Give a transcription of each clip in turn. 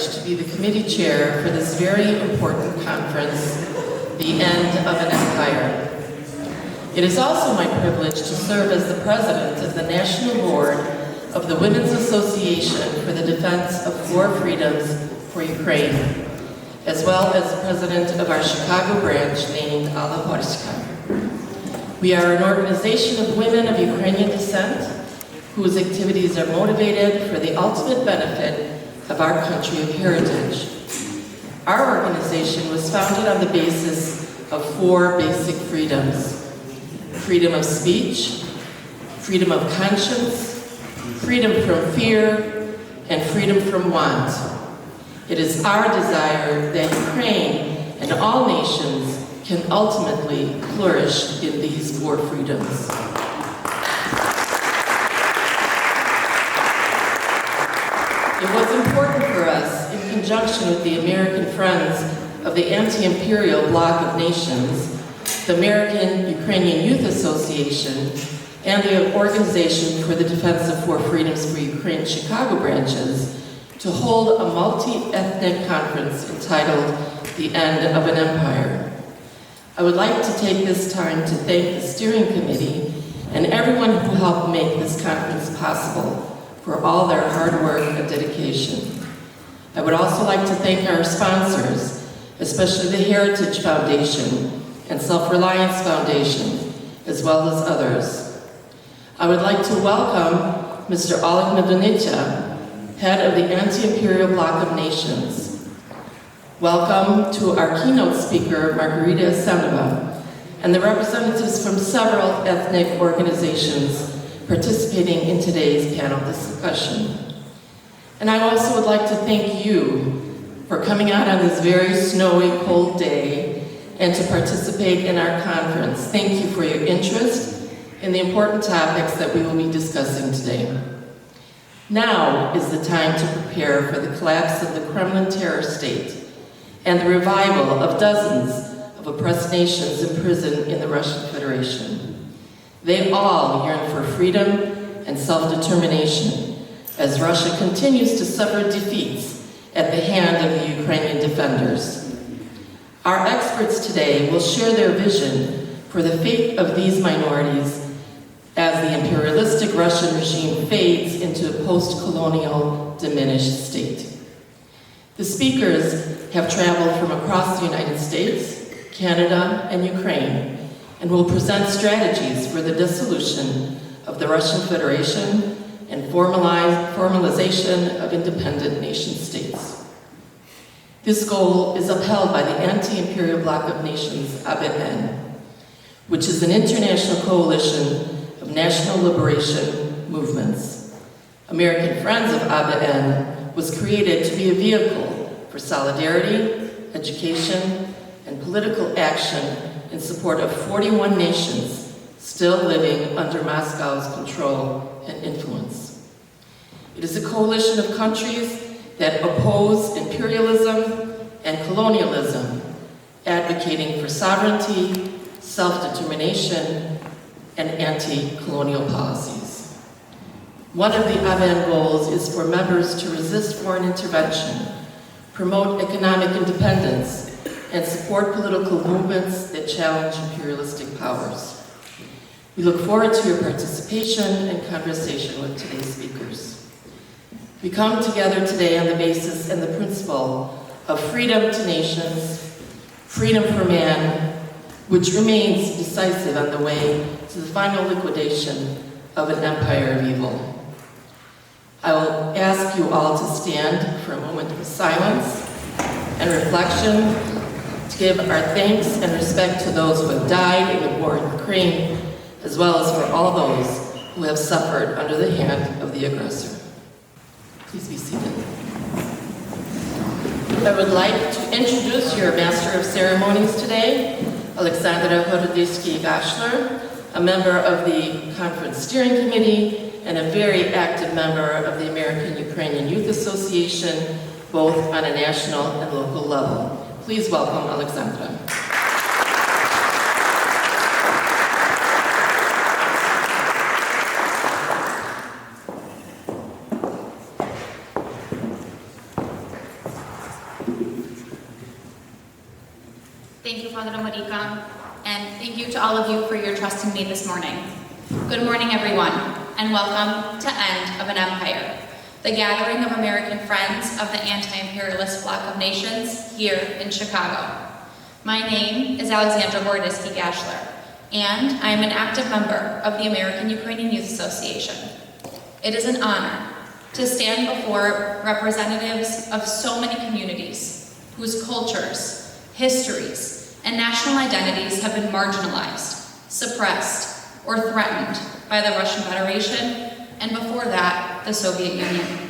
privilege to be the committee chair for this very important conference, The End of an Empire. It is also my privilege to serve as the president of the National Board of the Women's Association for the Defense of Four Freedoms for Ukraine, as well as the president of our Chicago branch named Alla Horska. We are an organization of women of Ukrainian descent whose activities are motivated for the ultimate benefit of our country of heritage. Our organization was founded on the basis of four basic freedoms: freedom of speech, freedom of conscience, freedom from fear, and freedom from want. It is our desire that Ukraine and all nations can ultimately flourish in these four freedoms. It was important for us, in conjunction with the American Friends of the Anti-Imperial Bloc of Nations, the American Ukrainian Youth Association, and the Organization for the Defense of Four Freedoms for Ukraine Chicago branches, to hold a multi-ethnic conference entitled The End of an Empire. I would like to take this time to thank the steering committee and everyone who helped make this conference possible for all their hard work and dedication. I would also like to thank our sponsors, especially the Heritage Foundation and Self-Reliance Foundation, as well as others. I would like to welcome Mr. Oleg Medvedev, head of the Anti-Imperial Bloc of Nations. Welcome to our keynote speaker, Margarita Asenova, and the representatives from several ethnic organizations participating in today's panel discussion. And I also would like to thank you for coming out on this very snowy, cold day and to participate in our conference. Thank you for your interest in the important topics that we will be discussing today. Now is the time to prepare for the collapse of the Kremlin terror state and the revival of dozens of oppressed nations imprisoned in the Russian Federation. They all yearn for freedom and self-determination as Russia continues to suffer defeats at the hand of the Ukrainian defenders. Our experts today will share their vision for the fate of these minorities as the imperialistic Russian regime fades into a post-colonial diminished state. The speakers have traveled from across the United States, Canada, and Ukraine, and will present strategies for the dissolution of the Russian Federation and formalization of independent nation-states. This goal is upheld by the Anti-Imperial Bloc of Nations, ABN, which is an international coalition of national liberation movements. American Friends of ABN was created to be a vehicle for solidarity, education, and political action in support of 41 nations still living under Moscow's control and influence. It is a coalition of countries that oppose imperialism and colonialism, advocating for sovereignty, self-determination, and anti-colonial policies. One of the ABN goals is for members to resist foreign intervention, promote economic independence, and support political movements that challenge imperialistic powers. We look forward to your participation and conversation with today's speakers. We come together today on the basis and the principle of freedom to nations, freedom for man, which remains decisive on the way to the final liquidation of an empire of evil. I will ask you all to stand for a moment of silence and reflection to give our thanks and respect to those who have died in the war in Ukraine, as well as for all those who have suffered under the hand of the aggressor. Please be seated. I would like to introduce your Master of Ceremonies today, Alexandra Horoditsky-Gashler, a member of the Conference Steering Committee and a very active member of the American Ukrainian Youth Association, both on a national and local level. Please welcome Alexandra. Thank you, Father Marica, and thank you to all of you for your trust in me this morning. Good morning, everyone, and welcome to End of an Empire, the gathering of American friends of the Anti-Imperialist Bloc of Nations here in Chicago. My name is Alexandra Bordyski-Gashler, and I am an active member of the American Ukrainian Youth Association. It is an honor to stand before representatives of so many communities whose cultures, histories, and national identities have been marginalized, suppressed, or threatened by the Russian Federation, and before that, the Soviet Union.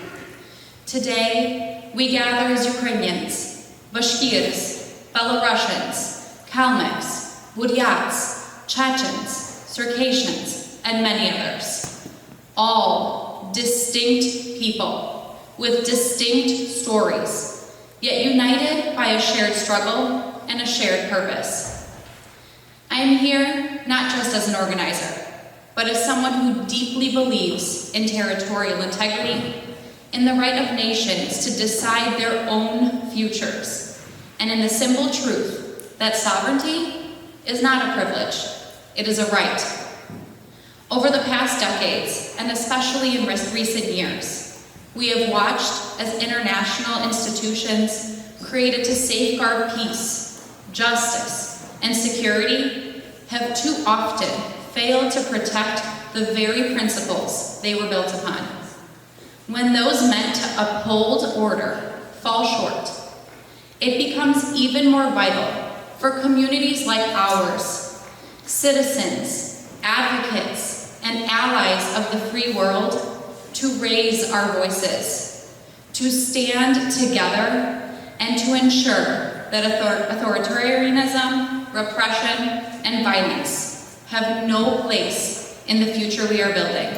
Today, we gather as Ukrainians, Bashkirs, Belarusians, Kalmyks, Buryats, Chechens, Circassians, and many others. All distinct people with distinct stories, yet united by a shared struggle and a shared purpose. I am here not just as an organizer, but as someone who deeply believes in territorial integrity, in the right of nations to decide their own futures, and in the simple truth that sovereignty is not a privilege, it is a right. Over the past decades, and especially in recent years, we have watched as international institutions created to safeguard peace, justice, and security have too often failed to protect the very principles they were built upon. When those meant to uphold order fall short, it becomes even more vital for communities like ours, citizens, advocates, and allies of the free world, to raise our voices, to stand together, and to ensure that authoritarianism, repression, and violence have no place in the future we are building.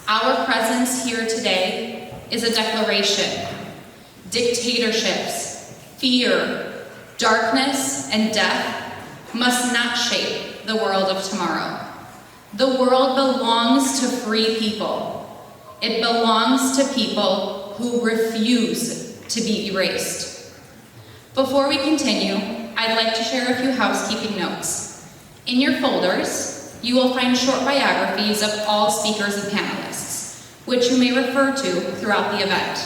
Our presence here today is a declaration. Dictatorships, fear, darkness, and death must not shape the world of tomorrow. The world belongs to free people. It belongs to people who refuse to be erased. Before we continue, I'd like to share a few housekeeping notes. In your folders, you will find short biographies of all speakers and panelists, which you may refer to throughout the event.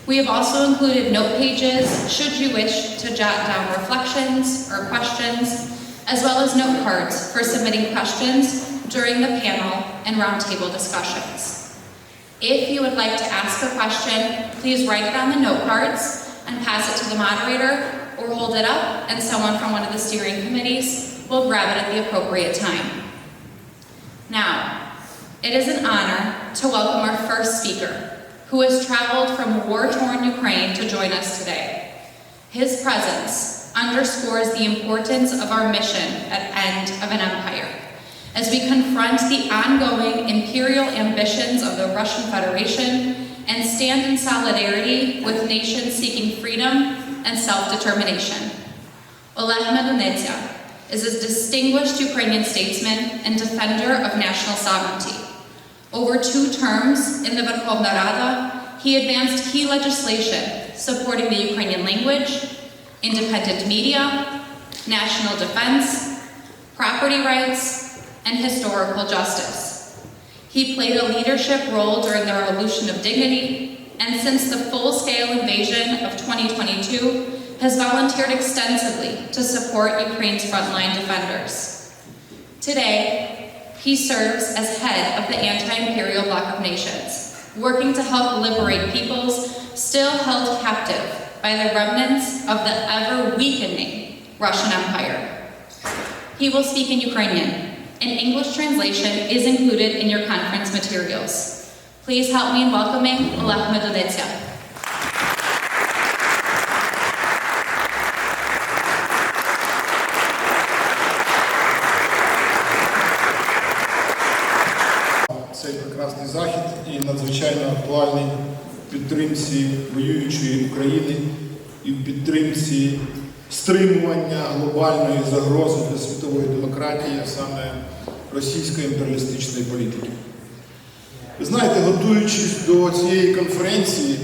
We have also included note pages should you wish to jot down reflections or questions, as well as note cards for submitting questions during the panel and roundtable discussions. If you would like to ask a question, please write it on the note cards and pass it to the moderator, or hold it up and someone from one of the steering committees will grab it at the appropriate time. Now, it is an honor to welcome our first speaker, who has traveled from war-torn Ukraine to join us today. His presence underscores the importance of our mission at End of an Empire, as we confront the ongoing imperial ambitions of the Russian Federation and stand in solidarity with nations seeking freedom and self-determination. Oleg Medunetsia is a distinguished Ukrainian statesman and defender of national sovereignty. Over 2 terms in the Verkhovna Rada, he advanced key legislation supporting the Ukrainian language, independent media, national defense, property rights, and historical justice. He played a leadership role during the Revolution of Dignity, and since the full-scale invasion of 2022, has volunteered extensively to support Ukraine's frontline defenders. Today, he serves as head of the Anti-Imperial Bloc of Nations, working to help liberate peoples still held captive by the remnants of the ever-weakening Russian Empire. He will speak in Ukrainian. An English translation is included in your conference materials. Please help me in welcoming Oleg Medunetsia. Цей прекрасний захід і надзвичайно актуальний в підтримці воюючої України і в підтримці стримування глобальної загрози для світової демократії, а саме російської імперіалістичної політики. Ви знаєте, готуючись до цієї конференції,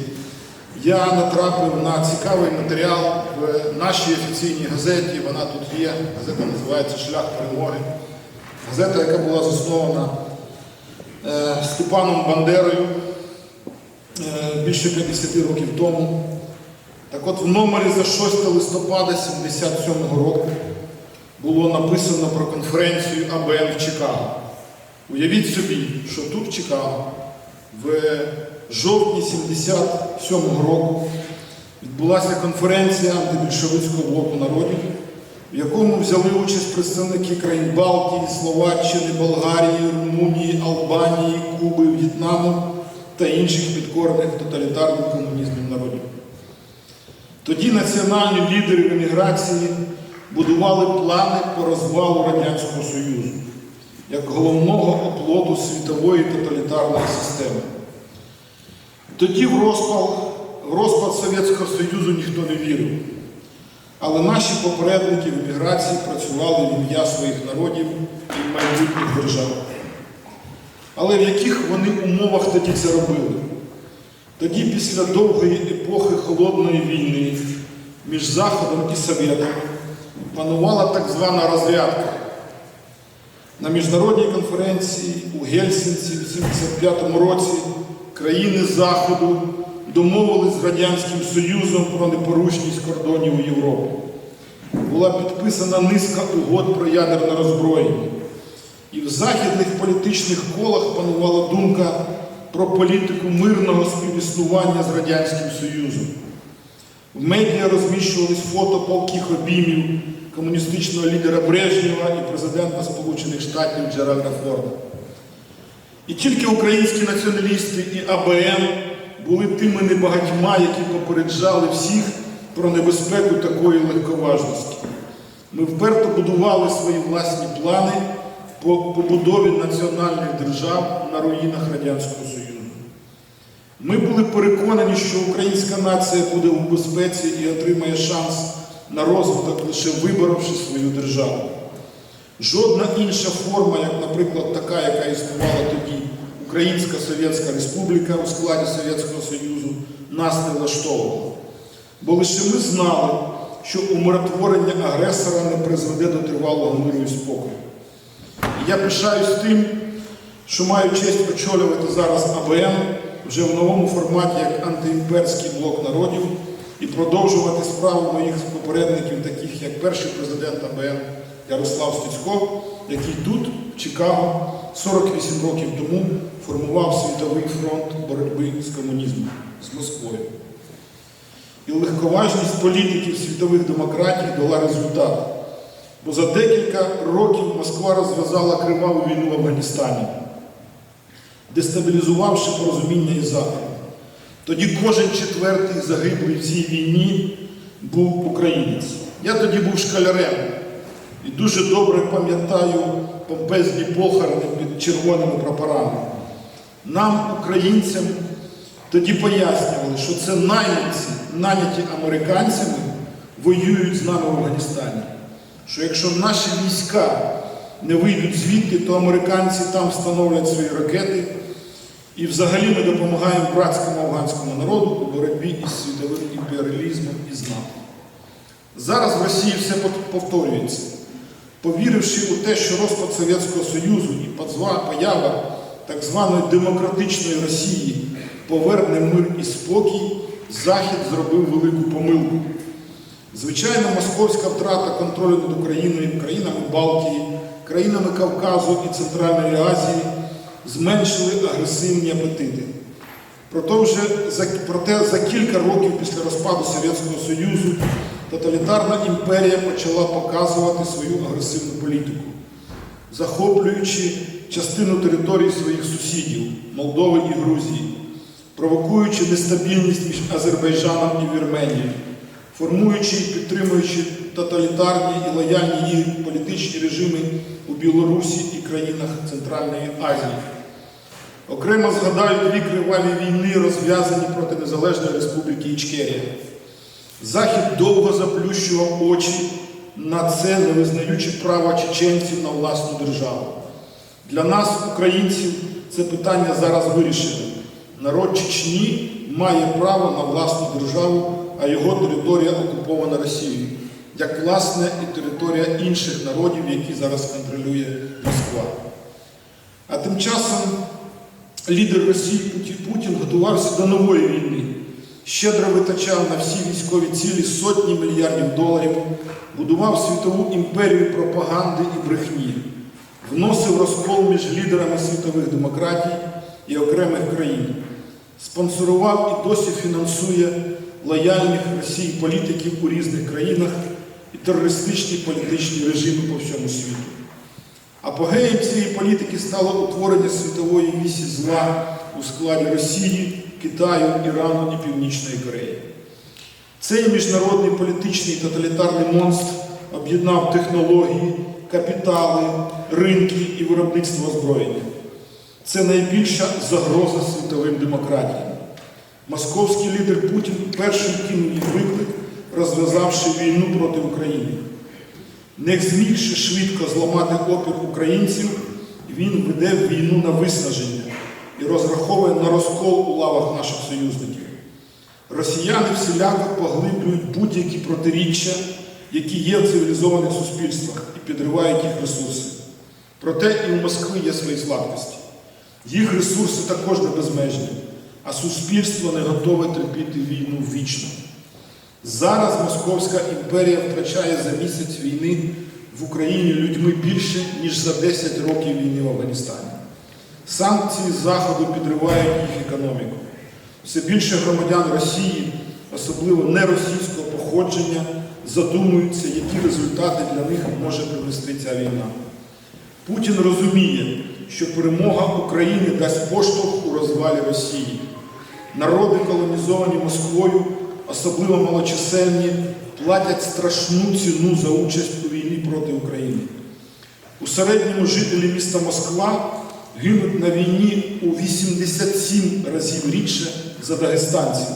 я натрапив на цікавий матеріал в нашій офіційній газеті. Вона тут є. Газета називається «Шлях перемоги». Газета, яка була заснована Степаном Бандерою більше 50 років тому. Так от в номері за 6 листопада 1977 року було написано про конференцію АБН в Чикаго. Уявіть собі, що тут в Чикаго в жовтні 1977 року відбулася конференція антибільшовицького блоку народів, в якому взяли участь представники країн Балтії, Словаччини, Болгарії, Румунії, Албанії, Куби, В'єтнаму та інших підкорених тоталітарним комунізмом народів. Тоді національні лідери в еміграції будували плани по розвалу Радянського Союзу як головного оплоту світової тоталітарної системи. Тоді в розпад Совєтського Союзу ніхто не вірив. Але наші попередники в еміграції працювали в ім'я своїх народів і майбутніх держав. Але в яких вони умовах тоді це робили? Тоді, після довгої епохи холодної війни між Заходом і Совєтом, панувала так звана розрядка. На міжнародній конференції у Гельсінці в 1975 році країни Заходу домовились з Радянським Союзом про непорушність кордонів у Європі. Була підписана низка угод про ядерне роззброєння. І в західних політичних колах панувала думка про політику мирного співіснування з Радянським Союзом. В медіа розміщувались фото палких обіймів комуністичного лідера Брежнєва і президента Сполучених Штатів Джеральда Форда. І тільки українські націоналісти і АБН були тими небагатьма, які попереджали всіх про небезпеку такої легковажності. Ми вперто будували свої власні плани по побудові національних держав на руїнах Радянського Союзу. Ми були переконані, що українська нація буде у безпеці і отримає шанс на розвиток, лише виборовши свою державу. Жодна інша форма, як, наприклад, така, яка існувала тоді, Українська Совєтська Республіка у складі Совєтського Союзу, нас не влаштовувала. Бо лише ми знали, що умиротворення агресора не призведе до тривалого миру і спокою. І я пишаюсь тим, що маю честь очолювати зараз АБН вже в новому форматі як антиімперський блок народів і продовжувати справу моїх попередників, таких як перший президент АБН Ярослав Стецько, який тут, в Чикаго, 48 років тому формував світовий фронт боротьби з комунізмом, з Москвою. І легковажність політиків світових демократій дала результат. Бо за декілька років Москва розв'язала криваву війну в Афганістані, дестабілізувавши порозуміння із Заходом. Тоді кожен четвертий загиблий в цій війні був українець. Я тоді був школярем і дуже добре пам'ятаю помпезні похорони під червоними прапорами. Нам, українцям, тоді пояснювали, що це найманці, наняті американцями, воюють з нами в Афганістані. Що якщо наші війська не вийдуть звідти, то американці там встановлять свої ракети. І взагалі ми допомагаємо братському афганському народу у боротьбі із світовим імперіалізмом і з НАТО. Зараз в Росії все повторюється. Повіривши у те, що розпад Совєтського Союзу і поява так званої демократичної Росії поверне мир і спокій, Захід зробив велику помилку. Звичайно, московська втрата контролю над Україною, країнами Балтії, країнами Кавказу і Центральної Азії зменшили агресивні апетити. Проте за кілька років після розпаду Совєтського Союзу тоталітарна імперія почала показувати свою агресивну політику, захоплюючи частину територій своїх сусідів – Молдови і Грузії, провокуючи нестабільність між Азербайджаном і Вірменією, формуючи і підтримуючи тоталітарні і лояльні їй політичні режими у Білорусі і країнах Центральної Азії. Окремо згадаю дві криваві війни, розв'язані проти Незалежної Республіки Ічкерія. Захід довго заплющував очі на це, не визнаючи права чеченців на власну державу. Для нас, українців, це питання зараз вирішено. Народ Чечні має право на власну державу, а його територія окупована Росією, як власне і територія інших народів, які зараз контролює Москва. А тим часом лідер Росії Путін готувався до нової війни, щедро витрачав на всі військові цілі сотні мільярдів доларів, будував світову імперію пропаганди і брехні, вносив розкол між лідерами світових демократій і окремих країн, спонсорував і досі фінансує лояльних Росії політиків у різних країнах і терористичні політичні режими по всьому світу. Апогеєм цієї політики стало утворення світової вісі зла у складі Росії, Китаю, Ірану і Північної Кореї. Цей міжнародний політичний тоталітарний монстр об'єднав технології, капітали, ринки і виробництво озброєння. Це найбільша загроза світовим демократіям. Московський лідер Путін першим кинув їй виклик, розв'язавши війну проти України. Не змігши швидко зламати опір українців, він веде війну на виснаження і розраховує на розкол у лавах наших союзників. Росіяни всіляко поглиблюють будь-які протиріччя, які є в цивілізованих суспільствах, і підривають їх ресурси. Проте і у Москви є свої слабкості. Їх ресурси також не безмежні, а суспільство не готове терпіти війну вічно. Зараз Московська імперія втрачає за місяць війни в Україні людьми більше, ніж за 10 років війни в Афганістані. Санкції Заходу підривають їх економіку. Все більше громадян Росії, особливо неросійського походження, задумуються, які результати для них може принести ця війна. Путін розуміє, що перемога України дасть поштовх у розвалі Росії. Народи, колонізовані Москвою, особливо малочисельні, платять страшну ціну за участь у війні проти України. У середньому жителі міста Москва гинуть на війні у 87 разів рідше за дагестанців,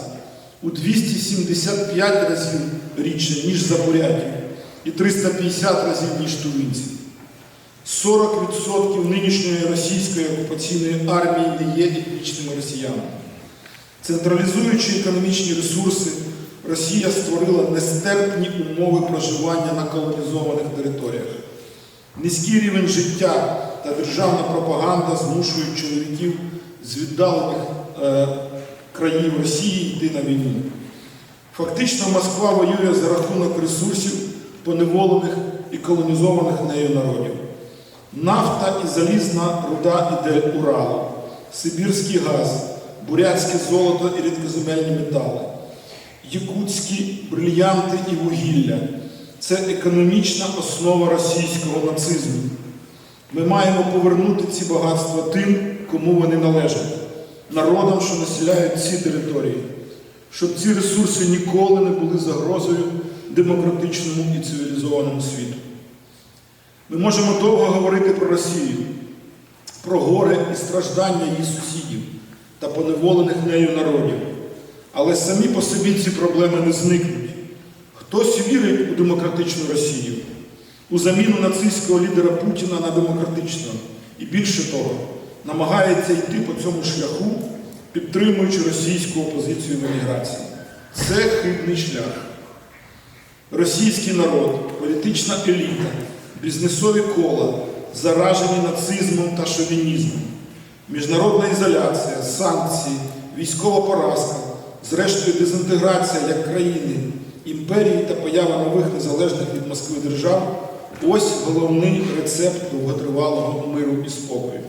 у 275 разів рідше, ніж забурятів, і 350 разів, ніж тувинців. 40% нинішньої російської окупаційної армії не є етнічними росіянами. Централізуючи економічні ресурси, Росія створила нестерпні умови проживання на колонізованих територіях. Низький рівень життя та державна пропаганда змушують чоловіків з віддалених країв Росії йти на війну. Фактично Москва воює за рахунок ресурсів поневолених і колонізованих нею народів. Нафта і залізна руда іде Уралу, сибірський газ, бурятське золото і рідкоземельні метали, якутські брильянти і вугілля – це економічна основа російського нацизму. Ми маємо повернути ці багатства тим, кому вони належать, народам, що населяють ці території, щоб ці ресурси ніколи не були загрозою демократичному і цивілізованому світу. Ми можемо довго говорити про Росію, про горе і страждання її сусідів та поневолених нею народів. Але самі по собі ці проблеми не зникнуть. Хтось вірить у демократичну Росію, у заміну нацистського лідера Путіна на демократичного. І більше того, намагається йти по цьому шляху, підтримуючи російську опозицію в еміграції. Це хибний шлях. Російський народ, політична еліта, бізнесові кола заражені нацизмом та шовінізмом. Міжнародна ізоляція, санкції, військова поразка, зрештою дезінтеграція як країни, імперії та поява нових незалежних від Москви держав – ось головний рецепт довготривалого миру і спокою.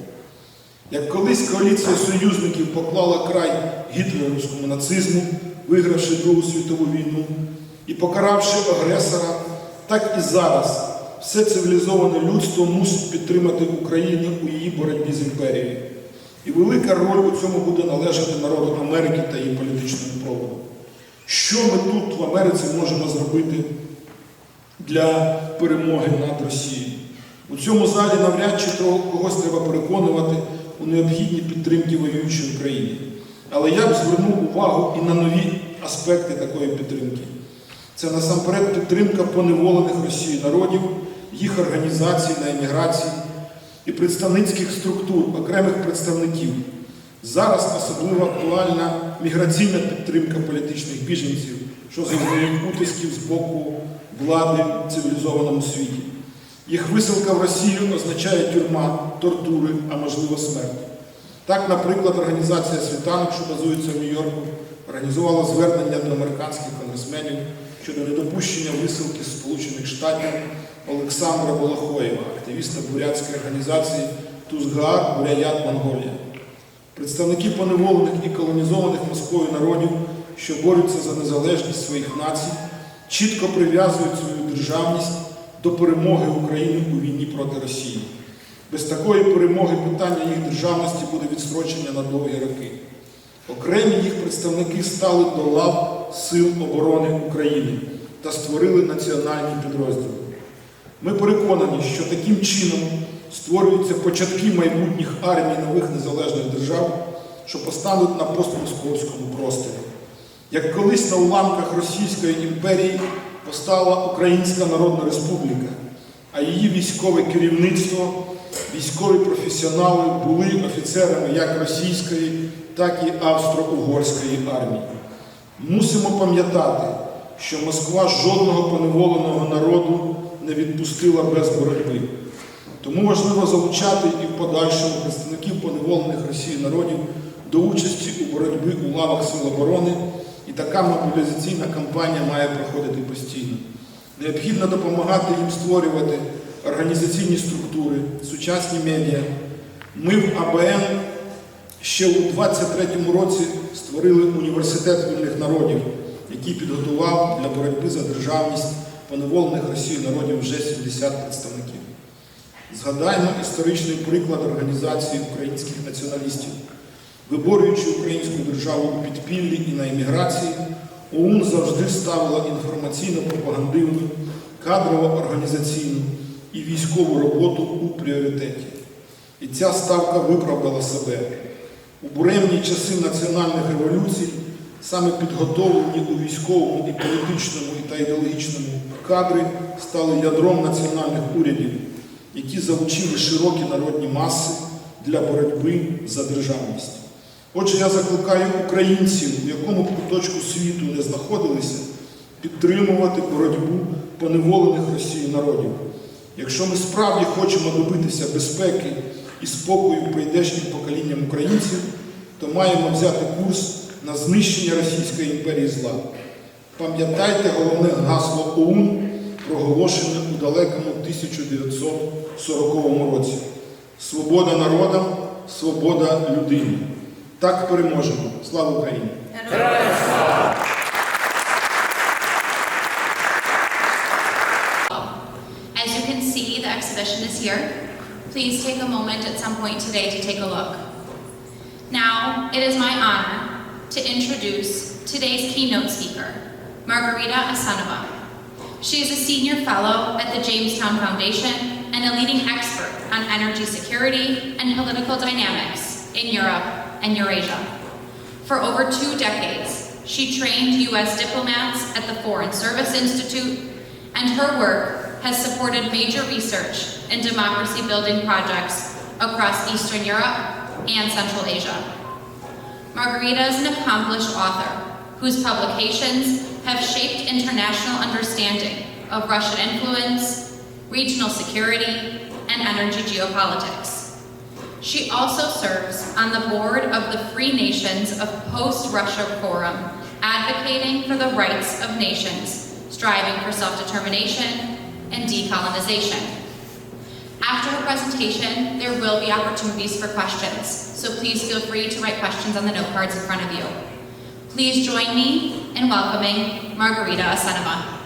Як колись коаліція союзників поклала край гітлерівському нацизму, вигравши Другу світову війну і покаравши агресора, так і зараз все цивілізоване людство мусить підтримати Україну у її боротьбі з імперією. І велика роль у цьому буде належати народу Америки та її політичному проводу. Що ми тут в Америці можемо зробити для перемоги над Росією? У цьому залі навряд чи когось треба переконувати у необхідній підтримці воюючої України. Але я б звернув увагу і на нові аспекти такої підтримки. Це насамперед підтримка поневолених Росією народів, їх організацій на еміграції і представницьких структур, окремих представників, Зараз особливо актуальна міграційна підтримка політичних біженців, що зазнають утисків з боку влади в цивілізованому світі. Їх висилка в Росію означає тюрма, тортури, а можливо смерть. Так, наприклад, організація «Світанок», що базується в Нью-Йорку, організувала звернення до американських конгресменів щодо недопущення висилки з Сполучених Штатів Олександра Болохоєва, активіста бурятської організації «Тузгаар Бурят Монголія». Представники поневолених і колонізованих Москвою народів, що борються за незалежність своїх націй, чітко прив'язують свою державність до перемоги України у війні проти Росії. Без такої перемоги питання їх державності буде відстрочення на довгі роки. Окремі їх представники стали до лав Сил оборони України та створили національні підрозділи. Ми переконані, що таким чином створюються початки майбутніх армій нових незалежних держав, що постануть на постмосковському просторі. Як колись на уламках Російської імперії постала Українська Народна Республіка, а її військове керівництво, військові професіонали були офіцерами як російської, так і австро-угорської армії. Мусимо пам'ятати, що Москва жодного поневоленого народу не відпустила без боротьби. Тому важливо залучати і в подальшому представників поневолених Росією народів до участі у боротьбі у лавах Сил оборони, і така мобілізаційна кампанія має проходити постійно. Необхідно допомагати їм створювати організаційні структури, сучасні медіа. Ми в АБН ще у 23-му році створили університет вільних народів, який підготував для боротьби за державність поневолених Росією народів вже 70 представників. Згадаймо історичний приклад організації українських націоналістів. Виборюючи українську державу у підпіллі і на еміграції, ОУН завжди ставила інформаційно-пропагандивну, кадрово-організаційну і військову роботу у пріоритеті. І ця ставка виправдала себе. У буремні часи національних революцій саме підготовлені у військовому і політичному та ідеологічному кадри стали ядром національних урядів, які залучили широкі народні маси для боротьби за державність. Отже, я закликаю українців, в якому б куточку світу не знаходилися, підтримувати боротьбу поневолених Росією народів. Якщо ми справді хочемо добитися безпеки і спокою прийдешнім поколінням українців, то маємо взяти курс на знищення Російської імперії зла. Пам'ятайте головне гасло ОУН, проголошене у далекому 1940 році. Свобода народам, свобода людині. Так переможемо. Слава Україні! As you can see, the exhibition is here. Please take a moment at some point today to take a look. Now, it is my honor to introduce today's keynote speaker, Margarita Asanova. She is a senior fellow at the Jamestown Foundation and a leading expert on energy security and political dynamics in Europe and Eurasia. For over 2 decades, she trained U.S. diplomats at the Foreign Service Institute, and her work has supported major research and democracy-building projects across Eastern Europe and Central Asia. Margarita is an accomplished author whose publications have shaped international understanding of Russian influence, regional security, and energy geopolitics. She also serves on the board of the Free Nations of Post-Russia Forum, advocating for the rights of nations, striving for self-determination and decolonization. After her presentation, there will be opportunities for questions, so please feel free to write questions on the note cards in front of you. Please join me in welcoming Margarita Asanova.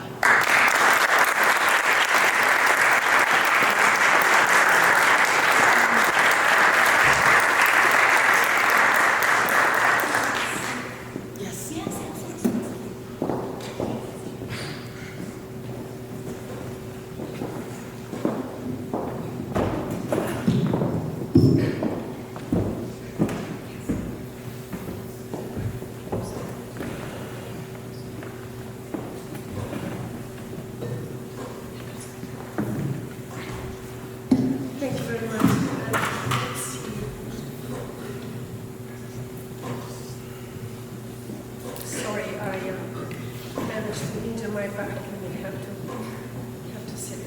my back and we have to sit.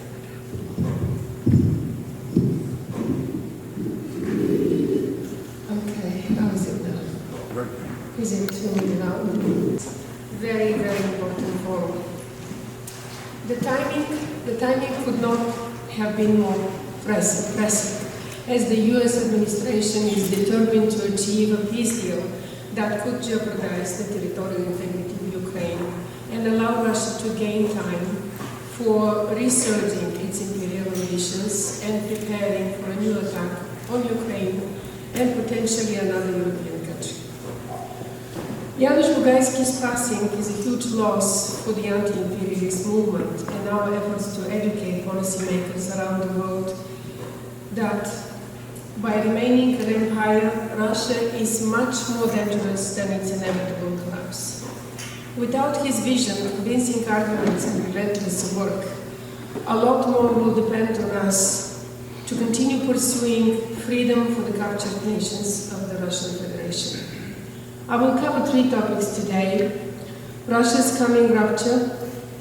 Okay, how is it now? Is it too loud? Very, very important forum. The timing could not have been more pressing, as the US administration is determined to achieve a peace deal that could jeopardize the territorial integrity of Ukraine and allow Russia to gain time for resurging its imperial ambitions and preparing for a new attack on Ukraine and potentially another European country. Janusz Bugajski's passing is a huge loss for the anti-imperialist movement and our efforts to educate policymakers around the world that by remaining an empire, Russia is much more dangerous than its inevitable collapse. Without his vision, convincing arguments and relentless work, a lot more will depend on us to continue pursuing freedom for the captured nations of the Russian Federation. I will cover 3 topics today. Russia's coming rupture.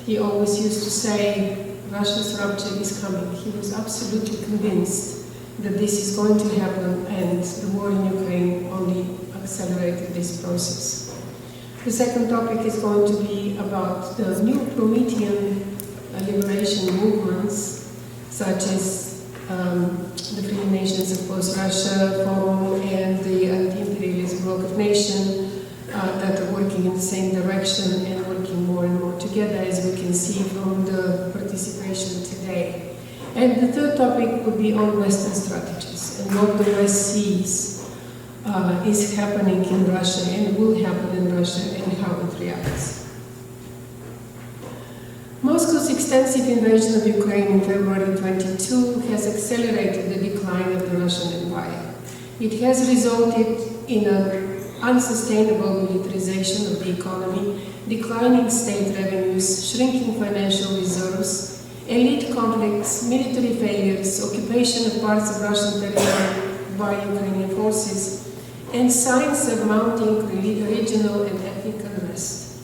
He always used to say, Russia's rupture is coming. He was absolutely convinced that this is going to happen, and the war in Ukraine only accelerated this process. The second topic is going to be about the new Promethean liberation movements, such as the Free Nations of Post-Russia Forum and the Anti-Imperialist Bloc of Nations that are working in the same direction and working more and more together, as we can see from the participation today. And the third topic would be on Western strategies and what the West sees is happening in Russia and will happen in Russia and how it reacts. Moscow's extensive invasion of Ukraine in February 22 has accelerated the decline of the Russian Empire. It has resulted in an unsustainable militarization of the economy, declining state revenues, shrinking financial reserves, elite conflicts, military failures, occupation of parts of Russian territory by Ukrainian forces, and signs of mounting regional and ethnic unrest.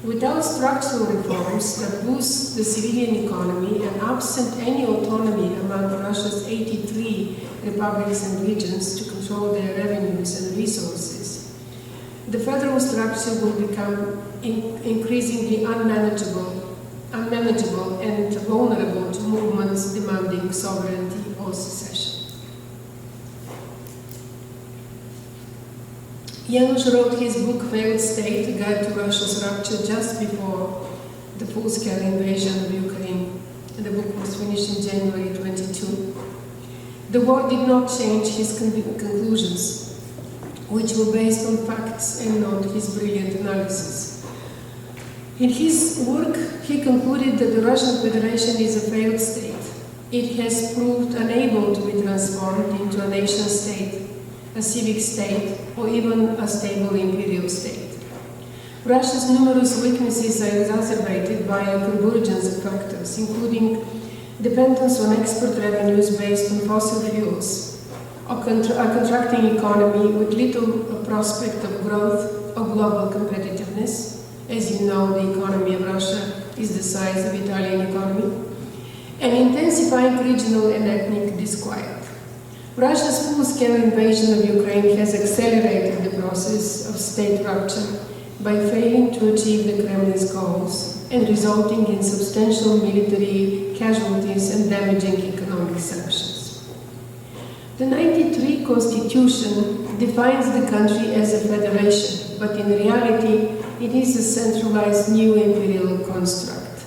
Without structural reforms that boost the civilian economy and absent any autonomy among Russia's 83 republics and regions to control their revenues and resources, the federal structure will become increasingly unmanageable and vulnerable to movements demanding sovereignty or secession. Janusz wrote his book Failed State, A Guide to Russia's Rupture, just before the full-scale invasion of Ukraine. The book was finished in January 22. The war did not change his conclusions, which were based on facts and not his brilliant analysis. In his work, he concluded that the Russian Federation is a failed state. It has proved unable to be transformed into a nation-state, a civic state, or even a stable imperial state. Russia's numerous weaknesses are exacerbated by a convergence of factors, including dependence on export revenues based on fossil fuels, a contracting economy with little prospect of growth or global competitiveness. As you know, the economy of Russia is the size of the Italian economy, and intensifying regional and ethnic disquiet. Russia's full-scale invasion of Ukraine has accelerated the process of state rupture by failing to achieve the Kremlin's goals and resulting in substantial military casualties and damaging economic sanctions. The 93 Constitution defines the country as a federation, but in reality, it is a centralized new imperial construct.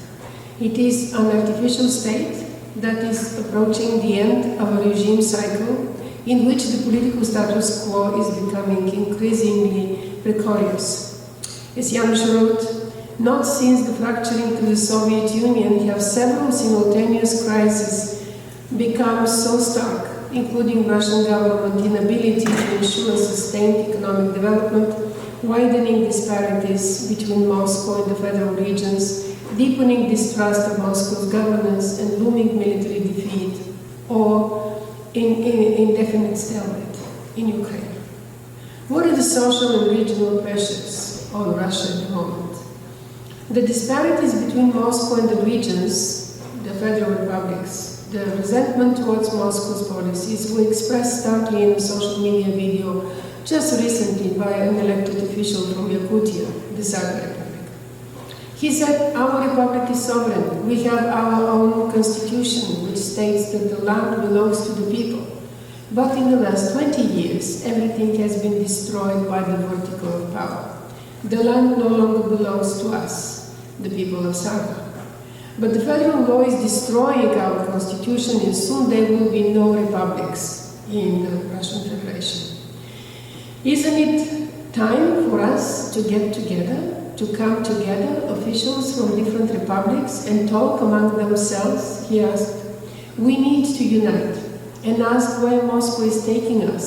It is an artificial state that is approaching the end of a regime cycle in which the political status quo is becoming increasingly precarious. As Janusz wrote, not since the fracturing to the Soviet Union have several simultaneous crises become so stark, including Russian government inability to ensure sustained economic development, widening disparities between Moscow and the federal regions, deepening distrust of Moscow's governance, and looming military defeat or indefinite stalemate in Ukraine. What are the social and regional pressures on Russia at the moment? The disparities between Moscow and the regions, the federal republics, the resentment towards Moscow's policies were expressed starkly in a social media video just recently by an elected official from Yakutia, the Tsar Republic. He said, "Our republic is sovereign. We have our own constitution, which states that the land belongs to the people. But in the last 20 years, everything has been destroyed by the vertical of power. The land no longer belongs to us, the people of Sarga. But the federal law is destroying our constitution, and soon there will be no republics in the Russian Federation. Isn't it time for us to get together, to come together, officials from different republics, and talk among themselves?" he asked. "We need to unite and ask where Moscow is taking us,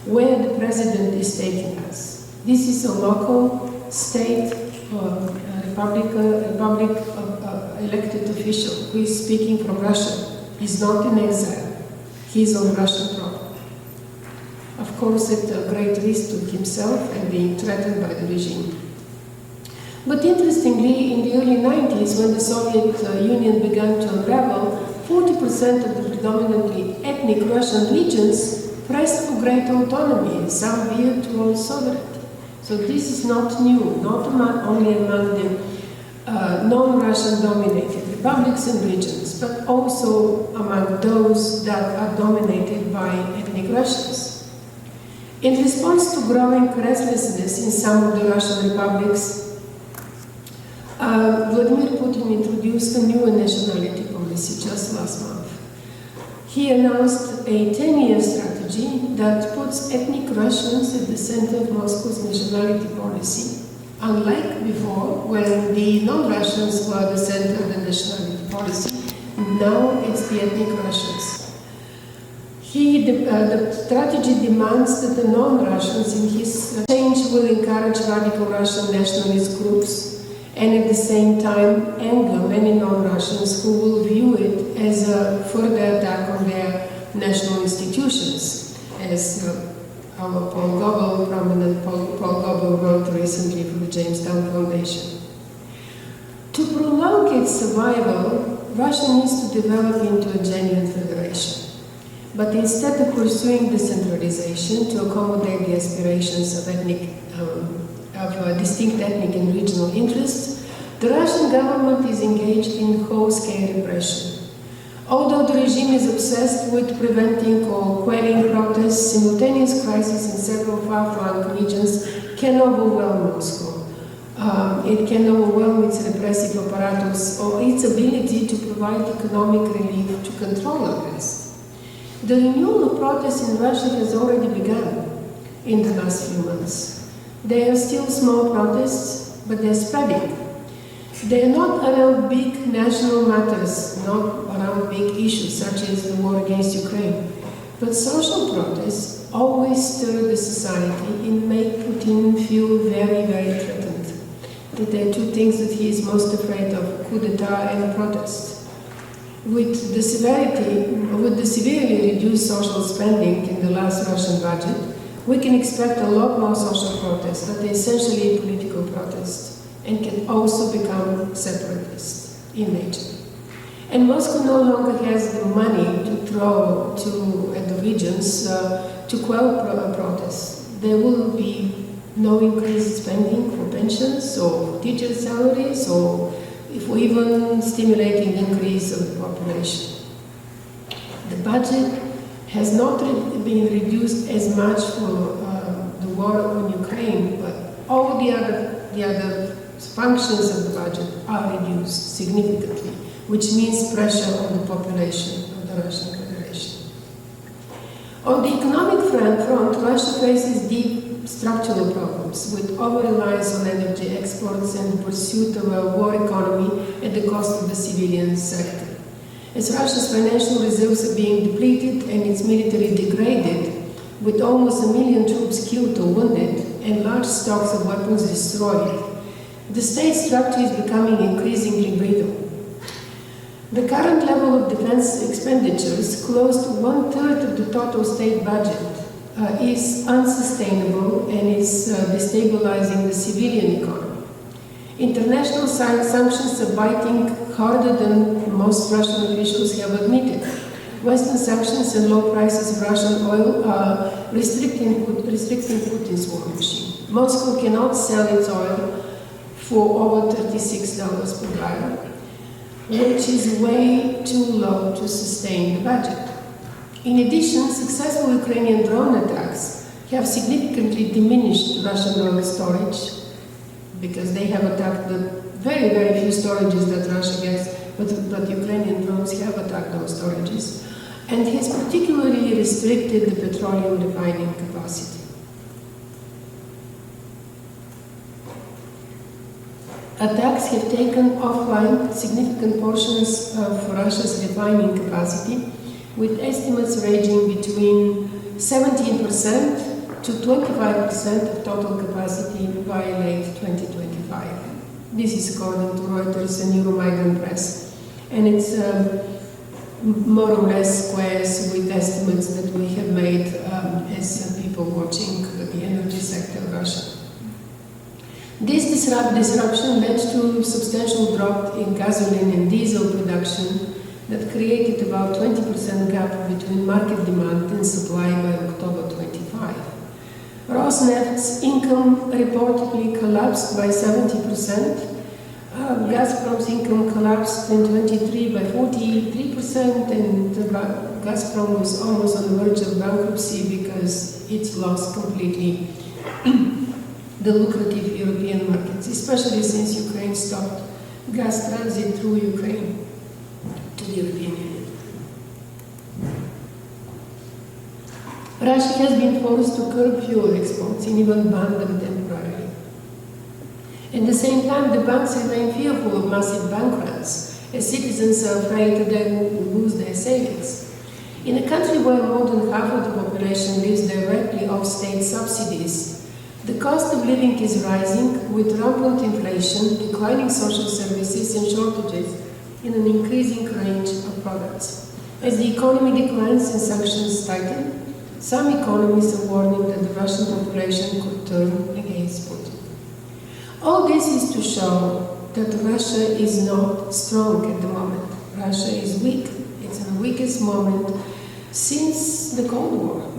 where the president is taking us. This is a local, state, republic elected official who is speaking from Russia. He's not in exile. He's on Russian property. Of course, at a great risk to himself and being threatened by the regime." But interestingly, in the early 90s, when the Soviet Union began to unravel, 40% of the predominantly ethnic Russian regions pressed for greater autonomy, and some veered towards sovereignty. So this is not new, not only among the non-Russian dominated republics and regions, but also among those that are dominated by ethnic Russians. In response to growing restlessness in some of the Russian republics, Vladimir Putin introduced a new nationality policy just last month. He announced a 10-year strategy that puts ethnic Russians at the center of Moscow's nationality policy, unlike before, when the non-Russians were the center of the nationality policy. Now it's the ethnic Russians. The strategy demands that the non-Russians in his change will encourage radical Russian nationalist groups and at the same time anger many non-Russians who will view it as a further attack on their national institutions, as our prominent Paul Gobel wrote recently for the Jamestown Foundation. To prolong its survival, Russia needs to develop into a genuine federation. But instead of pursuing decentralization to accommodate the aspirations of distinct ethnic and regional interests, the Russian government is engaged in whole-scale repression. Although the regime is obsessed with preventing or quelling protests, simultaneous crises in several far-flung regions can overwhelm Moscow. It can overwhelm its repressive apparatus or its ability to provide economic relief to control unrest. The renewal of protests in Russia has already begun in the last few months. They are still small protests, but they're spreading. They are not around big national matters, not around big issues such as the war against Ukraine. But social protests always stir the society and make Putin feel very, very threatened. That there are two things that he is most afraid of: coup d'etat and protest. With the severely reduced social spending in the last Russian budget, we can expect a lot more social protests that are essentially political protests and can also become separatist in nature. And Moscow no longer has the money to throw at the regions to quell protests. There will be no increased spending for pensions or teacher salaries or for even stimulating the increase of the population. The budget has not been reduced as much for the war on Ukraine, but all the other functions of the budget are reduced significantly, which means pressure on the population of the Russian Federation. On the economic front, Russia faces deep structural problems with over-reliance on energy exports and the pursuit of a war economy at the cost of the civilian sector. As Russia's financial reserves are being depleted and its military degraded, with almost 1 million troops killed or wounded and large stocks of weapons destroyed, the state structure is becoming increasingly brittle. The current level of defense expenditures, close to 1/3 of the total state budget, is unsustainable and is destabilizing the civilian economy. International sanctions are biting harder than most Russian officials have admitted. Western sanctions and low prices of Russian oil are restricting Putin's war machine. Moscow cannot sell its oil for over $36 per barrel, which is way too low to sustain the budget. In addition, successful Ukrainian drone attacks have significantly diminished Russian oil storage, because they have attacked the very, very few storages that Russia gets, but Ukrainian drones have attacked those storages, and has particularly restricted the petroleum refining capacity. Attacks have taken offline significant portions of Russia's refining capacity, with estimates ranging between 17% to 25% of total capacity by late 2025. This is according to Reuters and Euromaidan Press. And it's more or less squares with estimates that we have made as people watching the energy sector of Russia. This disruption led to a substantial drop in gasoline and diesel production that created about 20% gap between market demand and supply by October 25. Rosneft's income reportedly collapsed by 70%. Gazprom's income collapsed in 23 by 43%, and Gazprom was almost on the verge of bankruptcy because it's lost completely the lucrative European markets, especially since Ukraine stopped gas transit through Ukraine to the European Union. Russia has been forced to curb fuel exports and even ban them temporarily. At the same time, the banks remain fearful of massive bank runs, as citizens are afraid that they will lose their savings. In a country where more than half of the population lives directly off state subsidies, the cost of living is rising, with rampant inflation, declining social services and shortages in an increasing range of products. As the economy declines and sanctions tighten, some economists are warning that the Russian population could turn against Putin. All this is to show that Russia is not strong at the moment. Russia is weak. It's in the weakest moment since the Cold War.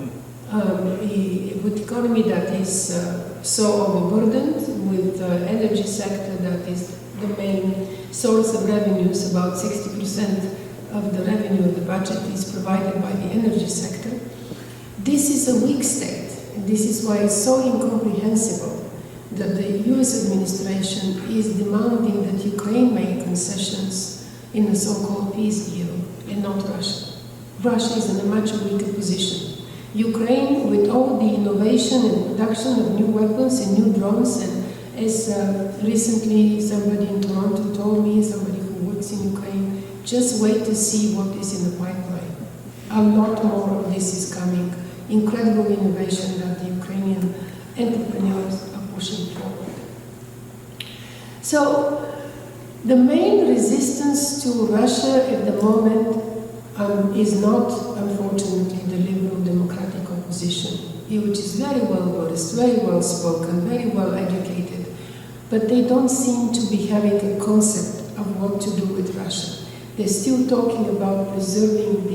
With economy that is so overburdened, with energy sector that is the main source of revenues, about 60% of the revenue of the budget is provided by the energy sector. This is a weak state, and this is why it's so incomprehensible that the US administration is demanding that Ukraine make concessions in the so-called peace deal, and not Russia. Russia is in a much weaker position. Ukraine, with all the innovation and production of new weapons and new drones, and as recently somebody in Toronto told me, somebody who works in Ukraine, just wait to see what is in the pipeline. A lot more of this is coming. Incredible innovation that the Ukrainian entrepreneurs are pushing forward. So, the main resistance to Russia at the moment is not, unfortunately, the liberal democratic opposition, which is very well versed, very well spoken, very well educated, but they don't seem to be having a concept of what to do with Russia. They're still talking about preserving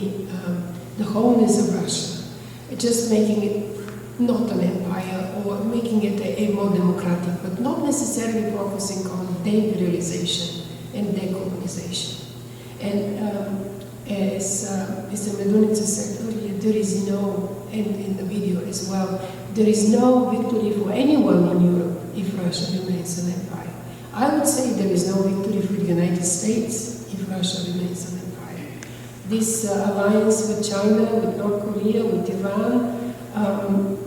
the wholeness of Russia, just making it not an empire or making it a more democratic, but not necessarily focusing on de-imperialization and decolonization. And as Mr. Medunica said earlier, there is no, and in the video as well, there is no victory for anyone in Europe if Russia remains an empire. I would say there is no victory for the United States if Russia remains an empire. This alliance with China, with North Korea, with Iran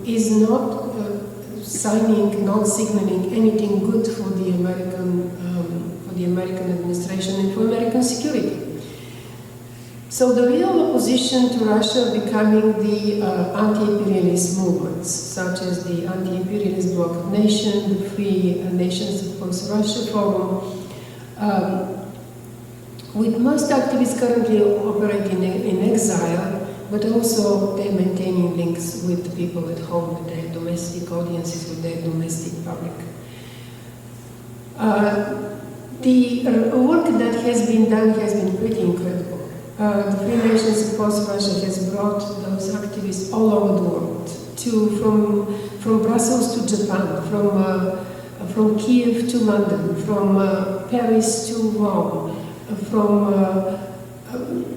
is not not signaling anything good for the American administration and for American security. So the real opposition to Russia becoming the anti-imperialist movements, such as the Anti-Imperialist Bloc of Nations, the Free Nations Opposed Russia Forum, with most activists currently operating in exile, but also they're maintaining links with the people at home, with their domestic audiences, with their domestic public. The work that has been done has been pretty incredible. The Freemasons across Russia has brought those activists all over the world, from Brussels to Japan, from Kiev to London, from Paris to Rome, from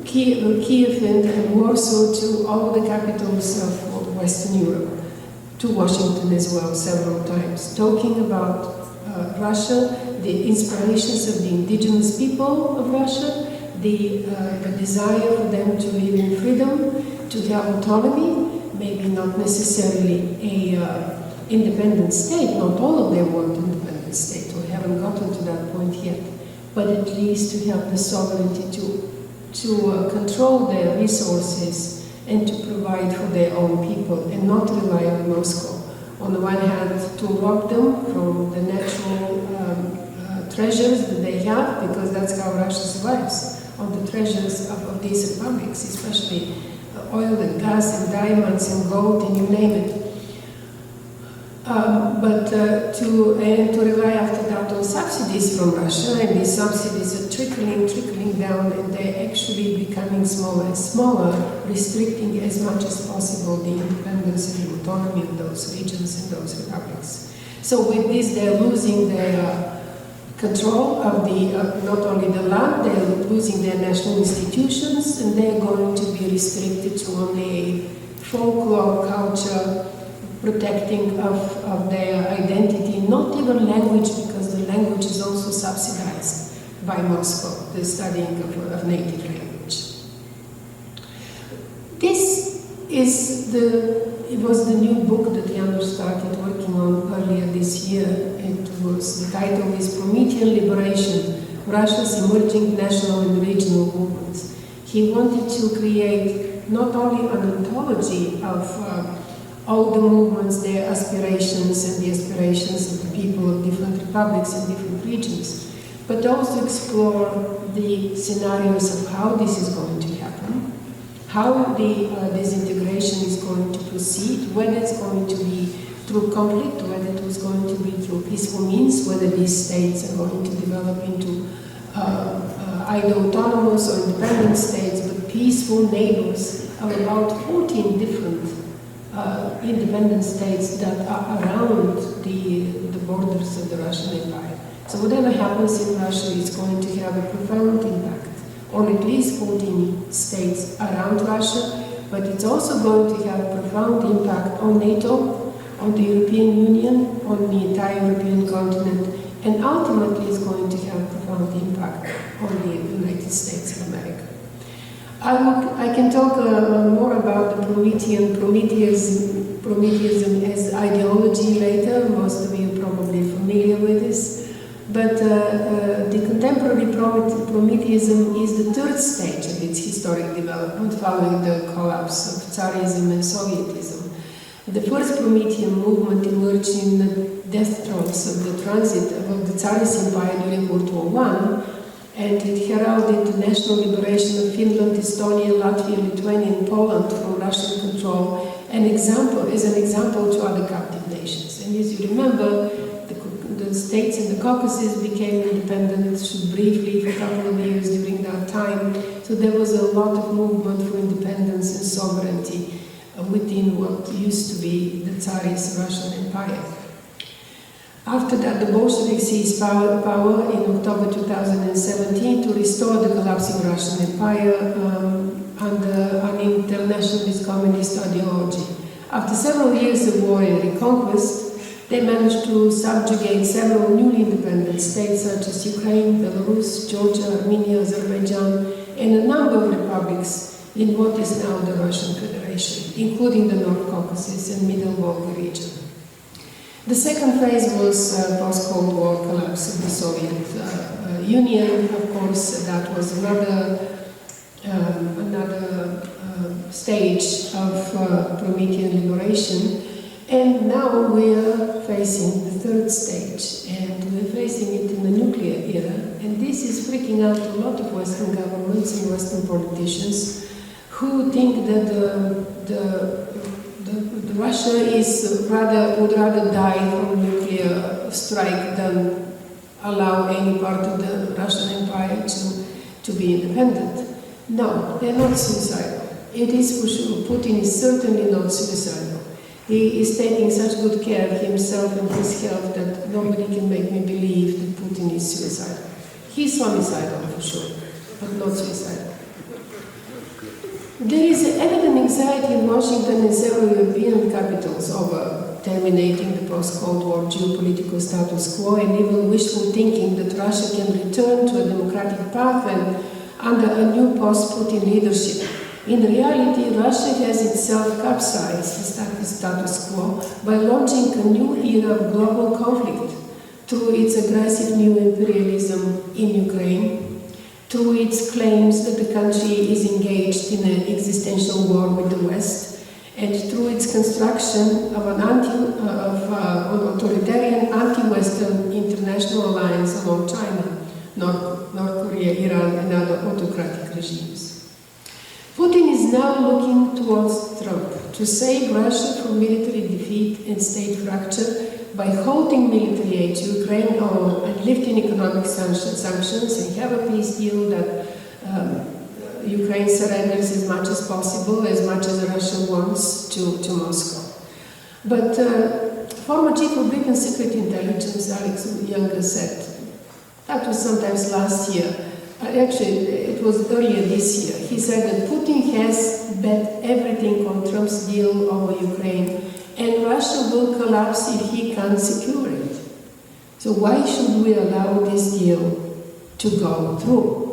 Kiev and Warsaw to all the capitals of Western Europe, to Washington as well several times, talking about Russia, the inspirations of the indigenous people of Russia, the desire for them to live in freedom, to have autonomy, maybe not necessarily a independent state, not all of them want independent state, or haven't gotten to that point yet, but at least to have the sovereignty to control their resources and to provide for their own people and not rely on Moscow. On the one hand, to rob them from the natural treasures that they have, because that's how Russia survives, on the treasures of these republics, especially oil and gas and diamonds and gold and you name it. But to rely after that on subsidies from Russia, and these subsidies are trickling down, and they're actually becoming smaller and smaller, restricting as much as possible the independence and autonomy of those regions and those republics. So with this, they're losing their control of not only the land, they're losing their national institutions, and they're going to be restricted to only a folklore culture, protecting of their identity, not even language, because the language is also subsidized by Moscow, the studying of native language. It was the new book that Janusz started working on earlier this year. The title is Promethean Liberation, Russia's Emerging National and Regional Movements. He wanted to create not only an anthology of all the movements, their aspirations and the aspirations of the people of different republics and different regions, but also explore the scenarios of how this is going to happen, how the disintegration is going to proceed, whether it's going to be through conflict, whether it was going to be through peaceful means, whether these states are going to develop into either autonomous or independent states, but peaceful neighbors of about 14 different independent states that are around the borders of the Russian Empire. So whatever happens in Russia is going to have a profound impact on at least 14 states around Russia, but it's also going to have a profound impact on NATO, on the European Union, on the entire European continent, and ultimately is going to have a profound impact on the United States of America. I can talk more about the Prometheism as ideology later. Most of you are probably familiar with this. But the contemporary Prometheism is the third stage of its historic development following the collapse of Tsarism and Sovietism. The first Promethean movement emerged in the death throes of the transit of the Tsarist Empire during World War I, and it heralded the national liberation of Finland, Estonia, Latvia, Lithuania, and Poland from Russian control, as an example to other captive nations. And as you remember, the states in the Caucasus became independent briefly for a couple of years during that time. So there was a lot of movement for independence and sovereignty within what used to be the Tsarist Russian Empire. After that, the Bolsheviks seized power in October 2017 to restore the collapsing Russian Empire under an internationalist communist ideology. After several years of war and reconquest, they managed to subjugate several newly independent states such as Ukraine, Belarus, Georgia, Armenia, Azerbaijan, and a number of republics in what is now the Russian Federation, including the North Caucasus and Middle Volga region. The second phase was post-Cold War collapse of the Soviet Union. Of course, that was another stage of Promethean liberation. And now we're facing the third stage, and we're facing it in the nuclear era. And this is freaking out a lot of Western governments and Western politicians who think that Russia would rather die from nuclear strike than allow any part of the Russian Empire to be independent. No, they're not suicidal. It is for sure. Putin is certainly not suicidal. He is taking such good care of himself and his health that nobody can make me believe that Putin is suicidal. He's homicidal for sure, but not suicidal. There is evident anxiety in Washington and several European capitals over terminating the post-Cold War geopolitical status quo and even wishful thinking that Russia can return to a democratic path and under a new post-Putin leadership. In reality, Russia has itself capsized the status quo by launching a new era of global conflict through its aggressive new imperialism in Ukraine, through its claims that the country is engaged in an existential war with the West, and through its construction of an authoritarian anti-Western international alliance along China, North Korea, Iran, and other autocratic regimes. Putin is now looking towards Trump to save Russia from military defeat and state fracture by halting military aid to Ukraine and lifting economic sanctions and have a peace deal that Ukraine surrenders as much as possible, as much as Russia wants to Moscow. But former Chief of Britain's Secret Intelligence, Alex Younger, said, that was sometimes last year, actually it was earlier this year, he said that Putin has bet everything on Trump's deal over Ukraine and Russia will collapse if he can't secure it. So why should we allow this deal to go through?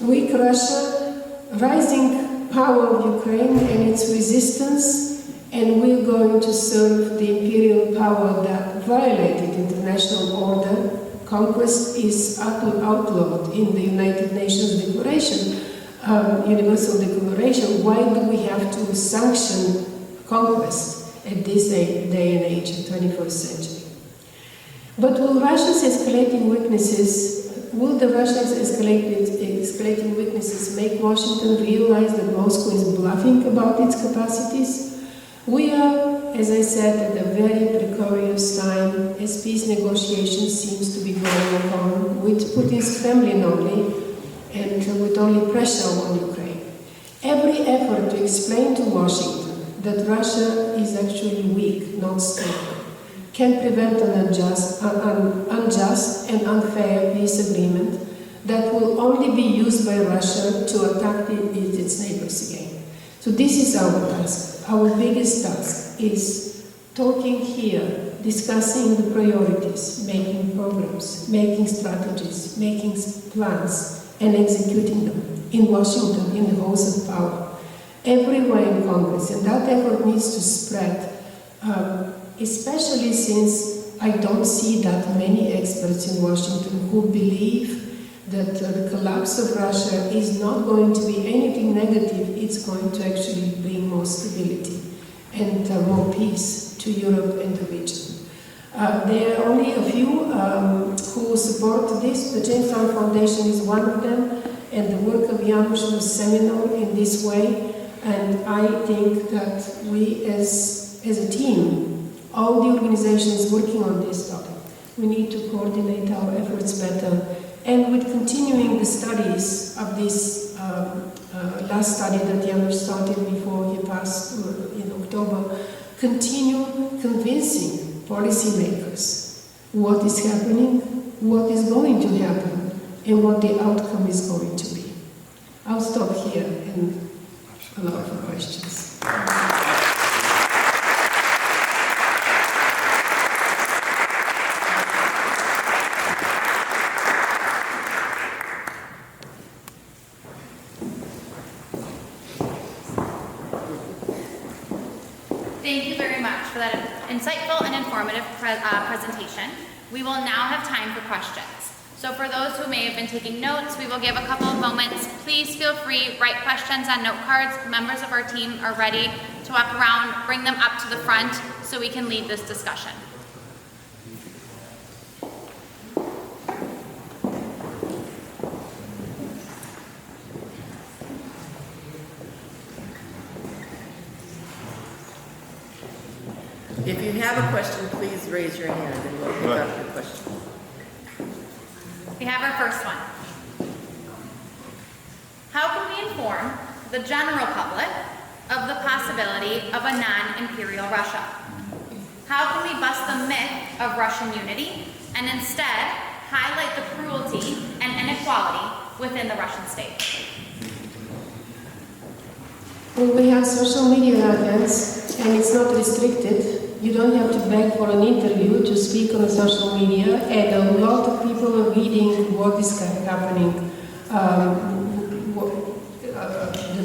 Weak Russia, rising power of Ukraine and its resistance, and we're going to serve the imperial power that violated international order. Conquest is outlawed in the United Nations Declaration, Universal Declaration. Why do we have to sanction conquest at this day and age, 21st century? But will the Russia's escalating weaknesses make Washington realize that Moscow is bluffing about its capacities? We are, as I said, at a very precarious time as peace negotiations seems to be going on with Putin's Kremlin only and with only pressure on Ukraine. Every effort to explain to Washington that Russia is actually weak, not strong, can prevent an unjust and unfair peace agreement that will only be used by Russia to attack its neighbors again. So this is our task. Our biggest task is talking here, discussing the priorities, making programs, making strategies, making plans, and executing them in Washington, in the halls of power, everywhere in Congress. And that effort needs to spread, especially since I don't see that many experts in Washington who believe that the collapse of Russia is not going to be anything negative, it's going to actually bring more stability and more peace to Europe and the region. There are only a few who support this. The Jamestown Foundation is one of them, and the work of Janusz was seminal in this way, and I think that we as a team, all the organizations working on this topic, we need to coordinate our efforts better. And with continuing the studies of this last study that Janusz started before he passed in October, continue convincing policymakers what is happening, what is going to happen, and what the outcome is going to be. I'll stop here and allow for questions. Thank you very much for that insightful and informative presentation. We will now have time for questions. So for those who may have been taking notes, we will give a couple of moments. Please feel free, write questions on note cards. Members of our team are ready to walk around, bring them up to the front so we can lead this discussion. If you have a question, please raise your hand and we'll pick up your question. have our first one. How can we inform the general public of the possibility of a non-imperial Russia? How can we bust the myth of Russian unity and instead highlight the cruelty and inequality within the Russian state? Well, we have social media in our hands, and it's not restricted. You don't have to beg for an interview to speak on social media, and a lot of people are reading what is happening,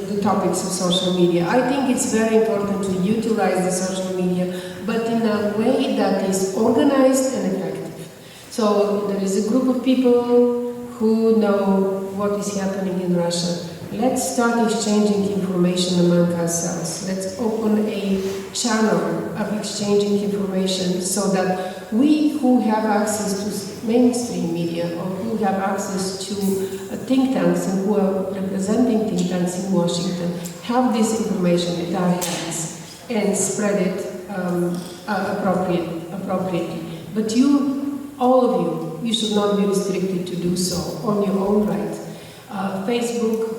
the topics of social media. I think it's very important to utilize the social media, but in a way that is organized and effective. So there is a group of people who know what is happening in Russia. Let's start exchanging information among ourselves. Let's open a channel of exchanging information so that we who have access to mainstream media or who have access to think tanks and who are representing think tanks in Washington have this information in our hands and spread it appropriately. But you, all of you should not be restricted to do so on your own right. Facebook,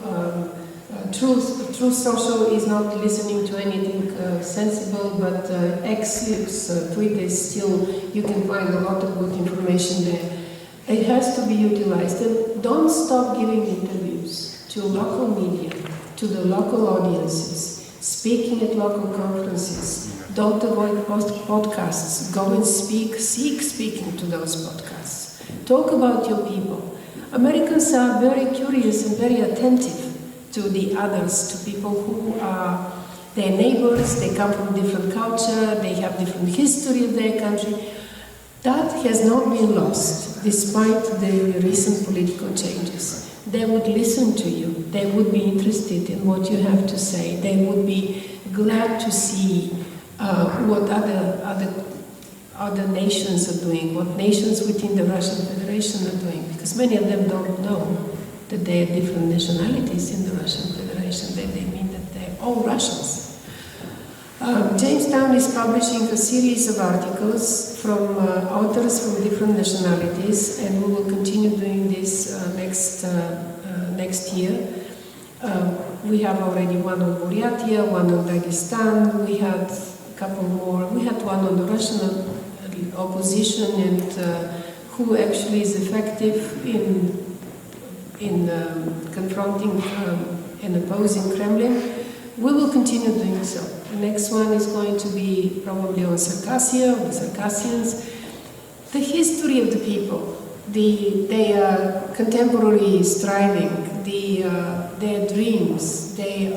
Truth Social is not listening to anything sensible, but X, Twitter is still, you can find a lot of good information there. It has to be utilized. And don't stop giving interviews to local media, to the local audiences, speaking at local conferences. Don't avoid podcasts. Go and seek speaking to those podcasts. Talk about your people. Americans are very curious and very attentive to the others, to people who are their neighbors, they come from different culture, they have different history of their country. That has not been lost, despite the recent political changes. They would listen to you, they would be interested in what you have to say, they would be glad to see what other nations are doing, what nations within the Russian Federation are doing, because many of them don't know that there are different nationalities in the Russian Federation, that they mean that they're all Russians. Jamestown is publishing a series of articles from authors from different nationalities, and we will continue doing this next year. We have already one on Buryatia, one on Dagestan, we had a couple more. We had one on the Russian opposition and who actually is effective in confronting and opposing Kremlin. We will continue doing so. The next one is going to be probably on Circassia, or the Circassians. The history of the people, their contemporary striving, their dreams, their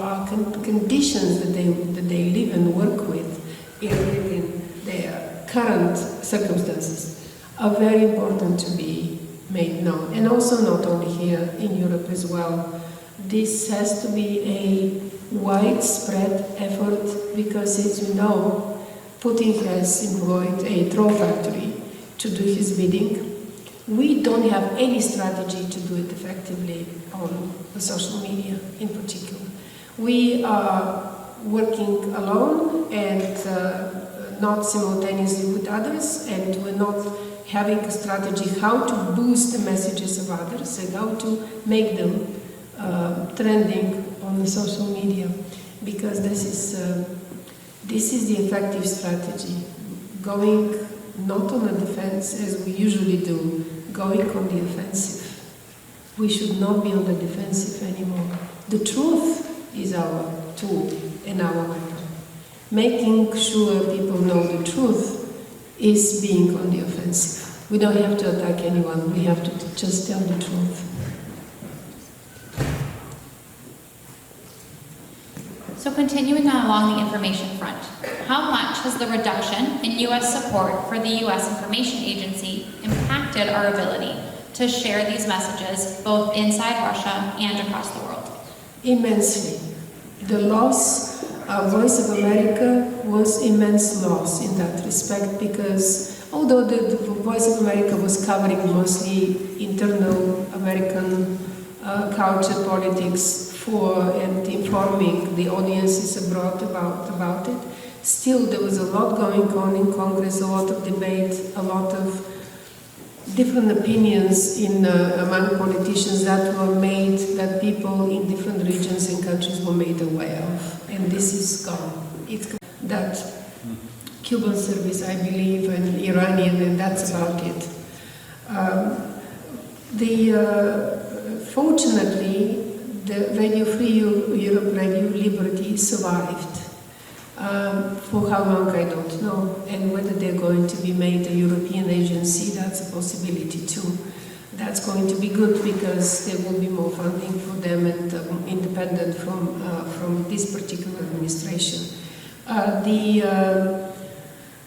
conditions that they live and work with in their current circumstances are very important to be made known. And also not only here in Europe as well. This has to be a widespread effort because, as you know, Putin has employed a troll factory to do his bidding. We don't have any strategy to do it effectively on the social media in particular. We are working alone and not simultaneously with others, and we're not having a strategy how to boost the messages of others and how to make them trending on the social media, because this is the effective strategy. Going not on the defense as we usually do, going on the offensive. We should not be on the defensive anymore. The truth is our tool and our weapon. Making sure people know the truth is being on the offensive. We don't have to attack anyone, we have to just tell the truth. So continuing on along the information front, how much has the reduction in U.S. support for the U.S. Information Agency impacted our ability to share these messages both inside Russia and across the world? Immensely. The loss of Voice of America was immense loss in that respect, because although the Voice of America was covering mostly internal American culture, politics, and informing the audiences abroad about it, still there was a lot going on in Congress, a lot of debate, a lot of different opinions among politicians that were made, that people in different regions and countries were made aware of. And this is gone. It's gone. That Cuban service, I believe, and Iranian, and that's about it. Fortunately, the Radio Free Europe, Radio Liberty survived. For how long, I don't know. And whether they're going to be made a European agency, that's a possibility too. That's going to be good because there will be more funding for them and independent from this particular administration.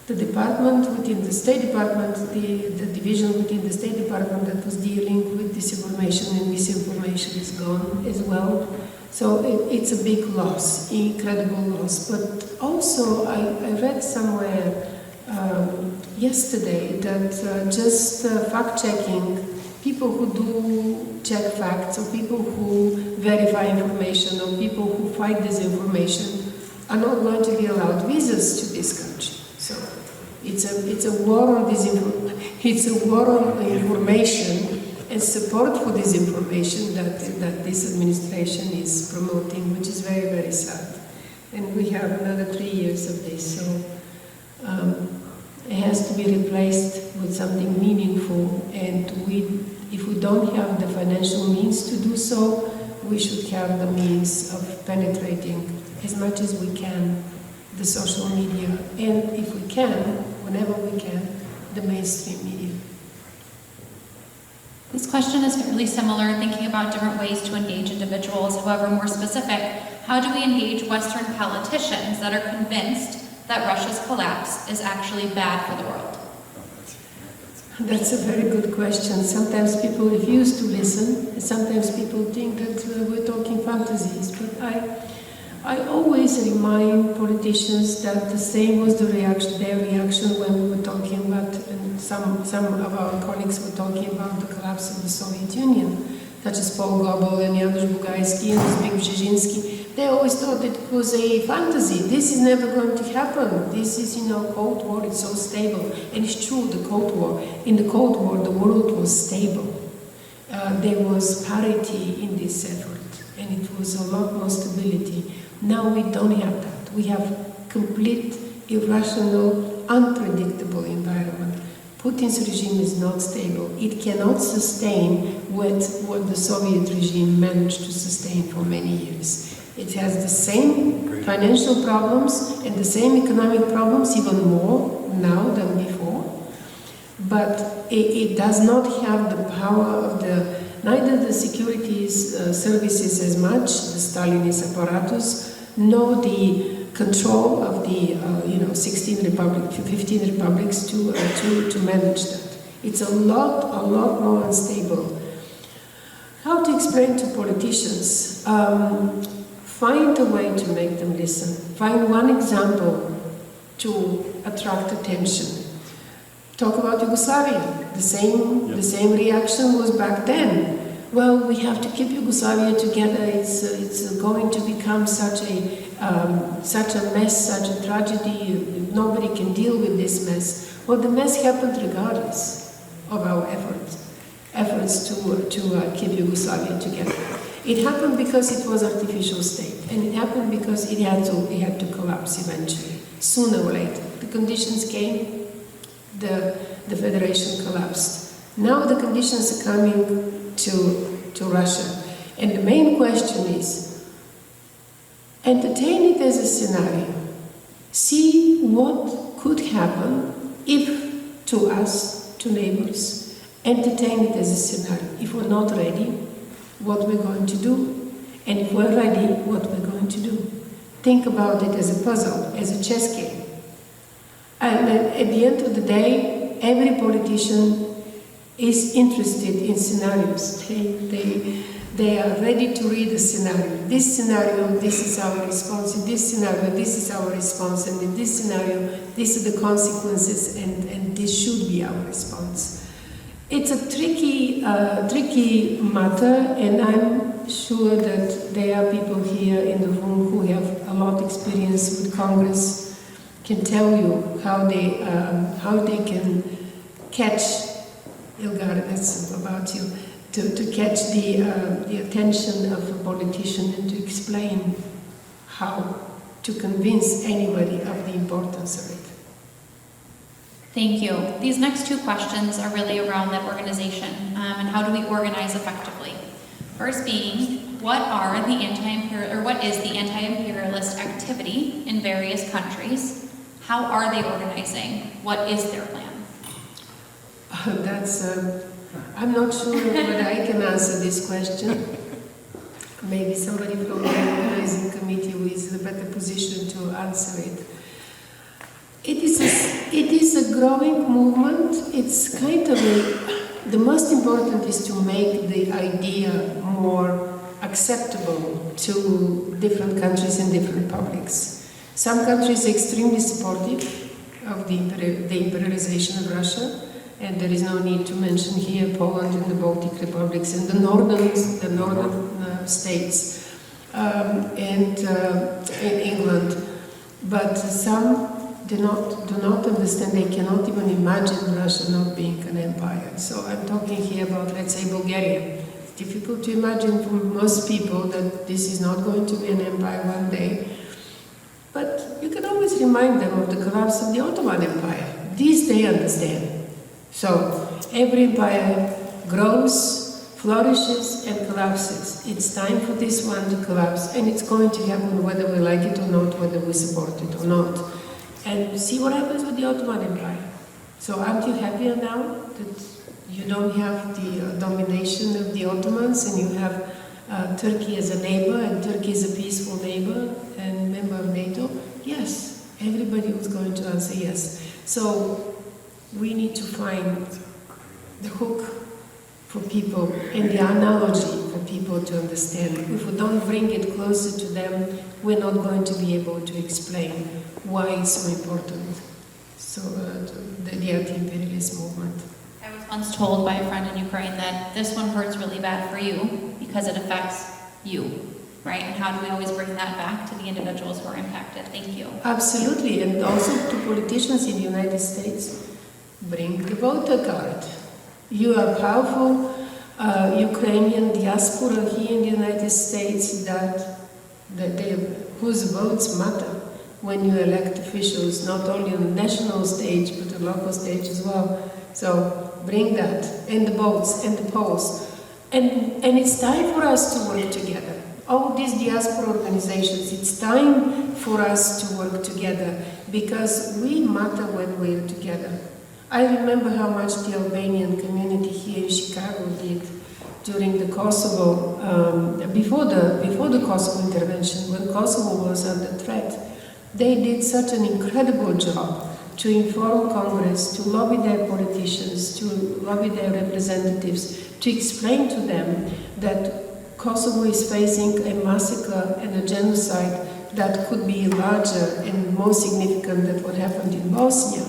The department within the State Department, the division within the State Department that was dealing with disinformation and misinformation is gone as well. So it's a big loss, incredible loss. But also I read somewhere yesterday that just fact-checking, people who do check facts, or people who verify information, or people who fight disinformation are not going to be allowed visas to this country. So it's a war on disinformation. It's a war on information and support for disinformation that this administration is promoting, which is very, very sad. And we have another 3 years of this, so it has to be replaced with something meaningful. And if we don't have the financial means to do so, we should have the means of penetrating as much as we can the social media, and if we can, whenever we can, the mainstream media. This question is fairly similar, thinking about different ways to engage individuals. However, more specific, how do we engage Western politicians that are convinced that Russia's collapse is actually bad for the world? That's a very good question. Sometimes people refuse to listen, and sometimes people think that we're talking fantasies, but I always remind politicians that the same was their reaction when we were talking about, and some of our colleagues were talking about the collapse of the Soviet Union, such as Paul Gobel and Janusz Bugajski and Zbigniew Brzezinski. They always thought it was a fantasy. This is never going to happen. This is, Cold War, it's so stable. And it's true, the Cold War. In the Cold War, the world was stable. There was parity in this effort, and it was a lot more stability. Now we don't have that. We have complete, irrational, unpredictable environment. Putin's regime is not stable. It cannot sustain what the Soviet regime managed to sustain for many years. It has the same financial problems and the same economic problems, even more now than before. But it does not have the power of neither the securities services as much, the Stalinist apparatus, nor the control of the 15 republics to manage that. It's a lot more unstable. How to explain to politicians? Find a way to make them listen. Find one example to attract attention. Talk about Yugoslavia. The same reaction was back then. Well, we have to keep Yugoslavia together. It's going to become such a mess, such a tragedy. Nobody can deal with this mess. Well, the mess happened regardless of our efforts to keep Yugoslavia together. It happened because it was an artificial state, and it happened because it had to collapse eventually, sooner or later. The conditions came, the federation collapsed. Now the conditions are coming to Russia, and the main question is, entertain it as a scenario. See what could happen if, to us, to neighbors, entertain it as a scenario. If we're not ready, what we're going to do, and if we're ready, what we're going to do. Think about it as a puzzle, as a chess game. And at the end of the day, every politician is interested in scenarios. They are ready to read a scenario. This scenario, this is our response. In this scenario, this is our response. And in this scenario, these are the consequences, and this should be our response. It's a tricky matter, and I'm sure that there are people here in the room who have a lot of experience with Congress, can tell you how they can catch Ilgar, that's about you, to catch the attention of a politician and to explain how to convince anybody of the importance of it. Thank you. These next two questions are really around that organization and how do we organize effectively. First being, what is the anti-imperialist activity in various countries? How are they organizing? What is their plan? I'm not sure whether I can answer this question. Maybe somebody from the organizing committee who is in a better position to answer it. It is a growing movement. It's kind of the most important is to make the idea more acceptable to different countries and different publics. Some countries are extremely supportive of the imperialization of Russia, and there is no need to mention here Poland and the Baltic republics and the northern states and in England. But some do not understand. They cannot even imagine Russia not being an empire. So I'm talking here about, let's say, Bulgaria. It's difficult to imagine for most people that this is not going to be an empire one day. But you can always remind them of the collapse of the Ottoman Empire. This they understand. So every empire grows, flourishes, and collapses. It's time for this one to collapse, and it's going to happen whether we like it or not, whether we support it or not. And see what happens with the Ottoman Empire. So aren't you happier now that you don't have the domination of the Ottomans and you have Turkey as a neighbor, and Turkey is a peaceful neighbor and member of NATO? Yes, everybody was going to answer yes. So we need to find the hook for people and the analogy for people to understand. If we don't bring it closer to them, we're not going to be able to explain why it's so important. So the anti-imperialist movement. I was once told by a friend in Ukraine that this one hurts really bad for you because it affects you, right? And how do we always bring that back to the individuals who are impacted? Thank you. Absolutely, and also to politicians in the United States, bring the voter card. You are powerful Ukrainian diaspora here in the United States whose votes matter when you elect officials, not only on the national stage, but the local stage as well. So bring that, and the votes, and the polls. And it's time for us to work together. All these diaspora organizations, it's time for us to work together, because we matter when we're together. I remember how much the Albanian community here in Chicago did during the Kosovo, before the Kosovo intervention, when Kosovo was under threat. They did such an incredible job to inform Congress, to lobby their politicians, to lobby their representatives, to explain to them that Kosovo is facing a massacre and a genocide that could be larger and more significant than what happened in Bosnia.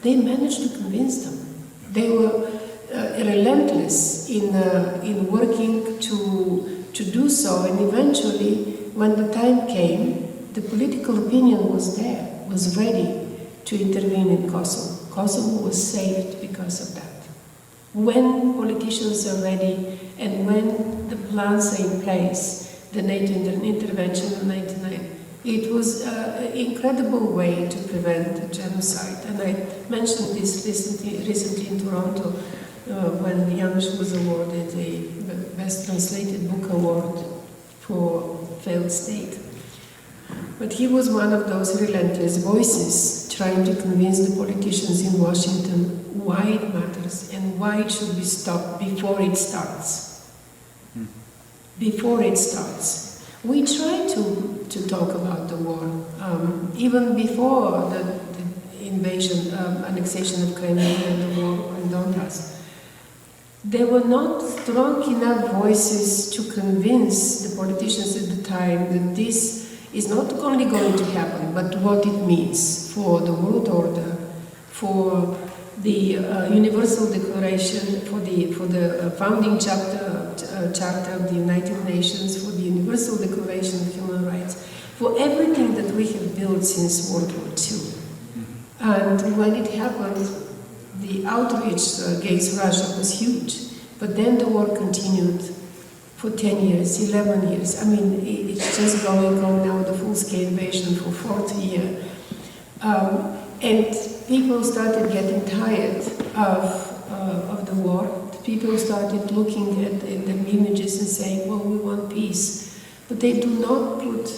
They managed to convince them. They were relentless in working to do so, and eventually, when the time came, the political opinion was there, was ready to intervene in Kosovo. Kosovo was saved because of that. When politicians are ready and when the plans are in place, the NATO intervention in 1999, it was an incredible way to prevent genocide. And I mentioned this recently in Toronto when Janusz was awarded the Best Translated Book Award for Failed State. But he was one of those relentless voices trying to convince the politicians in Washington why it matters and why it should be stopped before it starts. Before it starts. We try to talk about the war, even before the invasion, annexation of Crimea and the war in Donbass. There were not strong enough voices to convince the politicians at the time that this is not only going to happen, but what it means for the world order, for the Universal Declaration, for the founding charter of the United Nations, for the Universal Declaration of Human Rights, for everything that we have built since World War II. And when it happened, the outreach against Russia was huge. But then the war continued for 10 years, 11 years. I mean, it's just going on now, the full-scale invasion for 4th year. And people started getting tired of the war. People started looking at the images and saying, well, we want peace. But they do not put,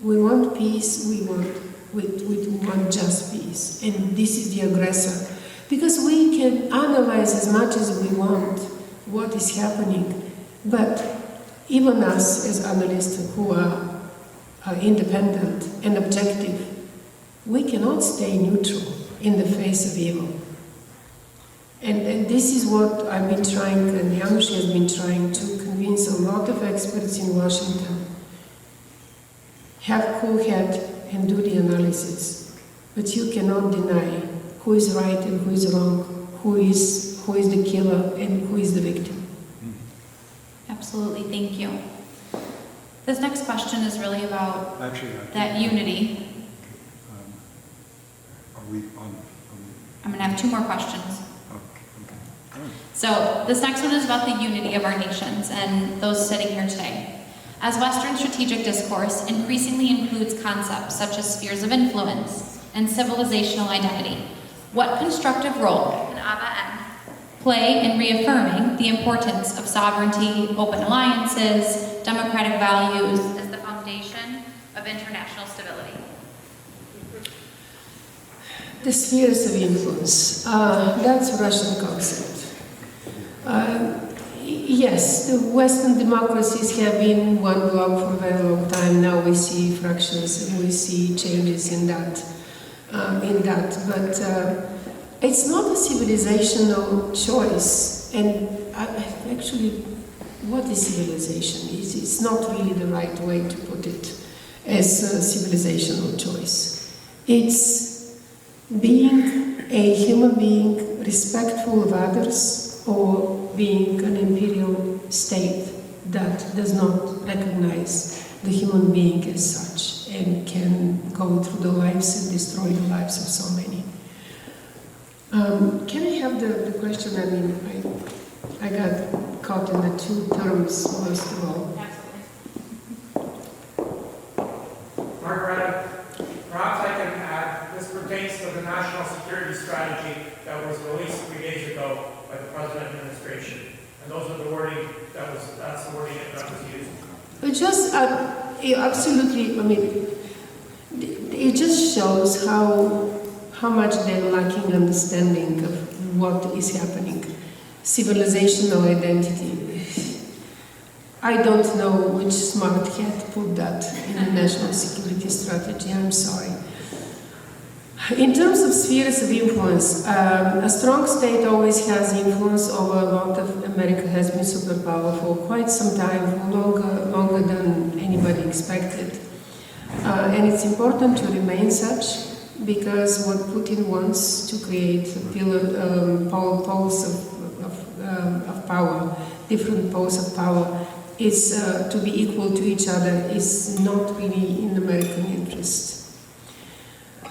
we want peace, we want just peace. And this is the aggressor. Because we can analyze as much as we want what is happening, but even us as analysts who are independent and objective, we cannot stay neutral in the face of evil. And this is what I've been trying, and Yanush has been trying to convince a lot of experts in Washington. Have cool head and do the analysis, but you cannot deny who is right and who is wrong, who is the killer and who is the victim. Absolutely, thank you. This next question is really about that unity. Are we on? I'm going to have 2 more questions. Okay. So this next one is about the unity of our nations and those sitting here today. As Western strategic discourse increasingly includes concepts such as spheres of influence and civilizational identity, what constructive role can ABBA play in reaffirming the importance of sovereignty, open alliances, democratic values as the foundation of international stability? The spheres of influence, that's a Russian concept. Yes, the Western democracies have been one bloc for a very long time. Now we see fractions and we see changes in that. But it's not a civilizational choice. And actually, what is civilization? It's not really the right way to put it as a civilizational choice. It's being a human being respectful of others, or being an imperial state that does not recognize the human being as such and can go through the lives and destroy the lives of so many. Can I have the question? I mean, I got caught in the 2 terms most of all. Margareta, perhaps I can add, this pertains to the national security strategy that was released 3 days ago by the President administration. And those are the wording that's the wording that was used. It just, absolutely, I mean, it just shows how much they're lacking understanding of what is happening. Civilizational identity. I don't know which smart head put that in the national security strategy, I'm sorry. In terms of spheres of influence, a strong state always has influence over a lot of. America has been superpower for quite some time, longer than anybody expected. And it's important to remain such, because what Putin wants to create poles of power, different poles of power, is to be equal to each other, is not really in American interest.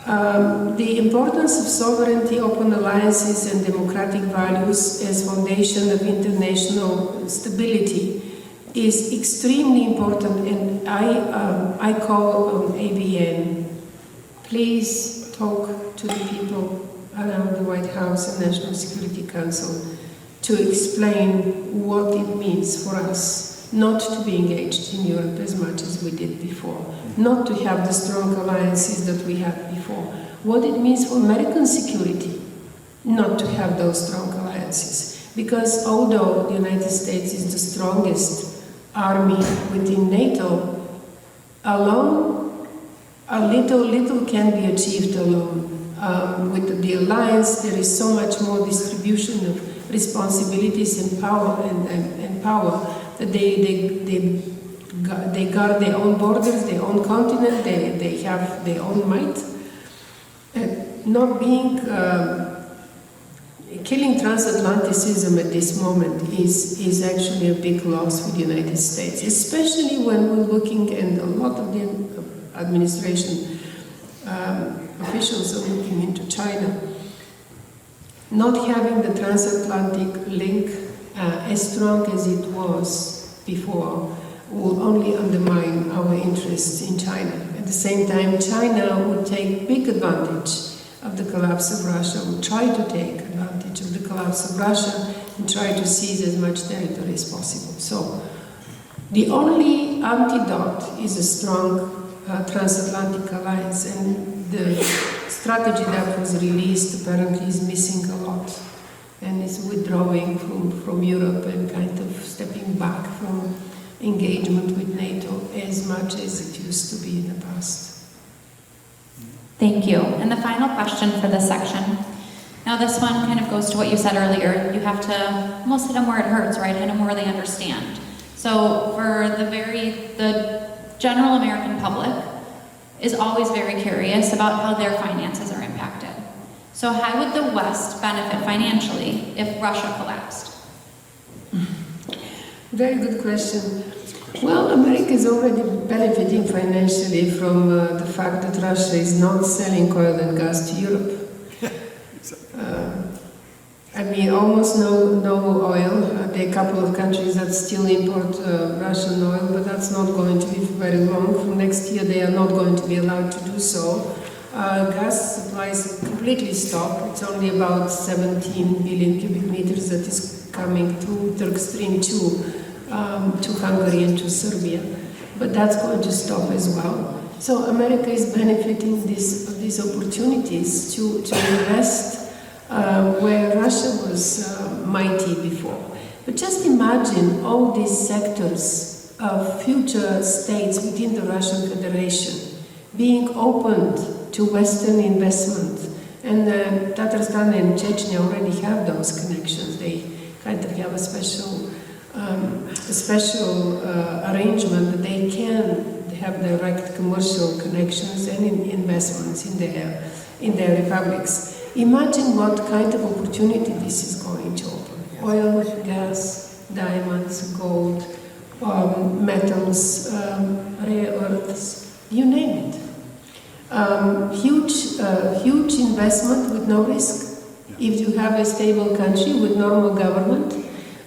The importance of sovereignty, open alliances and democratic values as foundation of international stability is extremely important, and I call on ABN, please talk to the people around the White House and National Security Council to explain what it means for us not to be engaged in Europe as much as we did before, not to have the strong alliances that we had before, what it means for American security not to have those strong alliances. Because although the United States is the strongest army within NATO, alone, a little can be achieved alone. With the alliance, there is so much more distribution of responsibilities and power and power that they guard their own borders, their own continent, they have their own might. Not being killing transatlanticism at this moment is actually a big loss for the United States, especially when we're looking, and a lot of the administration officials are looking into China. not having the transatlantic link as strong as it was before will only undermine our interests in China. At the same time, China would take big advantage of the collapse of Russia, would try to take advantage of the collapse of Russia and try to seize as much territory as possible. So the only antidote is a strong transatlantic alliance, and the strategy that was released apparently is missing a lot and is withdrawing from Europe and kind of stepping back from engagement with NATO as much as it used to be in the past. Thank you. And the final question for this section. Now this one kind of goes to what you said earlier. You have to almost hit them where it hurts, right? Hit them where they understand. So for the general American public is always very curious about how their finances are impacted. So how would the West benefit financially if Russia collapsed? Very good question. Well, America is already benefiting financially from the fact that Russia is not selling oil and gas to Europe. I mean, almost no oil. There are a couple of countries that still import Russian oil, but that's not going to be for very long. From next year, they are not going to be allowed to do so. Gas supplies completely stopped. It's only about 17 billion cubic meters that is coming through Turk Stream 2 to Hungary and to Serbia. But that's going to stop as well. So America is benefiting of these opportunities to invest where Russia was mighty before. But just imagine all these sectors of future states within the Russian Federation being opened to Western investment. And Tatarstan and Chechnya already have those connections. They kind of have a special arrangement that they can have direct commercial connections and investments in their republics. Imagine what kind of opportunity this is going to open. Oil, gas, diamonds, gold, metals, rare earths, you name it. Huge investment with no risk. If you have a stable country with normal government,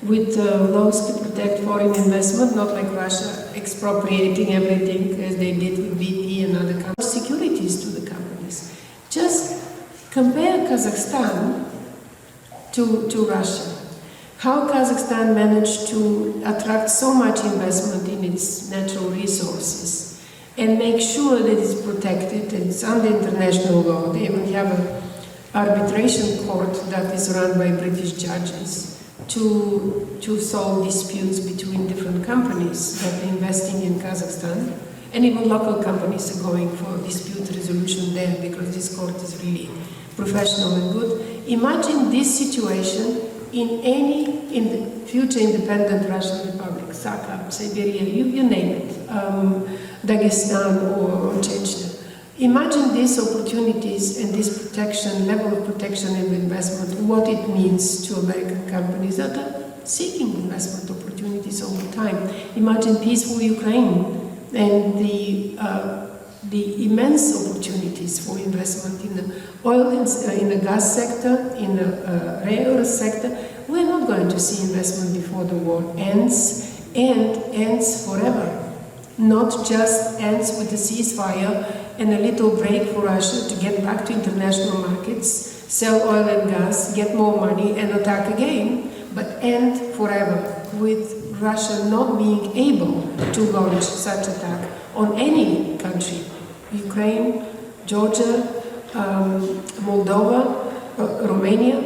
with laws to protect foreign investment, not like Russia expropriating everything as they did with BP and other companies. Securities to the companies. Just compare Kazakhstan to Russia. How Kazakhstan managed to attract so much investment in its natural resources and make sure that it's protected and it's under international law. They even have an arbitration court that is run by British judges to solve disputes between different companies that are investing in Kazakhstan. And even local companies are going for dispute resolution there because this court is really professional and good. Imagine this situation in the future independent Russian Republic, Sakha, Siberia, you name it, Dagestan or Chechnya. Imagine these opportunities and this protection, level of protection and investment, what it means to American companies that are seeking investment opportunities all the time. Imagine peaceful Ukraine and the immense opportunities for investment in the oil and in the gas sector, in the rare earth sector. We're not going to see investment before the war ends and ends forever. Not just ends with a ceasefire and a little break for Russia to get back to international markets, sell oil and gas, get more money and attack again, but end forever with Russia not being able to launch such attack on any country. Ukraine, Georgia, Moldova, Romania,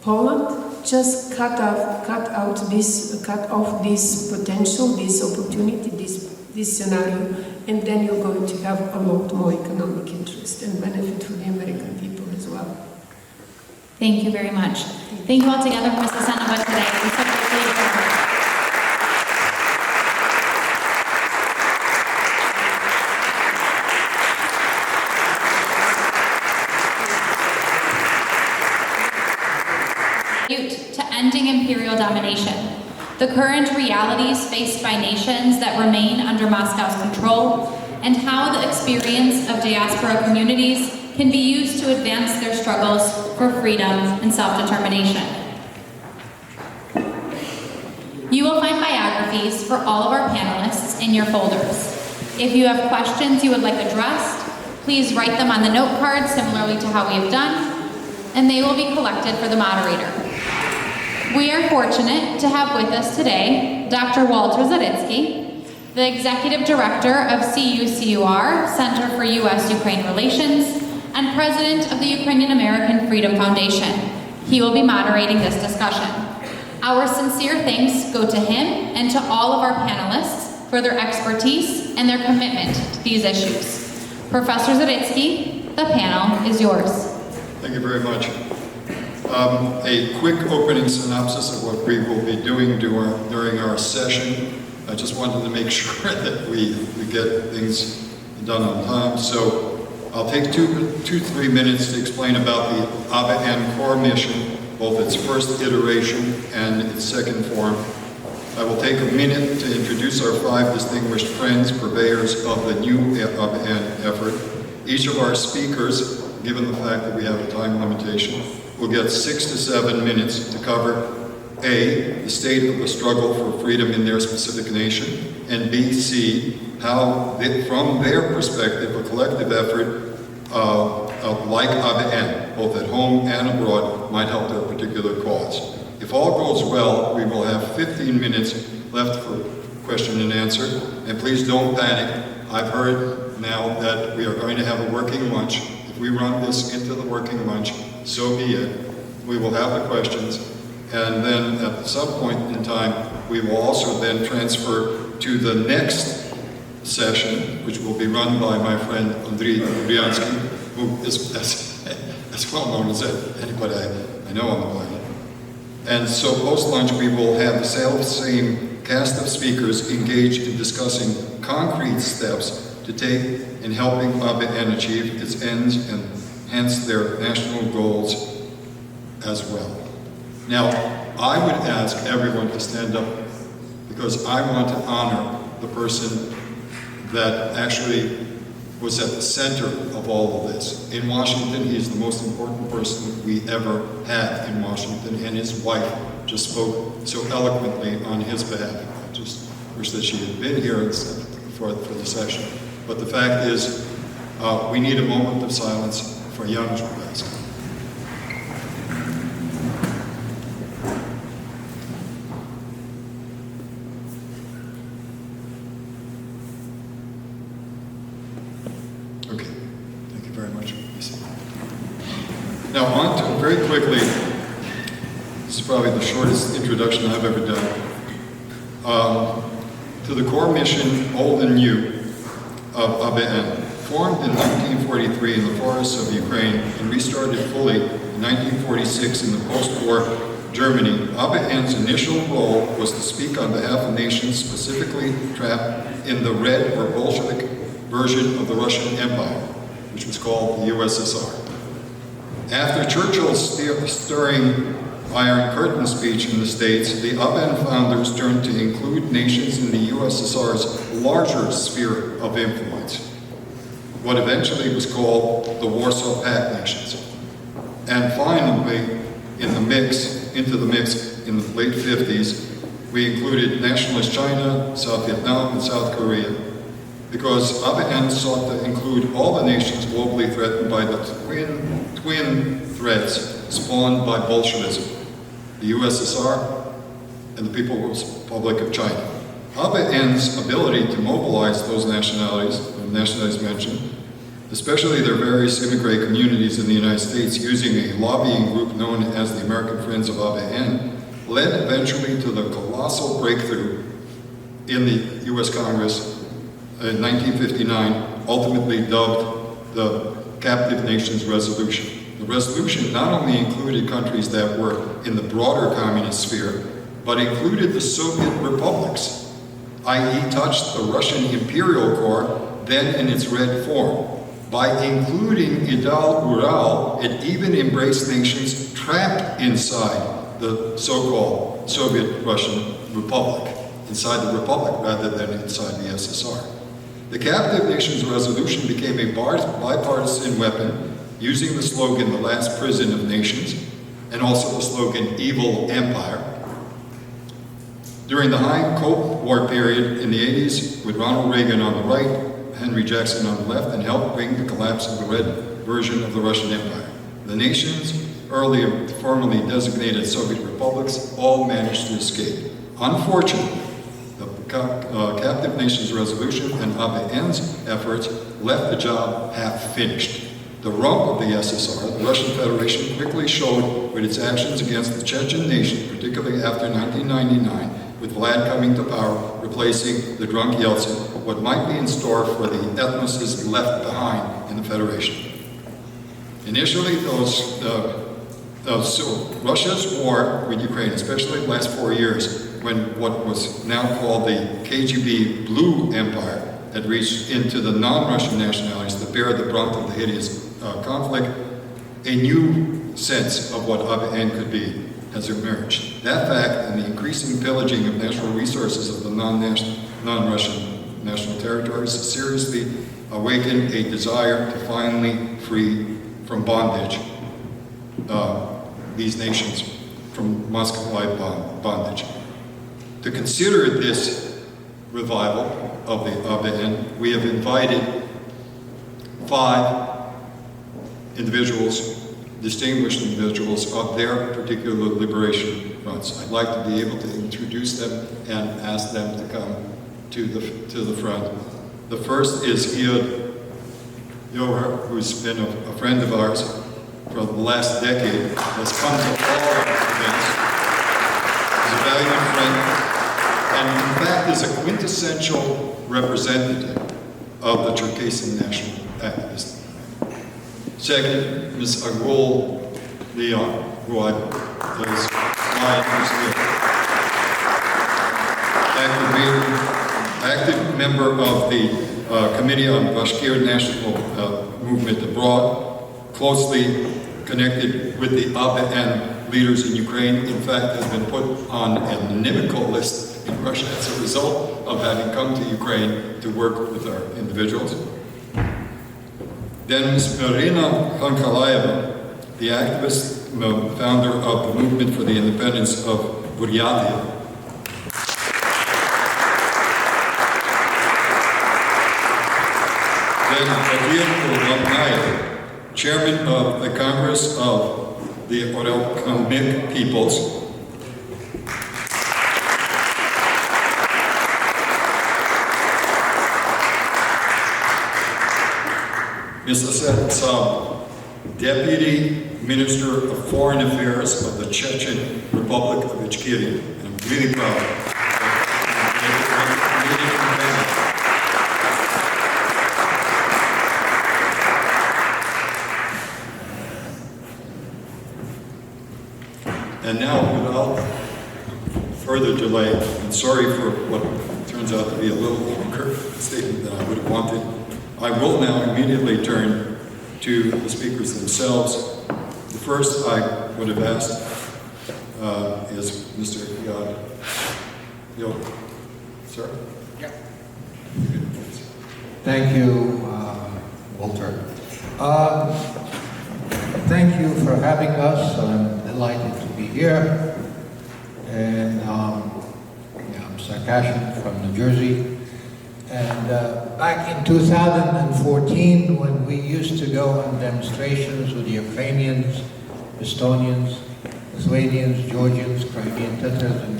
Poland, just cut off this potential, this opportunity, this scenario, and then you're going to have a lot more economic interest and benefit for the American people as well. Thank you very much. Thank you all together for Mrs. Sanova today. We so gratefully appreciate it. To ending imperial domination, the current realities faced by nations that remain under Moscow's control, and how the experience of diaspora communities can be used to advance their struggles for freedom and self-determination. You will find biographies for all of our panelists in your folders. If you have questions you would like addressed, please write them on the note card similarly to how we have done, and they will be collected for the moderator. We are fortunate to have with us today Dr. Walter Zaritsky, the Executive Director of CUCUR, Center for U.S.-Ukraine Relations, and President of the Ukrainian American Freedom Foundation. He will be moderating this discussion. Our sincere thanks go to him and to all of our panelists for their expertise and their commitment to these issues. Professor Zaritsky, the panel is yours. Thank you very much. A quick opening synopsis of what we will be doing during our session. I just wanted to make sure that we get things done on time. So I'll take 2-3 minutes to explain about the ABN core mission, both its first iteration and its second form. I will take a minute to introduce our 5 distinguished friends, purveyors of the new ABN effort. Each of our speakers, given the fact that we have a time limitation, will get 6 to 7 minutes to cover A, the state of the struggle for freedom in their specific nation, and B, C, how, from their perspective, a collective effort like ABN, both at home and abroad, might help their particular cause. If all goes well, we will have 15 minutes left for question and answer, and please don't panic. I've heard now that we are going to have a working lunch. If we run this into the working lunch, so be it. We will have the questions, and then at some point in time, we will also then transfer to the next session, which will be run by my friend Andriy Bryansky, who is as well known as anybody I know on the planet. And so post-lunch, we will have the same cast of speakers engaged in discussing concrete steps to take in helping ABN achieve its ends and hence their national goals as well. Now, I would ask everyone to stand up because I want to honor the person that actually was at the center of all of this. In Washington, he's the most important person we ever had in Washington, and his wife just spoke so eloquently on his behalf. I just wish that she had been here for the session. But the fact is, we need a moment of silence for young Zhubrowski. Okay, thank you very much. Now on to, very quickly, this is probably the shortest introduction I've ever done, to the core mission, old and new, of ABN. Formed in 1943 in the forests of Ukraine and restarted fully in 1946 in the post-war Germany, ABN's initial role was to speak on behalf of nations specifically trapped in the Red or Bolshevik version of the Russian Empire, which was called the USSR. After Churchill's stirring Iron Curtain speech in the States, the ABN founders turned to include nations in the USSR's larger sphere of influence, what eventually was called the Warsaw Pact nations. And finally, into the mix in the late 50s, we included nationalist China, South Vietnam, and South Korea, because ABN sought to include all the nations globally threatened by the twin threats spawned by Bolshevism, the USSR and the People's Republic of China. ABN's ability to mobilize those nationalities mentioned, especially their various immigrant communities in the United States, using a lobbying group known as the American Friends of ABN, led eventually to the colossal breakthrough in the U.S. Congress in 1959, ultimately dubbed the Captive Nations Resolution. The resolution not only included countries that were in the broader communist sphere, but included the Soviet republics, i.e. touched the Russian imperial core, then in its red form. By including Idal-Ural, it even embraced nations trapped inside the so-called Soviet Russian Republic, inside the Republic rather than inside the SSR. The Captive Nations Resolution became a bipartisan weapon using the slogan, "The Last Prison of Nations," and also the slogan, "Evil Empire." During the high Cold War period in the 80s, with Ronald Reagan on the right, Henry Jackson on the left, and helped bring the collapse of the red version of the Russian Empire. The nations, earlier formerly designated Soviet republics, all managed to escape. Unfortunately, the Captive Nations Resolution and ABN's efforts left the job half finished. The rump of the SSR, the Russian Federation, quickly showed with its actions against the Chechen nation, particularly after 1999, with Vlad coming to power, replacing the drunk Yeltsin, what might be in store for the ethnoses left behind in the Federation. Initially, Russia's war with Ukraine, especially the last 4 years, when what was now called the KGB Blue Empire had reached into the non-Russian nationalities that bear the brunt of the hideous conflict, a new sense of what ABN could be has emerged. That fact and the increasing pillaging of natural resources of the non-Russian national territories seriously awakened a desire to finally free from bondage these nations, from Muscovite bondage. To consider this revival of the ABN, we have invited 5 individuals, distinguished individuals of their particular liberation fronts. I'd like to be able to introduce them and ask them to come to the front. The first is Iod Yoher, who's been a friend of ours for the last decade, has come to all our events. He's a valued friend, and in fact is a quintessential representative of the Cherkessian national activists. Second, Ms. Agul Leon, who I was active member of the Committee on Bashkir National Movement Abroad, closely connected with the ABN leaders in Ukraine, in fact has been put on an inimical list in Russia as a result of having come to Ukraine to work with our individuals. Then Ms. Marina Khankalayeva, the activist founder of the Movement for the Independence of Buryatia. Then Vadir Uralnayev, chairman of the Congress of the Orel-Kalmyk peoples. Ms. Asad Saab, Deputy Minister of Foreign Affairs of the Chechen Republic of Ichkeria. And I'm really proud of And now, without further delay, and sorry for what turns out to be a little longer statement than I would have wanted, I will now immediately turn to the speakers themselves. The first I would have asked is Mr. Yo, sir? Yeah. Thank you, Walter. Thank you for having us. I'm delighted to be here. And I'm Sarkashin from New Jersey. And back in 2014, when we used to go on demonstrations with the Ukrainians, Estonians, Lithuanians, Georgians, Crimean Tatars in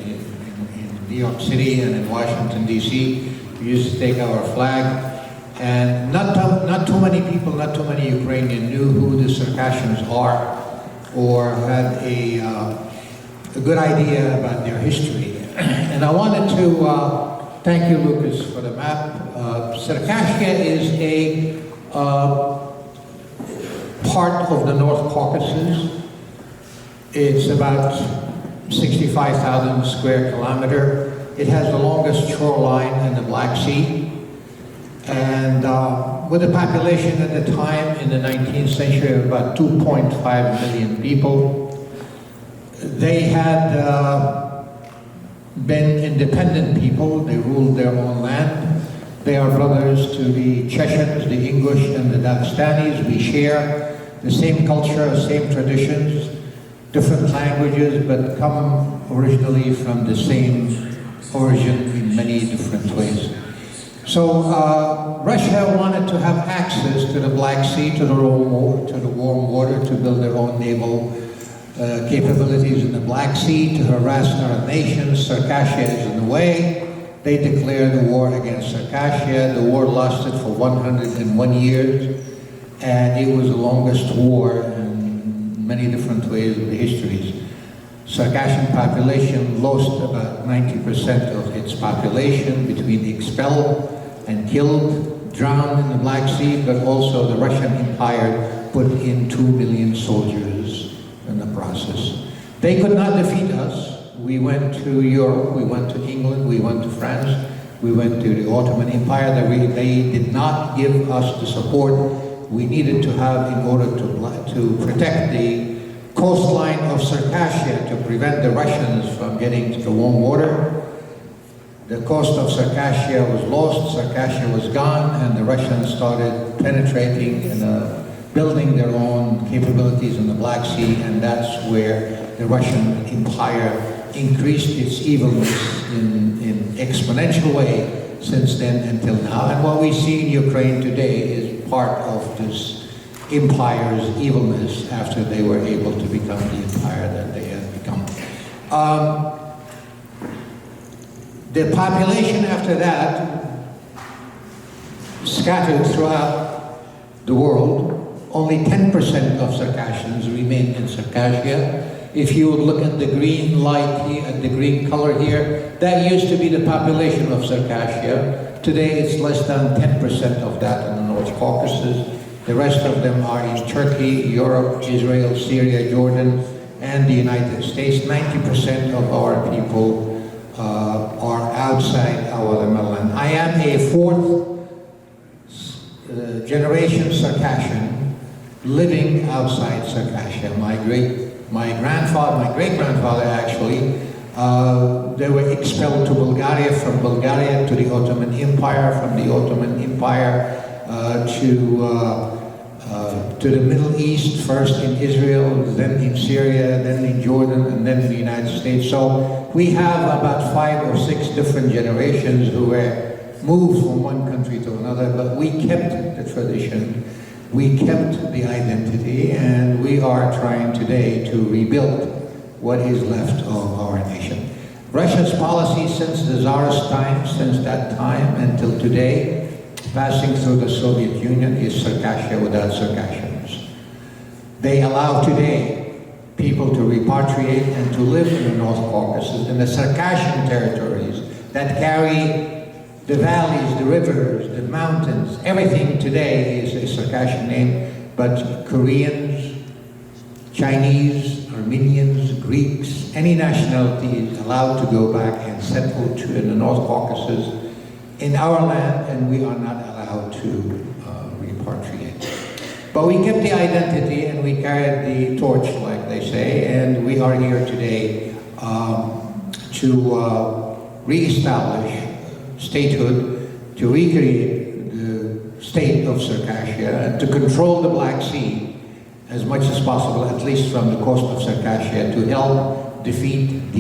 New York City and in Washington, D.C., we used to take our flag. And not too many people, not too many Ukrainians knew who the Circassians are or had a good idea about their history. And I wanted to thank you, Lucas, for the map. Circassia is a part of the North Caucasus. It's about 65,000 square kilometers. It has the longest shoreline in the Black Sea. And with a population at the time in the 19th century of about 2.5 million people, they had been independent people. They ruled their own land. They are brothers to the Chechens, the English, and the Dagestanis. We share the same culture, same traditions, different languages, but come originally from the same origin in many different ways. So Russia wanted to have access to the Black Sea, to the warm water, to build their own naval capabilities in the Black Sea, to harass Arab nations. Circassia is in the way. They declared a war against Circassia. The war lasted for 101 years, and it was the longest war in many different ways in the histories. Circassian population lost about 90% of its population between expelled and killed, drowned in the Black Sea, but also the Russian Empire put in 2 million soldiers in the process. They could not defeat us. We went to Europe, we went to England, we went to France, we went to the Ottoman Empire. They did not give us the support we needed to have in order to protect the coastline of Circassia, to prevent the Russians from getting to the warm water. The coast of Circassia was lost, Circassia was gone, and the Russians started penetrating and building their own capabilities in the Black Sea, and that's where the Russian Empire increased its evilness in exponential way since then until now. And what we see in Ukraine today is part of this empire's evilness after they were able to become the empire that they had become. The population after that scattered throughout the world. Only 10% of Circassians remain in Circassia. If you would look at the green light here, at the green color here, that used to be the population of Circassia. Today it's less than 10% of that in the North Caucasus. The rest of them are in Turkey, Europe, Israel, Syria, Jordan, and the United States. 90% of our people are outside our motherland. I am a fourth generation Circassian living outside Circassia. My great-grandfather actually, they were expelled to Bulgaria, from Bulgaria to the Ottoman Empire, from the Ottoman Empire to the Middle East, first in Israel, then in Syria, then in Jordan, and then in the United States. So we have about 5 or 6 different generations who were moved from one country to another, but we kept the tradition, we kept the identity, and we are trying today to rebuild what is left of our nation. Russia's policy since the Tsarist time, since that time until today, passing through the Soviet Union, is Circassia without Circassians. They allow today people to repatriate and to live in the North Caucasus, in the Circassian territories that carry the valleys, the rivers, the mountains. Everything today is a Circassian name, but Koreans, Chinese, Armenians, Greeks, any nationality is allowed to go back and settle in the North Caucasus in our land, and we are not allowed to repatriate. But we kept the identity and we carried the torch, like they say, and we are here today to re-establish statehood, to recreate the state of Circassia, and to control the Black Sea as much as possible, at least from the coast of Circassia, to help defeat the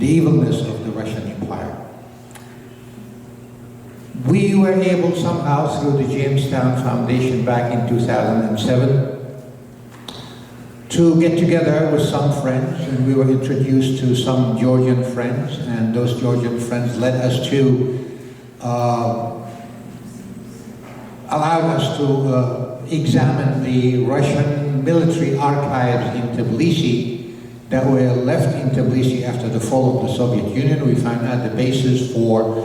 evilness of the Russian Empire. We were able somehow, through the Jamestown Foundation back in 2007, to get together with some friends, and we were introduced to some Georgian friends, and those Georgian friends led us to, allowed us to examine the Russian military archives in Tbilisi that were left in Tbilisi after the fall of the Soviet Union. We found out the basis for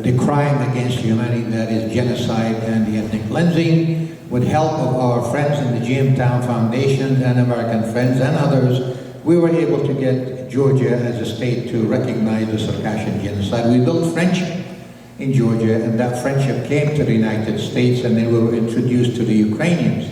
the crime against humanity, that is genocide and the ethnic cleansing. With help of our friends in the Jamestown Foundation and American friends and others, we were able to get Georgia as a state to recognize the Circassian genocide. We built friendship in Georgia, and that friendship came to the United States, and then we were introduced to the Ukrainians.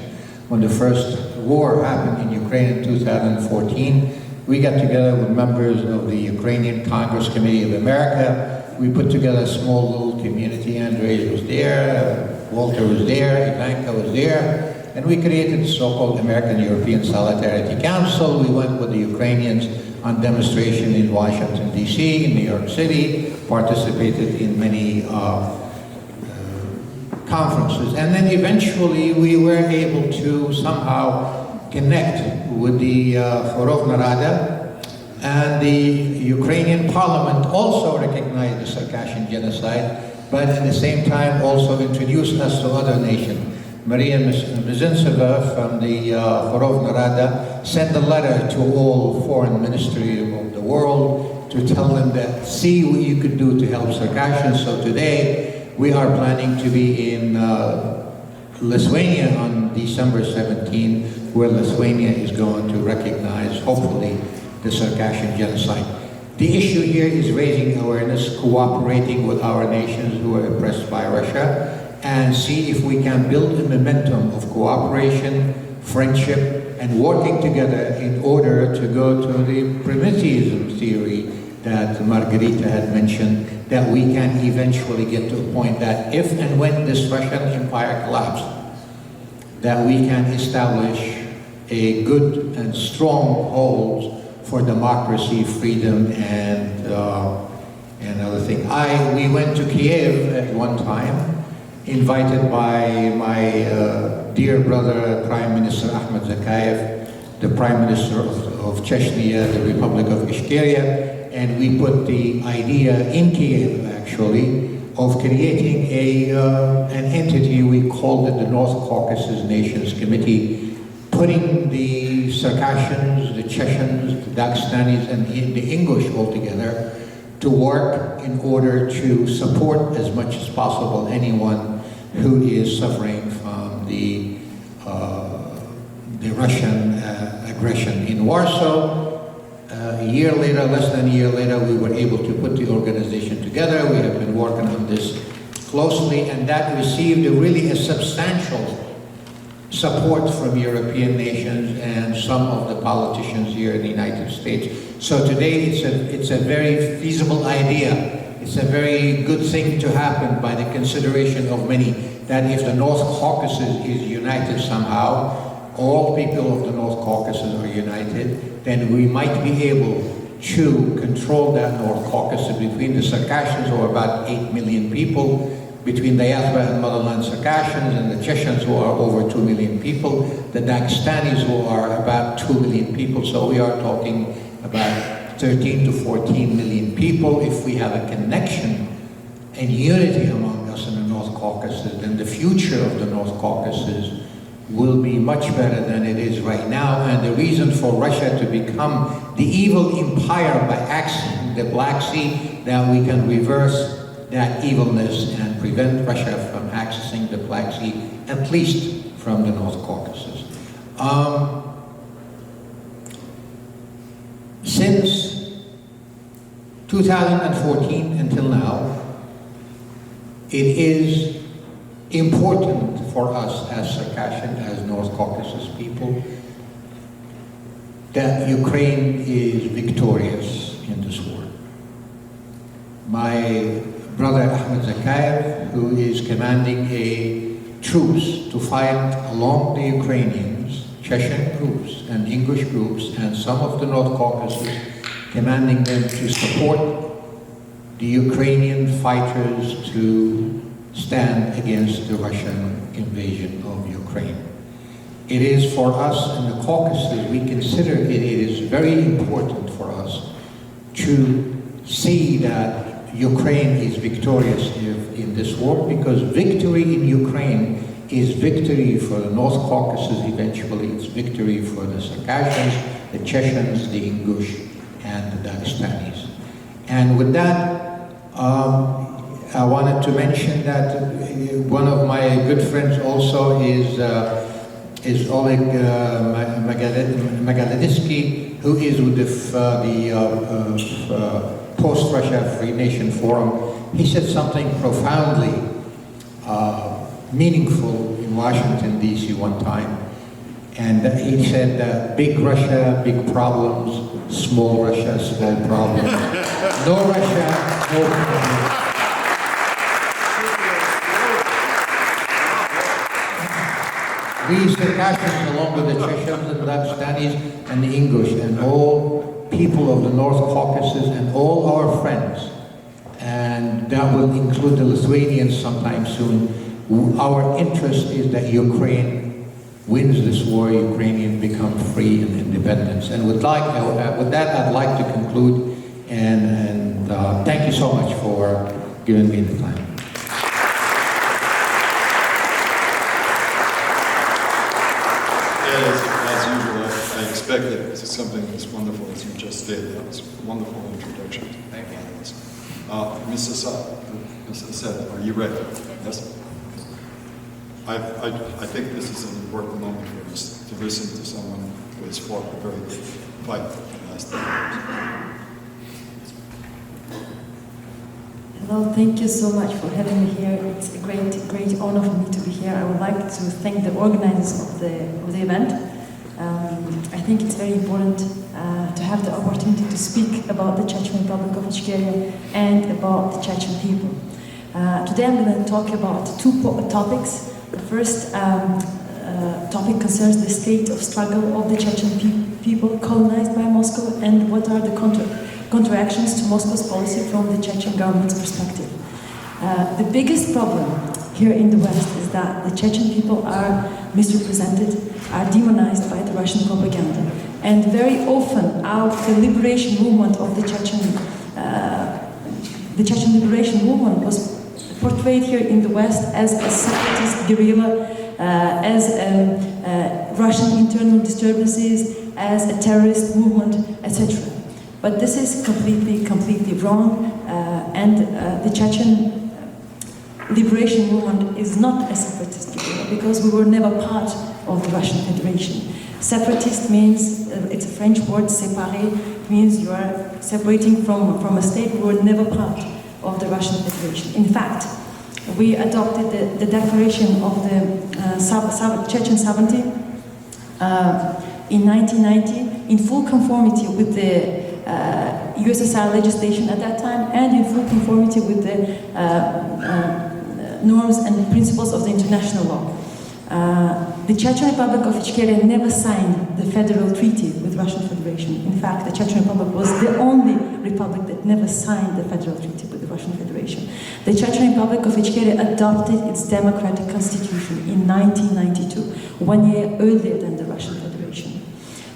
When the first war happened in Ukraine in 2014, we got together with members of the Ukrainian Congress Committee of America we put together a small little community. Andres was there, Walter was there, Ivanka was there, and we created the so-called American-European Solidarity Council. We went with the Ukrainians on demonstration in Washington, D.C., in New York City, participated in many conferences. And then eventually we were able to somehow connect with the Verkhovna Rada, and the Ukrainian parliament also recognized the Circassian genocide, but at the same time also introduced us to other nations. Maria Mizyntseva from the Verkhovna Rada sent a letter to all foreign ministries of the world to tell them that, see what you could do to help Circassians. So today we are planning to be in Lithuania on December 17, where Lithuania is going to recognize, hopefully, the Circassian genocide. The issue here is raising awareness, cooperating with our nations who are oppressed by Russia, and see if we can build a momentum of cooperation, friendship, and working together in order to go to the primitivism theory that Margarita had mentioned, that we can eventually get to a point that if and when this Russian empire collapses, that we can establish a good and strong hold for democracy, freedom, and other things. We went to Kiev at one time, invited by my dear brother, Prime Minister Ahmed Zakayev, the Prime Minister of Chechnya, the Republic of Ishkeria, and we put the idea in Kiev, actually, of creating an entity. We called it the North Caucasus Nations Committee, putting the Circassians, the Chechens, the Dagestanis, and the English all together to work in order to support as much as possible anyone who is suffering from the Russian aggression in Warsaw. A year later, less than a year later, we were able to put the organization together. We have been working on this closely, and that received a substantial support from European nations and some of the politicians here in the United States. So today it's a very feasible idea. It's a very good thing to happen by the consideration of many, that if the North Caucasus is united somehow, all people of the North Caucasus are united, then we might be able to control that North Caucasus between the Circassians, who are about 8 million people, between the Yazba and Motherland Circassians and the Chechens, who are over 2 million people, the Dagestanis, who are about 2 million people. So we are talking about 13 to 14 million people. If we have a connection and unity among us in the North Caucasus, then the future of the North Caucasus will be much better than it is right now. And the reason for Russia to become the evil empire by accessing the Black Sea, that we can reverse that evilness and prevent Russia from accessing the Black Sea, at least from the North Caucasus. Since 2014 until now, it is important for us as Circassian, as North Caucasus people, that Ukraine is victorious in this war. My brother Ahmed Zakayev, who is commanding a troops to fight along the Ukrainians, Chechen groups and English groups, and some of the North Caucasus, commanding them to support the Ukrainian fighters to stand against the Russian invasion of Ukraine. It is for us in the Caucasus, we consider it is very important for us to see that Ukraine is victorious in this war, because victory in Ukraine is victory for the North Caucasus eventually. It's victory for the Circassians, the Chechens, the Ingush, and the Dagestanis. And with that, I wanted to mention that one of my good friends also is Oleg Magaladitsky, who is with the Post-Russia Free Nation Forum. He said something profoundly meaningful in Washington, D.C. one time. And he said, big Russia, big problems, Small Russia, small problem. No Russia, no problem. We Circassians, along with the Chechens and Dagestanis and the English and all people of the North Caucasus and all our friends, and that will include the Lithuanians sometime soon, our interest is that Ukraine wins this war, Ukrainians become free and independent. And with that, I'd like to conclude and thank you so much for giving me the time. As usual, I expected something as wonderful as you just did. That was a wonderful introduction. Thank you. Mrs. Assad, are you ready? Yes? I think this is an important moment for us to listen to someone who has fought a very good fight for the last 10 years. Hello, thank you so much for having me here. It's a great honor for me to be here. I would like to thank the organizers of the event. I think it's very important to have the opportunity to speak about the Chechen Republic of Ichkeria and about the Chechen people. Today I'm going to talk about two topics. The first topic concerns the state of struggle of the Chechen people colonized by Moscow and what are the counteractions to Moscow's policy from the Chechen government's perspective. The biggest problem here in the West is that the Chechen people are misrepresented, are demonized by the Russian propaganda. And very often the liberation movement of the Chechen liberation movement was portrayed here in the West as a separatist guerrilla, as Russian internal disturbances, as a terrorist movement, etc. But this is completely wrong, and the Chechen liberation movement is not a separatist guerrilla because we were never part of the Russian Federation. Separatist means, it's a French word, séparé, means you are separating from a state. We were never part of the Russian Federation. In fact, we adopted the declaration of the Chechen sovereignty in 1990 in full conformity with the USSR legislation at that time and in full conformity with the norms and principles of the international law. The Chechen Republic of Ichkeria never signed the federal treaty with Russian Federation. In fact, the Chechen Republic was the only republic that never signed the federal treaty with the Russian Federation. The Chechen Republic of Ichkeria adopted its democratic constitution in 1992, 1 year earlier than the Russian Federation.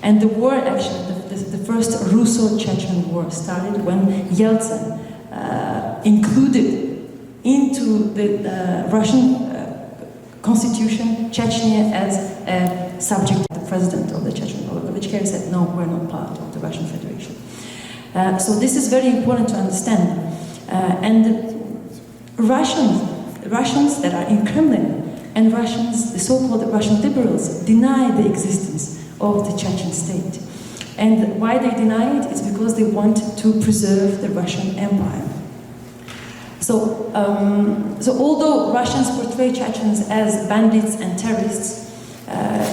And the war, actually, the first Russo-Chechen war started when Yeltsin included into the Russian constitution Chechnya as a subject. The president of the Chechen Republic of Ichkeria said, no, we're not part of the Russian Federation. So this is very important to understand. And Russians that are in Kremlin and the so-called Russian liberals deny the existence of the Chechen state. And why they deny it is because they want to preserve the Russian Empire. So although Russians portray Chechens as bandits and terrorists,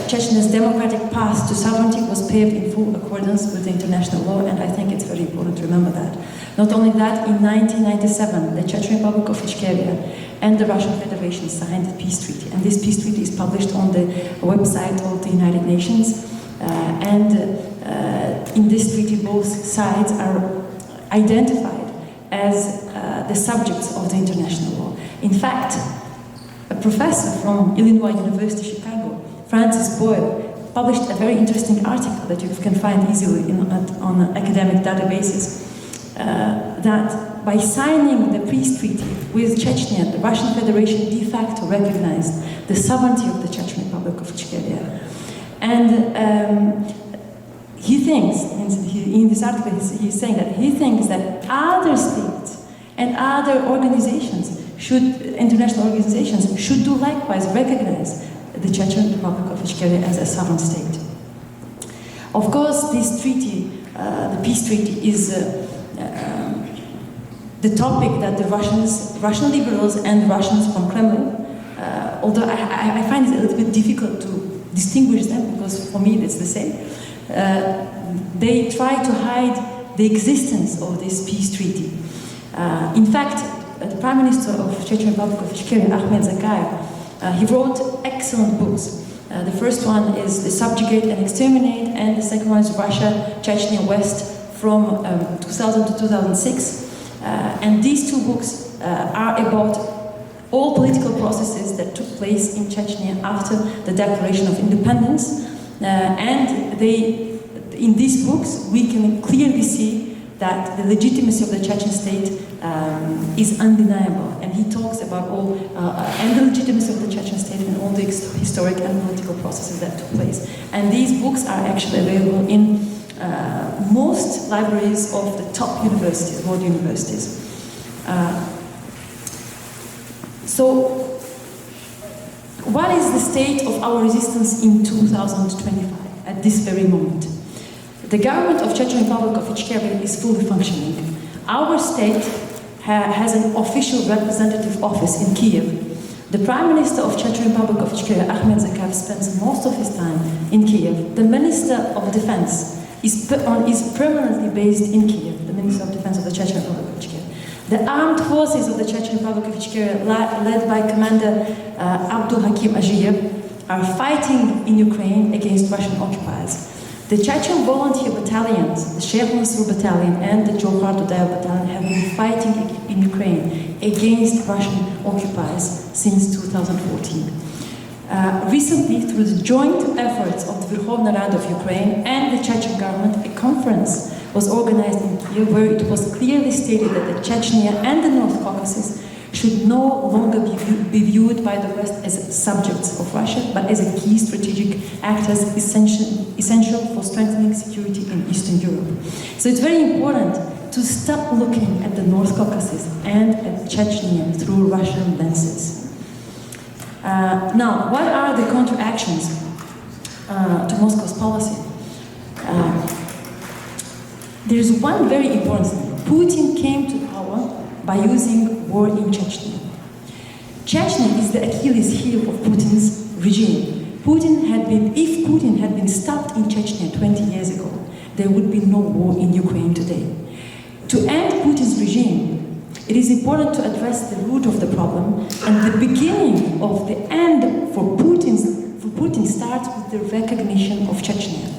Chechnya's democratic path to sovereignty was paved in full accordance with the international law, and I think it's very important to remember that. Not only that, in 1997, the Chechen Republic of Ichkeria and the Russian Federation signed the peace treaty, and this peace treaty is published on the website of the United Nations, in this treaty both sides are identified as the subjects of the international law. In fact, a professor from Illinois University, Chicago, Francis Boyle, published a very interesting article that you can find easily on academic databases, that by signing the peace treaty with Chechnya, the Russian Federation de facto recognized the sovereignty of the Chechen Republic of Ichkeria. And he thinks, in this article, he's saying that he thinks that other states and other organizations international organizations should do likewise recognize the Chechen Republic of Ichkeria as a sovereign state. Of course, this treaty, the peace treaty, is the topic that the Russian liberals and Russians from Kremlin, although I find it a little bit difficult to distinguish them because for me it's the same, they try to hide the existence of this peace treaty. In fact, the Prime Minister of Chechen Republic of Ichkeria, Ahmed Zakayev, he wrote excellent books. The first one is The Subjugate and Exterminate, and the second one is Russia, Chechnya, West, from 2000 to 2006. And these two books are about all political processes that took place in Chechnya after the declaration of independence. And in these books, we can clearly see that the legitimacy of the Chechen state is undeniable. And he talks about all, and the legitimacy of the Chechen state and all the historic and political processes that took place. And these books are actually available in most libraries of the top universities, world universities. So, what is the state of our resistance in 2025, at this very moment? The government of Chechen Republic of Ichkeria is fully functioning. Our state has an official representative office in Kiev. The Prime Minister of Chechen Republic of Ichkeria, Ahmed Zakayev, spends most of his time in Kiev. The Minister of Defense is permanently based in Kiev, the Minister of Defense of the Chechen Republic of Ichkeria. The armed forces of the Chechen Republic of Ichkeria, led by Commander Abdul Hakim Ajiyev, are fighting in Ukraine against Russian occupiers. The Chechen volunteer battalions, the Sheikh Mansour Battalion and the Johar Dudayev Battalion, have been fighting in Ukraine against Russian occupiers since 2014. Recently, through the joint efforts of the Verkhovna Rada of Ukraine and the Chechen government, a conference was organized in Kiev where it was clearly stated that the Chechnya and the North Caucasus should no longer be viewed by the West as subjects of Russia, but as a key strategic actors essential for strengthening security in Eastern Europe. So it's very important to stop looking at the North Caucasus and at Chechnya through Russian lenses. Now, what are the counteractions to Moscow's policy? There is one very important thing. Putin came to power by using war in Chechnya. Chechnya is the Achilles heel of Putin's regime. If Putin had been stopped in Chechnya 20 years ago, there would be no war in Ukraine today. To end Putin's regime, it is important to address the root of the problem, and the beginning of the end for Putin starts with the recognition of Chechnya.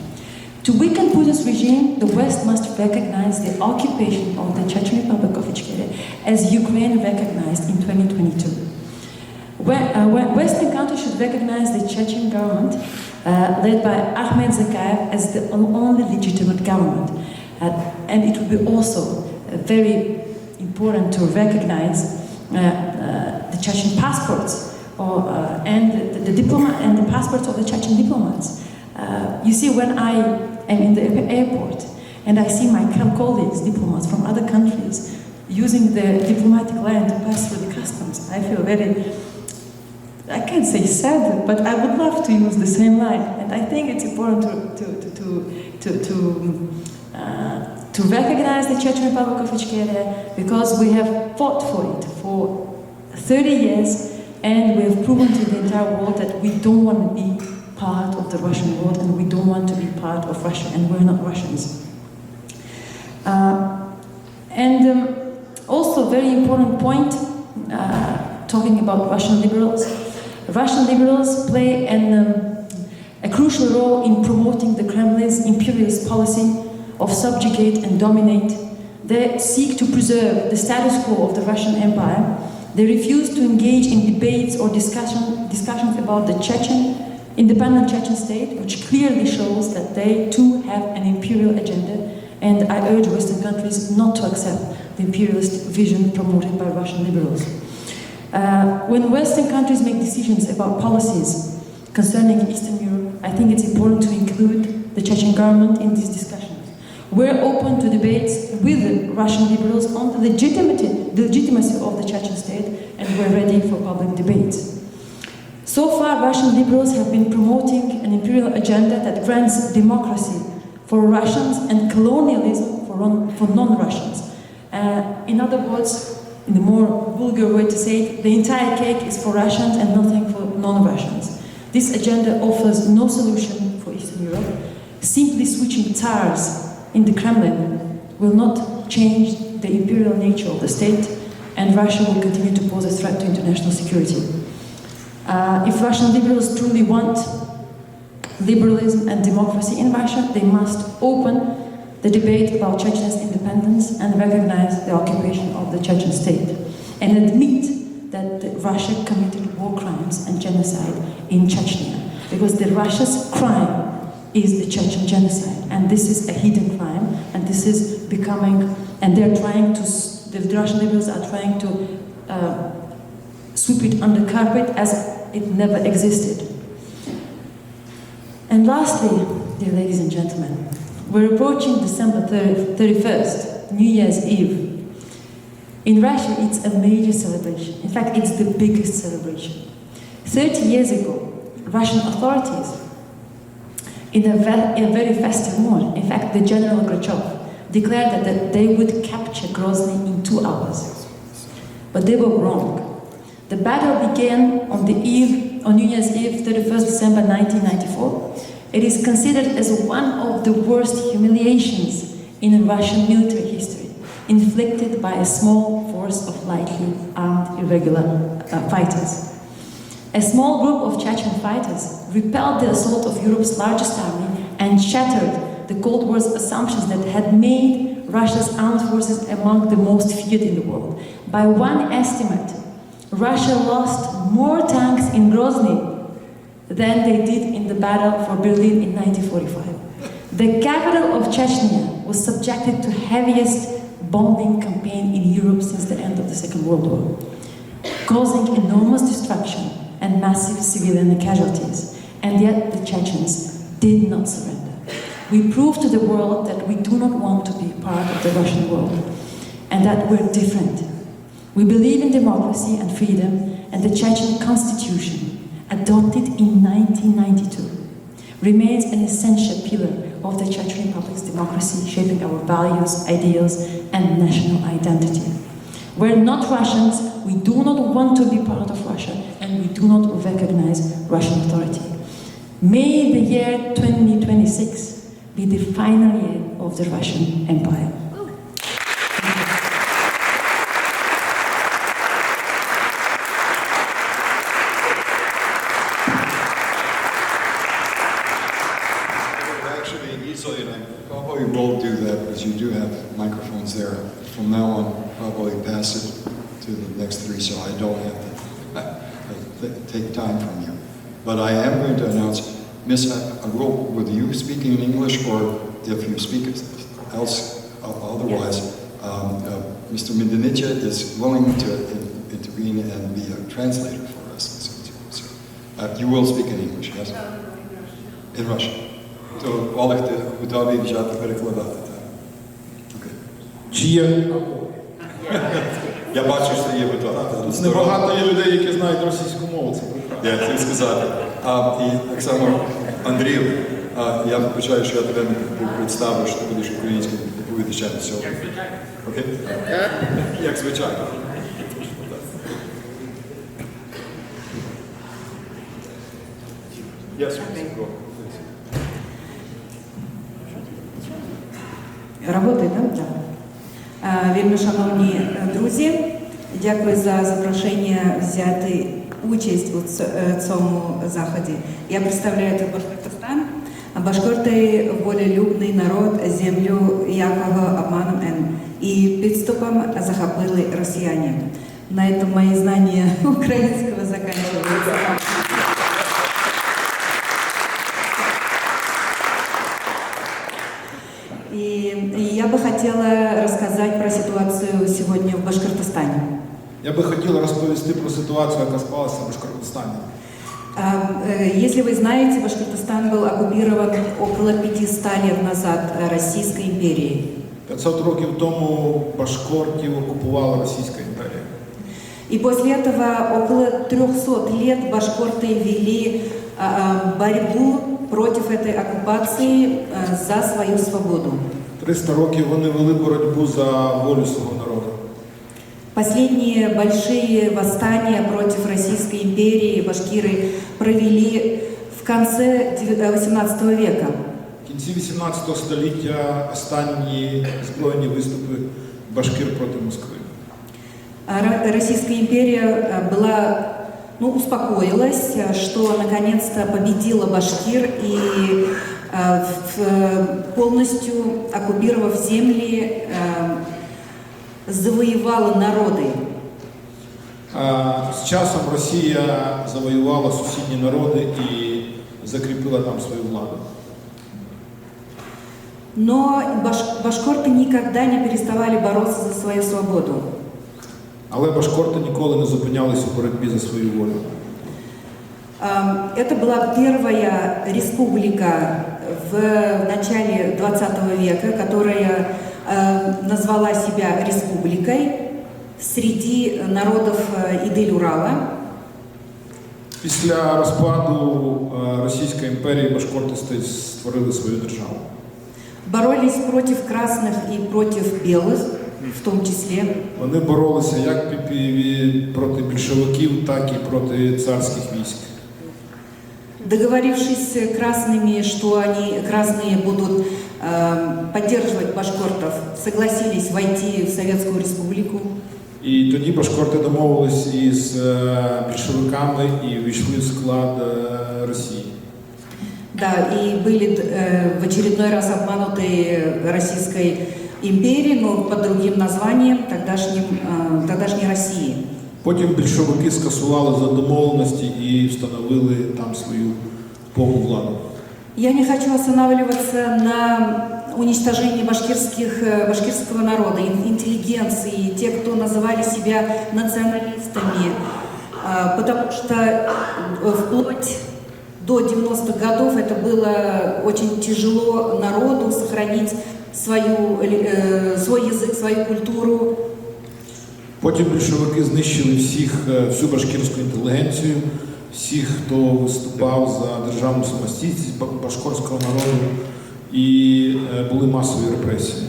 To weaken Putin's regime, the West must recognize the occupation of the Chechen Republic of Ichkeria, as Ukraine recognized in 2022. Western countries should recognize the Chechen government, led by Ahmed Zakayev, as the only legitimate government. And it would be also very important to recognize the Chechen passports and the passports of the Chechen diplomats. You see, when I am in the airport and I see my colleagues, diplomats from other countries, using the diplomatic line to pass through the customs, I feel very, I can't say sad, but I would love to use the same line. And I think it's important to recognize the Chechen Republic of Ichkeria, because we have fought for it for 30 years, and we have proven to the entire world that we don't want to be part of the Russian world, and we don't want to be part of Russia, and we're not Russians. Also, very important point, talking about Russian liberals. Russian liberals play a crucial role in promoting the Kremlin's imperialist policy of subjugate and dominate. They seek to preserve the status quo of the Russian Empire. They refuse to engage in debates or discussions about the independent Chechen state, which clearly shows that they too have an imperial agenda, and I urge Western countries not to accept the imperialist vision promoted by Russian liberals. When Western countries make decisions about policies concerning Eastern Europe, I think it's important to include the Chechen government in these discussions. We're open to debates with the Russian liberals on the legitimacy of the Chechen state, and we're ready for public debates. So far, Russian liberals have been promoting an imperial agenda that grants democracy for Russians and colonialism for non-Russians. In other words, in the more vulgar way to say it, the entire cake is for Russians and nothing for non-Russians. This agenda offers no solution for Eastern Europe. Simply switching tsars in the Kremlin will not change the imperial nature of the state, and Russia will continue to pose a threat to international security. If Russian liberals truly want liberalism and democracy in Russia, they must open the debate about Chechen's independence and recognize the occupation of the Chechen state, and admit that Russia committed war crimes and genocide in Chechnya, because the Russia's crime is the Chechen genocide, and this is a hidden crime, and this is becoming, and they're trying to, the Russian liberals are trying to sweep it under carpet as it never existed. And lastly, dear ladies and gentlemen, we're approaching December 31st, New Year's Eve. In Russia, it's a major celebration. In fact, it's the biggest celebration. 30 years ago, Russian authorities, in a very festive mood, in fact, the General Gorbachev declared that they would capture Grozny in 2 hours. But they were wrong. The battle began on New Year's Eve, 31st December 1994. It is considered as one of the worst humiliations in Russian military history, inflicted by a small force of lightly armed irregular fighters. A small group of Chechen fighters repelled the assault of Europe's largest army and shattered the Cold War's assumptions that had made Russia's armed forces among the most feared in the world. By one estimate, Russia lost more tanks in Grozny than they did in the battle for Berlin in 1945. The capital of Chechnya was subjected to heaviest bombing campaign in Europe since the end of the Second World War, causing enormous destruction and massive civilian casualties. And yet the Chechens did not surrender. We proved to the world that we do not want to be part of the Russian world, and that we're different. We believe in democracy and freedom, and the Chechen constitution, adopted in 1992, remains an essential pillar of the Czech Republic's democracy, shaping our values, ideals, and national identity. We're not Russians, we do not want to be part of Russia, and we do not recognize Russian authority. May the year 2026 be the final year of the Russian Empire. Probably will do that because you do have microphones there. From now on, probably pass it to the next 3 so I don't have to take time from you. But I am going to announce, Miss, will you speak in English, or if you speak else otherwise, Mr. Medenice is willing to intervene and be a translator for us. So, you will speak in English, yes? In Russian. То Олег, ти готовий взяти перекладати, так? Окей. Чи є? Я бачу, що є готові. Небагато є людей, які знають російську мову, це прекрасно. Я хотів сказати. І так само, Андрію, я вибачаю, що я тебе не представив, що ти будеш українським доповідачем сьогодні. Окей? Як звичайно. Yes, go. Работає, так? Так. Вельми шановні друзі, дякую за запрошення взяти участь у цьому заході. Я представляю Башкортостан. Башкорти – волелюбний народ, землю якого обманом і підступом захопили росіяни. На этом мои знания украинского заканчиваются. И я бы хотела рассказать про ситуацию сегодня в Башкортостане. Я би хотіла розповісти про ситуацію, яка склалася в Башкортостані. Если вы знаете, Башкортостан был оккупирован около 500 лет назад Российской империей. 500 років тому башкортів окупувала Російська імперія. И после этого около 300 лет башкорты вели борьбу против этой оккупации за свою свободу. 300 років вони вели боротьбу за волю свого народу. Последние большие восстания против Российской империи башкиры провели в конце XVIII века. кінці 18 століття останні збройні виступи башкир проти Москви. Российская империя успокоилась, что наконец-то победила башкир и полностью оккупировав земли, завоевала народы. З часом Росія завоювала сусідні народи і закріпила там свою владу. Но башкорты никогда не переставали бороться за свою свободу. Але башкорти ніколи не зупинялись у боротьбі за свою волю. Это была первая республика в начале 20 века, которая назвала себя республикой среди народов Идель-Урала. Після розпаду Російської імперії башкорти створили свою державу. Боролись против красных и против белых, в том числе. Вони боролися як проти більшовиків, так і проти царських військ. Договорившись с красными, что они, красные, будут поддерживать башкортов, согласились войти в Советскую Республику. І тоді башкорти домовились із більшовиками і війшли в склад Росії. Да, и были в очередной раз обмануты Российской империей, но под другим названием тогдашней России. Потім більшовики скасували за домовленості і встановили там свою повну владу. Я не хочу останавливаться на уничтожении башкирского народа, интеллигенции, те, кто называли себя националистами, потому что вплоть до 90-х годов это было очень тяжело народу сохранить свой язык, свою культуру. Потім більшовики знищили всю башкирську інтелігенцію, всіх, хто виступав за державну самостійність башкирського народу, і були масові репресії.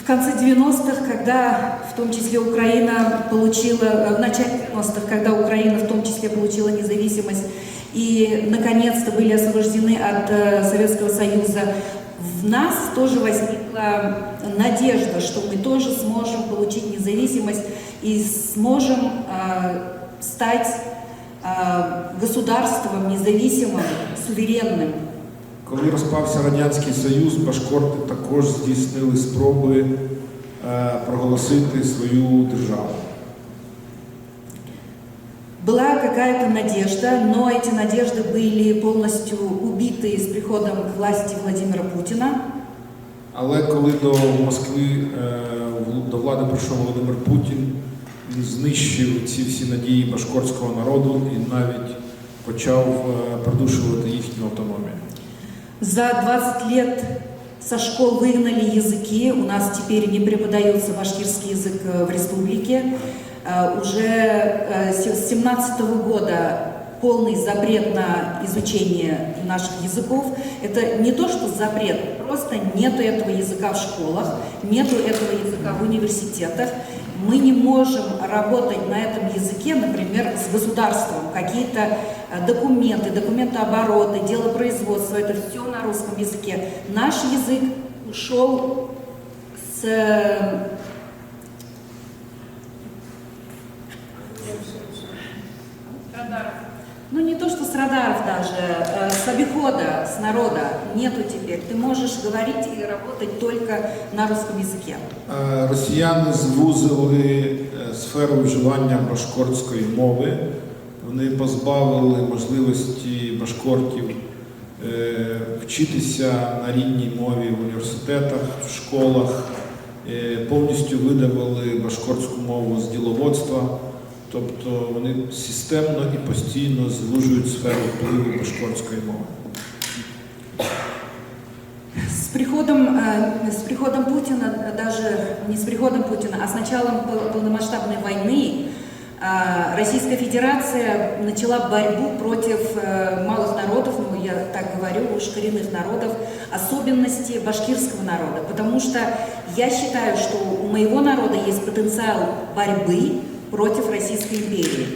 В конце 90-х, когда в том числе Украина получила, в начале 90-х, когда Украина в том числе получила независимость и наконец-то были освобождены от Советского Союза, в нас тоже возникла надежда, что мы тоже сможем получить независимость и сможем стать государством независимым, суверенным. Коли розпався Радянський Союз, башкорти також здійснили спроби проголосити свою державу. Была какая-то надежда, но эти надежды были полностью убиты с приходом к власти Владимира Путина. Але коли до Москви, до влади прийшов Володимир Путін, він знищив ці всі надії башкортського народу і навіть почав придушувати їхню автономію. За 20 лет со школ выгнали языки, у нас теперь не преподается башкирский язык в республике. Уже с 2017 года полный запрет на изучение наших языков. Это не то, что запрет, просто нету этого языка в школах, нету этого языка в университетах. Мы не можем работать на этом языке, например, с государством. Какие-то документы, документообороты, делопроизводство, это все на русском языке. Наш язык ушел с радаров. Ну не то, что с радаров даже, с обихода, с народа нету теперь. Ты можешь говорить и работать только на русском языке. Росіяни звузили сферу вживання башкортської мови. Вони позбавили можливості башкортів вчитися на рідній мові в університетах, в школах, повністю видавили башкортську мову з діловодства. Тобто вони системно і постійно звужують сферу впливу башкортської мови. С приходом Путина, даже не с приходом Путина, а с началом полномасштабной войны, Российская Федерация начала борьбу против малых народов, ну я так говорю, уж коренных народов, особенности башкирского народа. Потому что я считаю, что у моего народа есть потенциал борьбы против Российской империи.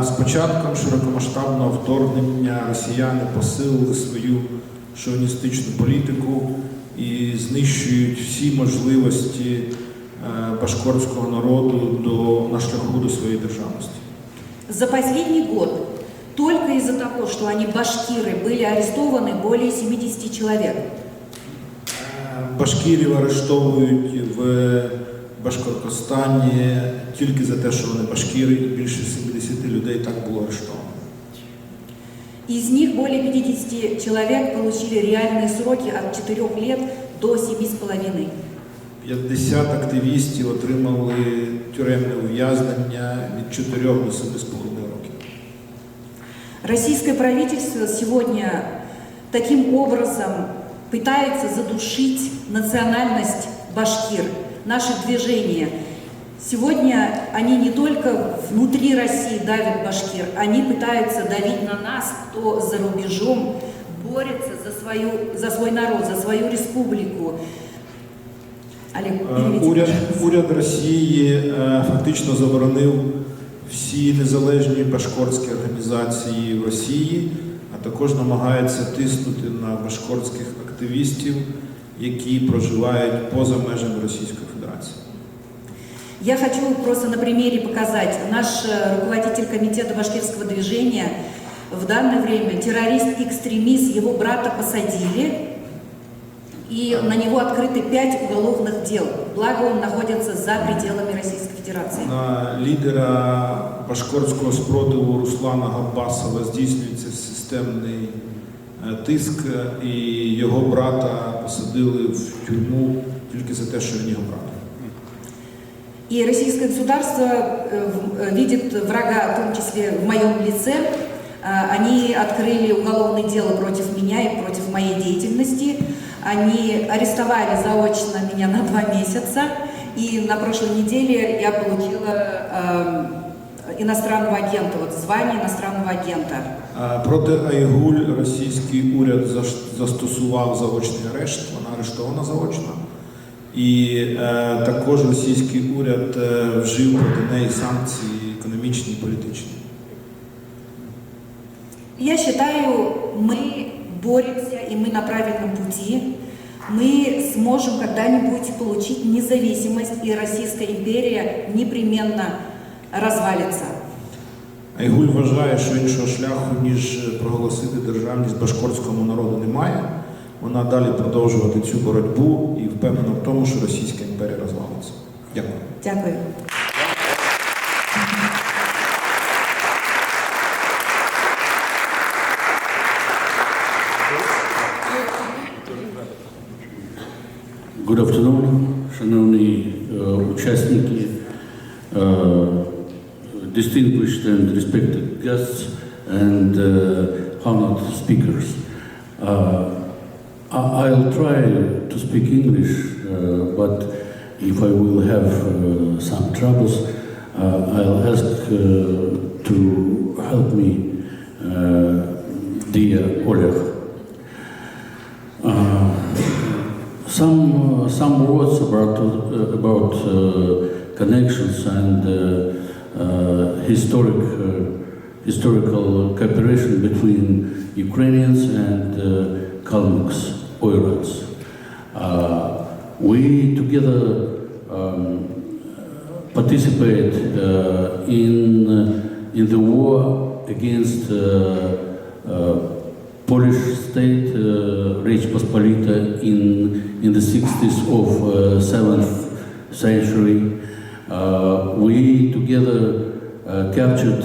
З початком широкомасштабного вторгнення росіяни посилили свою шовіністичну політику і знищують всі можливості башкортського народу на шляху до своєї державності. За последний год только из-за того, что они башкиры, были арестованы более 70 человек. Башкирів арештовують в Башкортостані тільки за те, що вони башкири, і більше 70 людей так було арештовано. Из них более 50 человек получили реальные сроки от 4 лет до 7,5. 50 активістів отримали тюремне ув'язнення від 4 до 7,5 років. Российское правительство сегодня таким образом пытается задушить национальность башкир, наше движение. Сегодня они не только внутри России давят башкир, они пытаются давить на нас, кто за рубежом борется за свой народ, за свою республику. Уряд Росії фактично заборонив всі незалежні башкортські організації в Росії, а також намагається тиснути на башкортських активістів, які проживають поза межами Російської Федерації. Я хочу просто на примере показать. Наш руководитель комитета башкирского движения в данное время террорист-экстремист, его брата посадили, и на него открыты 5 уголовных дел. Благо он находится за пределами Российской Федерации. На лідера башкортського спротиву Руслана Габбасова здійснюється системний тиск, і його брата посадили в тюрму тільки за те, що він його брат. И российское государство видит врага, в том числе в моем лице. Они открыли уголовное дело против меня и против моей деятельности. Они арестовали заочно меня на 2 месяца. И на прошлой неделе я получила иностранного агента, звание иностранного агента. Проти Айгуль російський уряд застосував заочний арешт, вона арештована заочно. І також російський уряд вжив проти неї санкції економічні і політичні. Я считаю, мы боремся, и мы на правильном пути. Мы сможем когда-нибудь получить независимость, и Российская империя непременно развалится. Айгуль вважає, що іншого шляху, ніж проголосити державність башкортському народу, немає. Вона далі продовжувати цю боротьбу і впевнена в тому, що Російська імперія розвалиться. Дякую. Дякую. Good afternoon, шановні учасники, distinguished and respected guests and honored speakers. I'll try to speak English, but if I will have some troubles, I'll ask to help me, dear Oleg. Some words about connections and historical cooperation between Ukrainians and Kalmyks, Oirats. We together participate in the war against Polish state, Reich Pospolita, in the 60s of 7th century. We together captured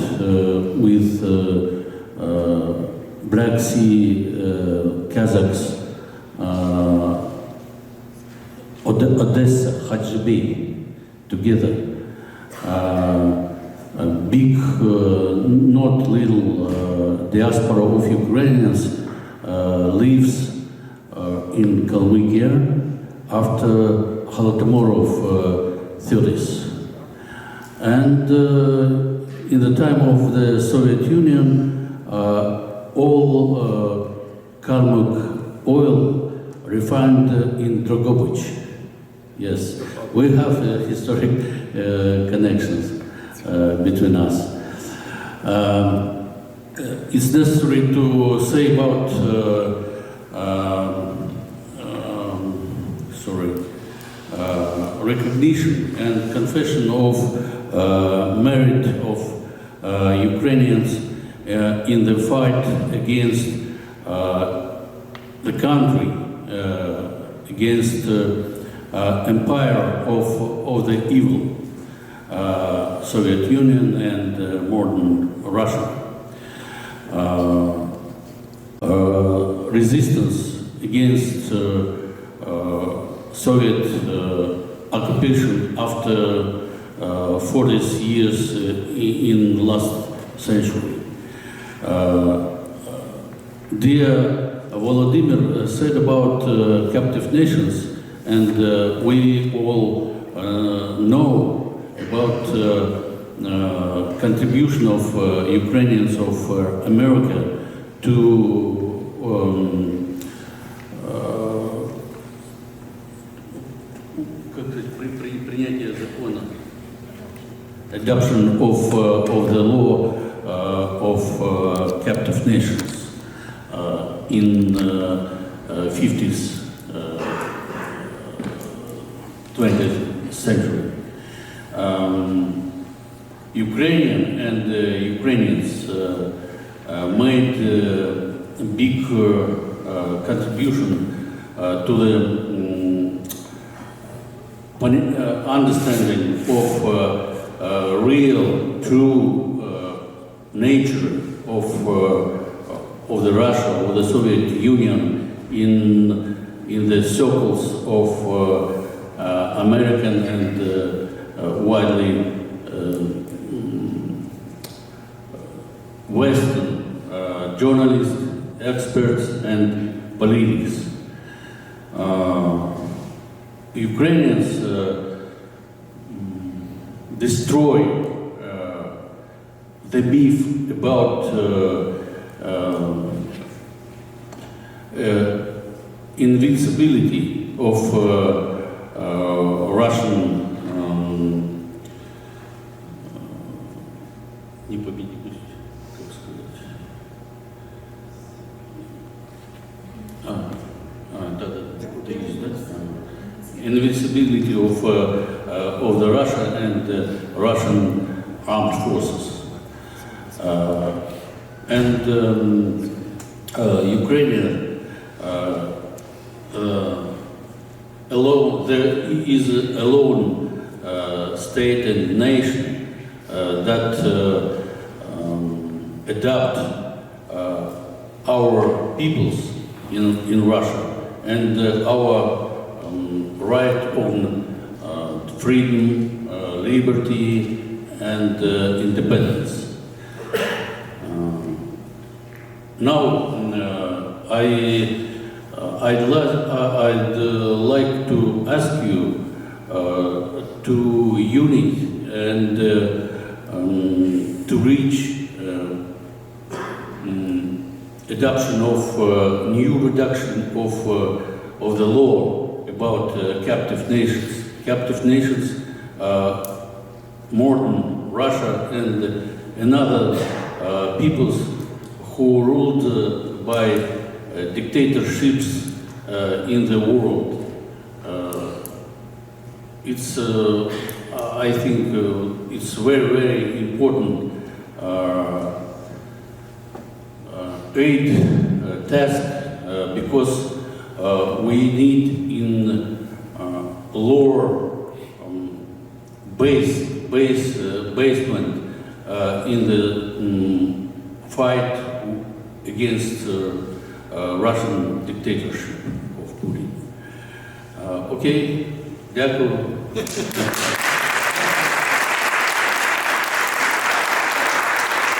with Black Sea Kazakhs, Odessa, Khachbey, together. A big, not little diaspora of Ukrainians lives in Kalmykia after Holodomor of 30s. And in the time of the Soviet Union, all Kalmyk oil refined in Drogobuch. Yes, we have historic connections between us. It's necessary to say about recognition and confession of merit of Ukrainians in the fight against the country, against empire of the evil, Soviet Union and modern Russia. Resistance against Soviet occupation after 40 years in last century. Dear Volodymyr said about captive nations, and we all know about contribution of Ukrainians of America to adoption of the law of captive nations in 50s, 20th century. Ukrainian and Ukrainians made a big contribution to the understanding of real, true nature of the Russia, of the Soviet Union in the circles of American and widely Western journalists, experts, and politics. Ukrainians destroy the myth about invincibility of Russian invincibility of the Russia and Russian armed forces. Ukraine alone, there is a lone state and nation that adopt our peoples in Russia and our right on freedom, liberty, and independence. Now, I'd like to ask you to unite and to reach adoption of new reduction of the law about captive nations. Captive nations, modern Russia and other peoples who ruled by dictatorships in the world. I think it's very, very important aid task because we need in lower basement in the fight against Russian dictatorship of Putin. Okay, дякую.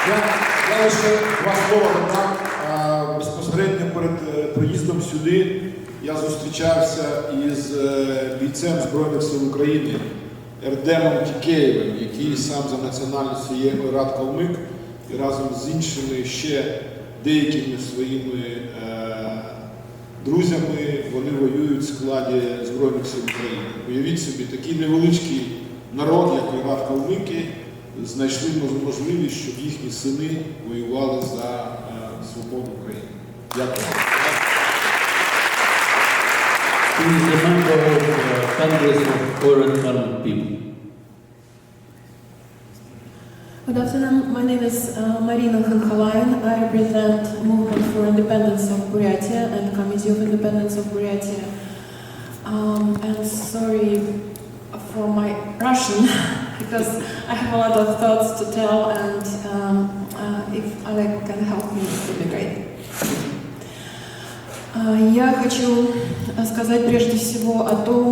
Я лише два слова додам. Безпосередньо перед приїздом сюди я зустрічався із бійцем Збройних сил України Ердемом Тікеєвим, який сам за національністю є Ойрат-Калмик, і разом з іншими ще деякими своїми друзями вони воюють в складі Збройних сил України. Уявіть собі, такий невеличкий народ, як Ойрат-Калмики, знайшли можливість, щоб їхні сини воювали за свободу України. Дякую. He is a member of Congress of Foreign Colored People. Good afternoon. My name is Marina Khankhalayan. I represent Movement for Independence of Buryatia and Committee of Independence of Buryatia. And sorry for my Russian, because I have a lot of thoughts to tell, and if Oleg can help me, it would be great. Я хочу сказать прежде всего о том,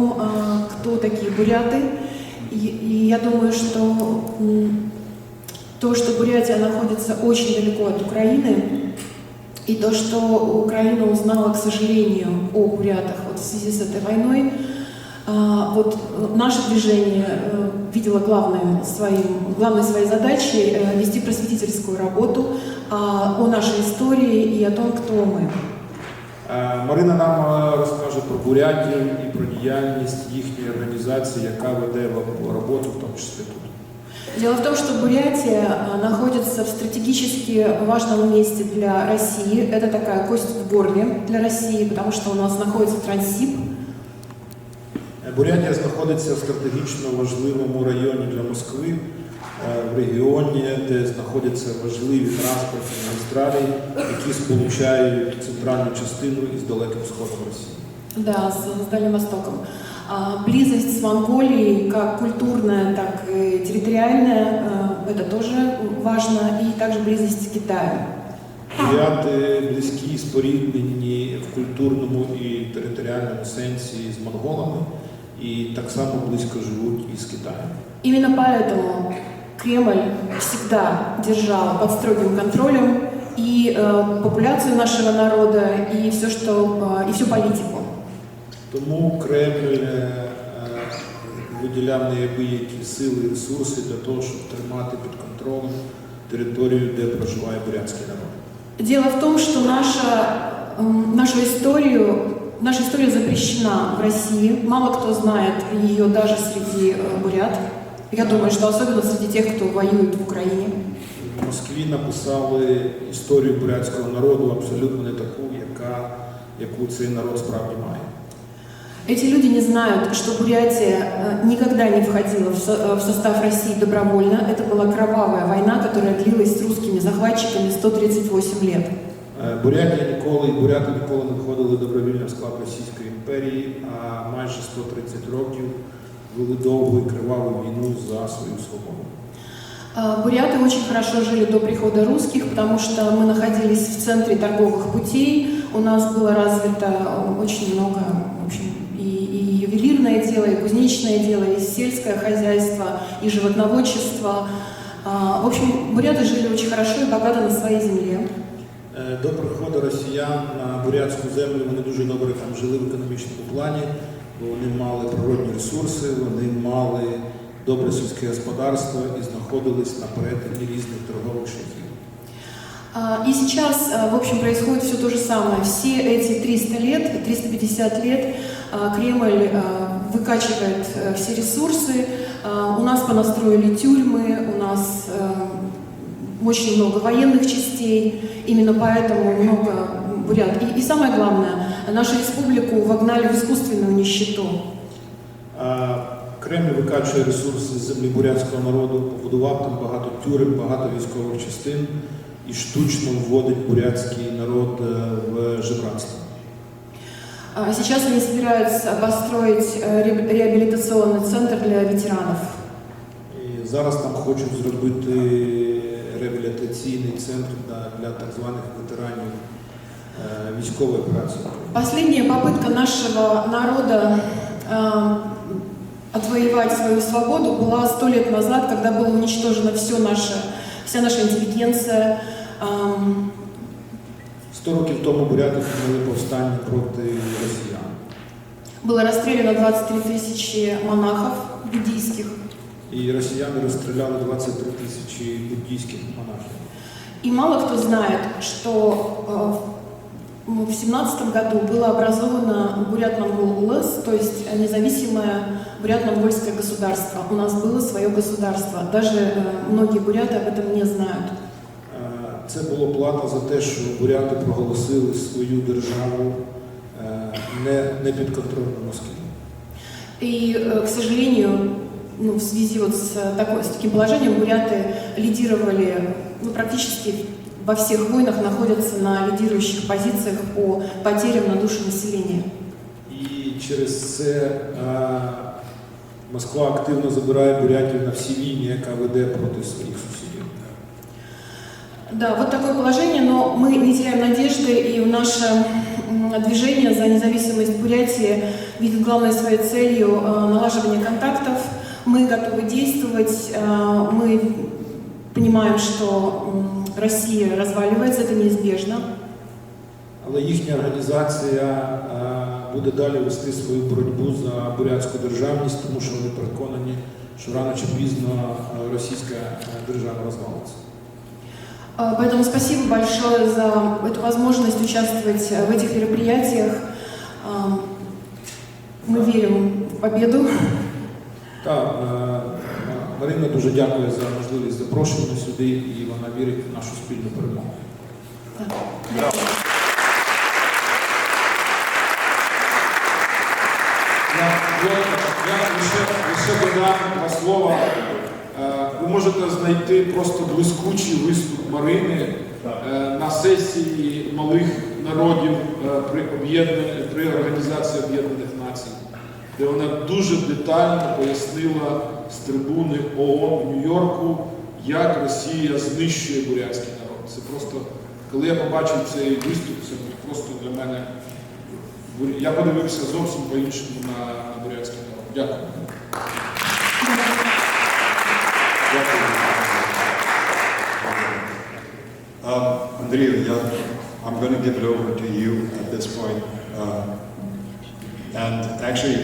кто такие буряты. И я думаю, что то, что Бурятия находится очень далеко от Украины, и то, что Украина узнала, к сожалению, о бурятах вот в связи с этой войной, вот наше движение видело главной своей задачей вести просветительскую работу о нашей истории и о том, кто мы. Марина нам розкаже про бурятів і про діяльність їхньої організації, яка веде роботу, в тому числі тут. Дело в том, что Бурятия находится в стратегически важном месте для России. Это такая кость в горле для России, потому что у нас находится Транссиб. Бурятія знаходиться в стратегічно важливому районі для Москви, в регіоні, де знаходяться важливі транспортні магістралі, які сполучають центральну частину із Далеким Сходом Росії. Да, с Дальним Востоком. Близость с Монголией, как культурная, так и территориальная, это тоже важно, и также близость с Китаем. Буряти близькі, споріднені в культурному і територіальному сенсі з монголами, і так само близько живуть і з Китаєм. Именно поэтому Кремль всегда держал под строгим контролем и популяцию нашего народа, и всю политику. Тому Кремль виділяв неабиякі сили і ресурси для того, щоб тримати під контролем територію, де проживає бурятський народ. Дело в том, что наша история запрещена в России. Мало кто знает ее даже среди бурят. Я думаю, что особенно среди тех, кто воюет в Украине. В Москві написали історію бурятського народу абсолютно не таку, яку цей народ справді має. Эти люди не знают, что Бурятия никогда не входила в состав России добровольно. Это была кровавая война, которая длилась с русскими захватчиками 138 лет. Буряти ніколи не входили добровільно в склад Російської імперії, а майже 130 років вели довгу і криваву війну за свою свободу. Буряты очень хорошо жили до прихода русских, потому что мы находились в центре торговых путей. У нас было развито очень много, в общем, и ювелирное дело, и кузнечное дело, и сельское хозяйство, и животноводчество. В общем, буряты жили очень хорошо и богато на своей земле. До приходу росіян на бурятську землю вони дуже добре там жили в економічному плані, бо вони мали природні ресурси, вони мали добре сільське господарство и знаходились на перетині різних торгових шляхів. И сейчас, в общем, происходит все то же самое. Все эти 350 лет Кремль выкачивает все ресурсы. У нас понастроили тюрьмы, у нас очень много военных частей, именно поэтому много бурят. И самое главное, нашу республику вогнали в искусственную нищету. Кремль викачує ресурси з землі бурятського народу, побудував там багато тюрем, багато військових частин і штучно вводить бурятський народ в жебратство. Сейчас они собираются построить реабилитационный центр для ветеранов. І зараз там хочуть зробити реабілітаційний центр для так званих ветеранів військової операції. Последняя попытка нашего народа отвоевать свою свободу была 100 лет назад, когда была уничтожена вся наша интеллигенция. 100 років тому буряти вели повстання проти росіян. Было расстреляно 23 тысячи монахов буддийских. І росіяни розстріляли 23 тисячі буддійських монахів. И мало кто знает, что в 17 году было образовано Бурят-Монгол УЛС, то есть независимое бурят-монгольское государство. У нас было свое государство. Даже многие буряты об этом не знают. Це було плата за те, що буряти проголосили свою державу не підконтрольну Москві. И, к сожалению, в связи вот с таким положением буряты лидировали практически во всех войнах, находятся на лидирующих позициях по потерям на душу населения. І через це Москва активно забирає бурятів на всі війни, яка веде проти своїх сусідів. Да, вот такое положение, но мы не теряем надежды, и наше движение за независимость Бурятии видит главной своей целью налаживание контактов. Мы готовы действовать, мы понимаем, что Россия разваливается, это неизбежно. Але їхня організація буде далі вести свою боротьбу за бурятську державність, тому що вони переконані, що рано чи пізно російська держава розвалиться. Поэтому спасибо большое за эту возможность участвовать в этих мероприятиях. Мы верим в победу. Так, Марина дуже дякує за можливість запрошення сюди, і вона вірить в нашу спільну перемогу. Я лише додам два слова. Ви можете знайти просто блискучий виступ Марини на сесії малих народів при Організації Об'єднаних Націй, де вона дуже детально пояснила з трибуни ООН в Нью-Йорку, як Росія знищує бурятський народ. Це просто, коли я побачив цей виступ, це просто для мене, я подивився зовсім по-іншому на бурятський народ. Дякую. Andrea, I'm going to give it over to you at this point. And actually,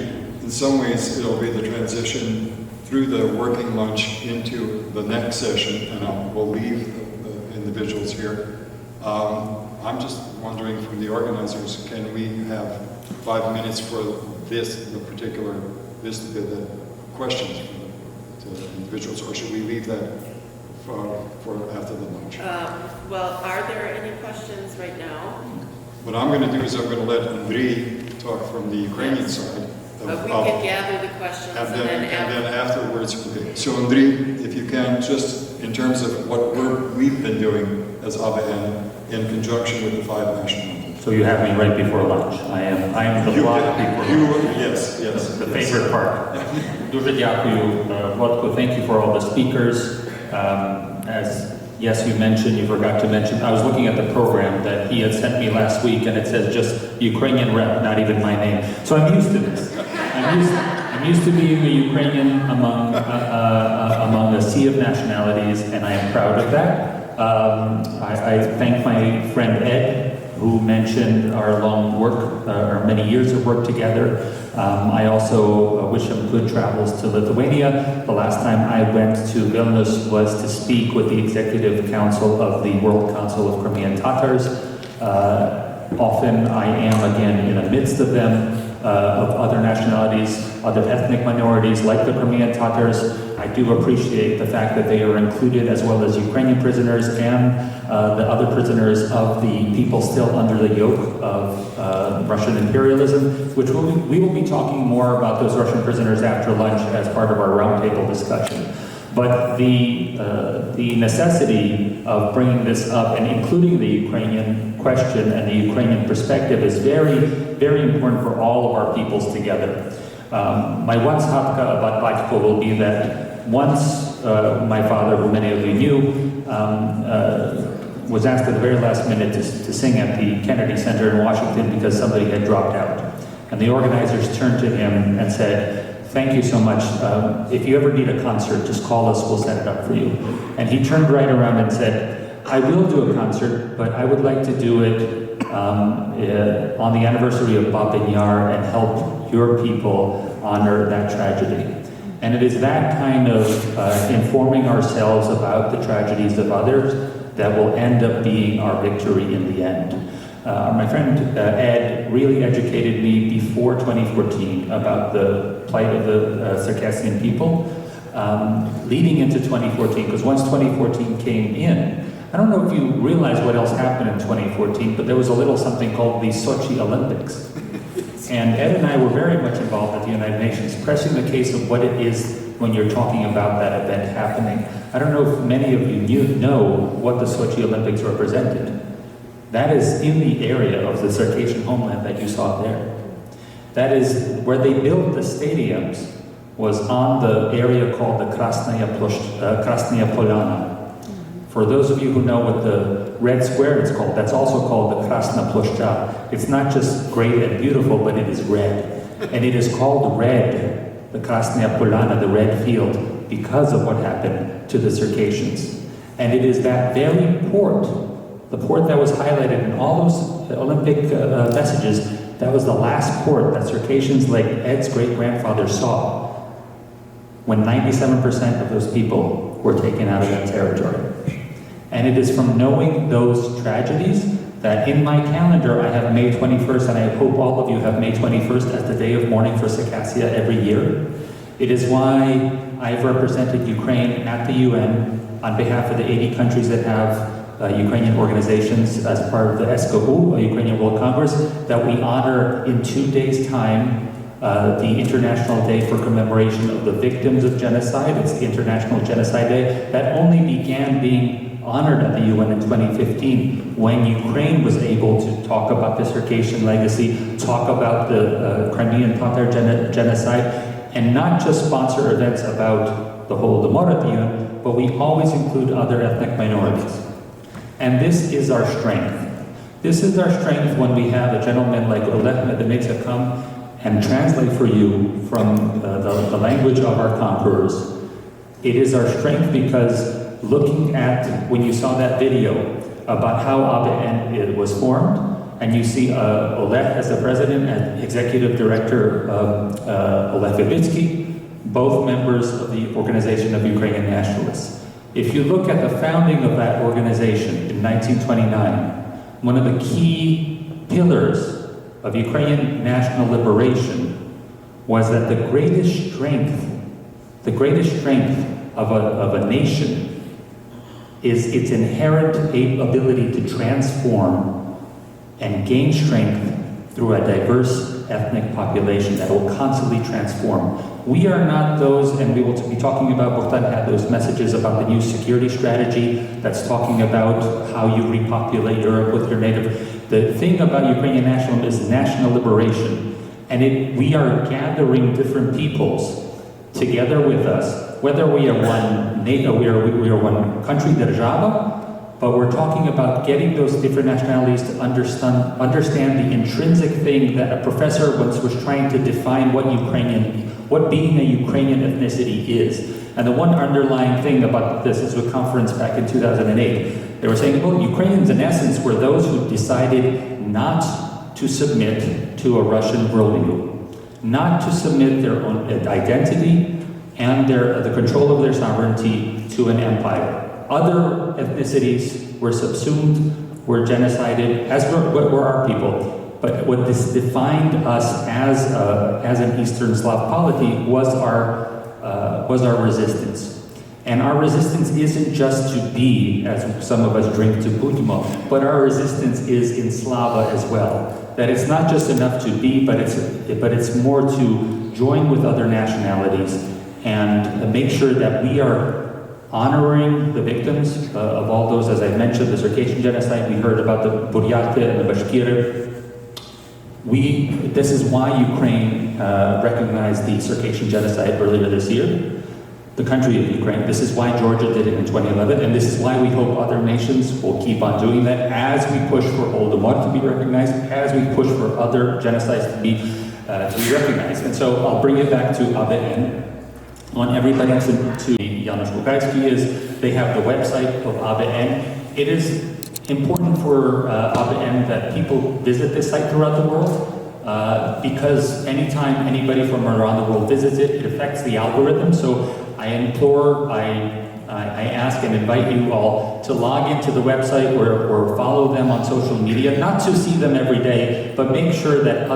in some ways, it'll be the transition through the working lunch into the next session, and we'll leave the individuals here. I'm just wondering from the organizers, can we have 5 minutes for the questions to the individuals, or should we leave that for after the lunch? Well, are there any questions right now? What I'm going to do is I'm going to let Andriy talk from the Ukrainian side. But we can gather the questions and then afterwards. Okay. So Andriy, if you can, just in terms of what we've been doing as ABN in conjunction with the 5 national. So you have me right before lunch. I am the block before lunch. Yes. The favorite part. Дуже дякую, Vladko. Thank you for all the speakers. As yes, you mentioned, you forgot to mention, I was looking at the program that he had sent me last week, and it says just Ukrainian rep, not even my name. So I'm used to this. I'm used to being a Ukrainian among a sea of nationalities, and I am proud of that. I thank my friend Ed, who mentioned our long work, our many years of work together. I also wish him good travels to Lithuania. The last time I went to Vilnius was to speak with the Executive Council of the World Council of Crimean Tatars. Often I am again in the midst of them, of other nationalities, other ethnic minorities like the Crimean Tatars. I do appreciate the fact that they are included, as well as Ukrainian prisoners and the other prisoners of the people still under the yoke of Russian imperialism, which we will be talking more about those Russian prisoners after lunch as part of our roundtable discussion. But the necessity of bringing this up and including the Ukrainian question and the Ukrainian perspective is very, very important for all of our peoples together. My one zhadka about Batko will be that once my father, who many of you knew, was asked at the very last minute to sing at the Kennedy Center in Washington because somebody had dropped out. And the organizers turned to him and said, "Thank you so much. If you ever need a concert, just call us, we'll set it up for you." And he turned right around and said, "I will do a concert, but I would like to do it on the anniversary of Babin Yar and help your people honor that tragedy." And it is that kind of informing ourselves about the tragedies of others that will end up being our victory in the end. My friend Ed really educated me before 2014 about the plight of the Circassian people, leading into 2014, because once 2014 came in, I don't know if you realize what else happened in 2014, but there was a little something called the Sochi Olympics. And Ed and I were very much involved at the United Nations, pressing the case of what it is when you're talking about that event happening. I don't know if many of you know what the Sochi Olympics represented. That is in the area of the Circassian homeland that you saw there. That is where they built the stadiums, was on the area called the Krasnaya Polana. For those of you who know what the red square is called, that's also called the Krasna Ploshcha. It's not just great and beautiful, but it is red. And it is called red, the Krasnaya Polana, the red field, because of what happened to the Circassians. And it is that very port, the port that was highlighted in all those Olympic messages, that was the last port that Circassians like Ed's great-grandfather saw when 97% of those people were taken out of that territory. And it is from knowing those tragedies that in my calendar I have May 21st, and I hope all of you have May 21st as the day of mourning for Circassia every year. It is why I've represented Ukraine at the UN on behalf of the 80 countries that have Ukrainian organizations as part of the SKU, Ukrainian World Congress, that we honor in 2 days' time the International Day for Commemoration of the Victims of Genocide. It's the International Genocide Day. That only began being honored at the UN in 2015 when Ukraine was able to talk about the Circassian legacy, talk about the Crimean Tatar genocide, and not just sponsor events about the Holodomor at the UN, but we always include other ethnic minorities. And this is our strength. This is our strength when we have a gentleman like Oleg Medvedev come and translate for you from the language of our conquerors. It is our strength because looking at, when you saw that video about how ABN was formed, and you see Oleg as the president and executive director Oleg Verbitsky, both members of the Organization of Ukrainian Nationalists. If you look at the founding of that organization in 1929, one of the key pillars of Ukrainian national liberation was that the greatest strength of a nation is its inherent ability to transform and gain strength through a diverse ethnic population that will constantly transform. We are not those, and we will be talking about, Bogdan had those messages about the new security strategy that's talking about how you repopulate Europe with your native. The thing about Ukrainian nationalism is national liberation. And we are gathering different peoples together with us, whether we are one country, Держава, but we're talking about getting those different nationalities to understand the intrinsic thing that a professor once was trying to define what being a Ukrainian ethnicity is. And the one underlying thing about this is a conference back in 2008. They were saying, well, Ukrainians in essence were those who decided not to submit to a Russian worldview, not to submit their own identity and the control of their sovereignty to an empire. Other ethnicities were subsumed, were genocided, as were our people. But what this defined us as an Eastern Slav polity was our resistance. And our resistance isn't just to be, as some of us drink to Budimo, but our resistance is in Slava as well. That it's not just enough to be, but it's more to join with other nationalities and make sure that we are honoring the victims of all those, as I mentioned, the Circassian genocide. We heard about the Buryat and the Bashkir. This is why Ukraine recognized the Circassian genocide earlier this year, the country of Ukraine. This is why Georgia did it in 2011, and this is why we hope other nations will keep on doing that as we push for Holodomor to be recognized, as we push for other genocides to be recognized. And so I'll bring it back to ABN. On everybody to Janusz Bugajski is they have the website of ABN. It is important for ABN that people visit this site throughout the world because anytime anybody from around the world visits it, it affects the algorithm. So I implore, I I ask and invite you all to log into the website or follow them on social media, not to see them every day, but make sure that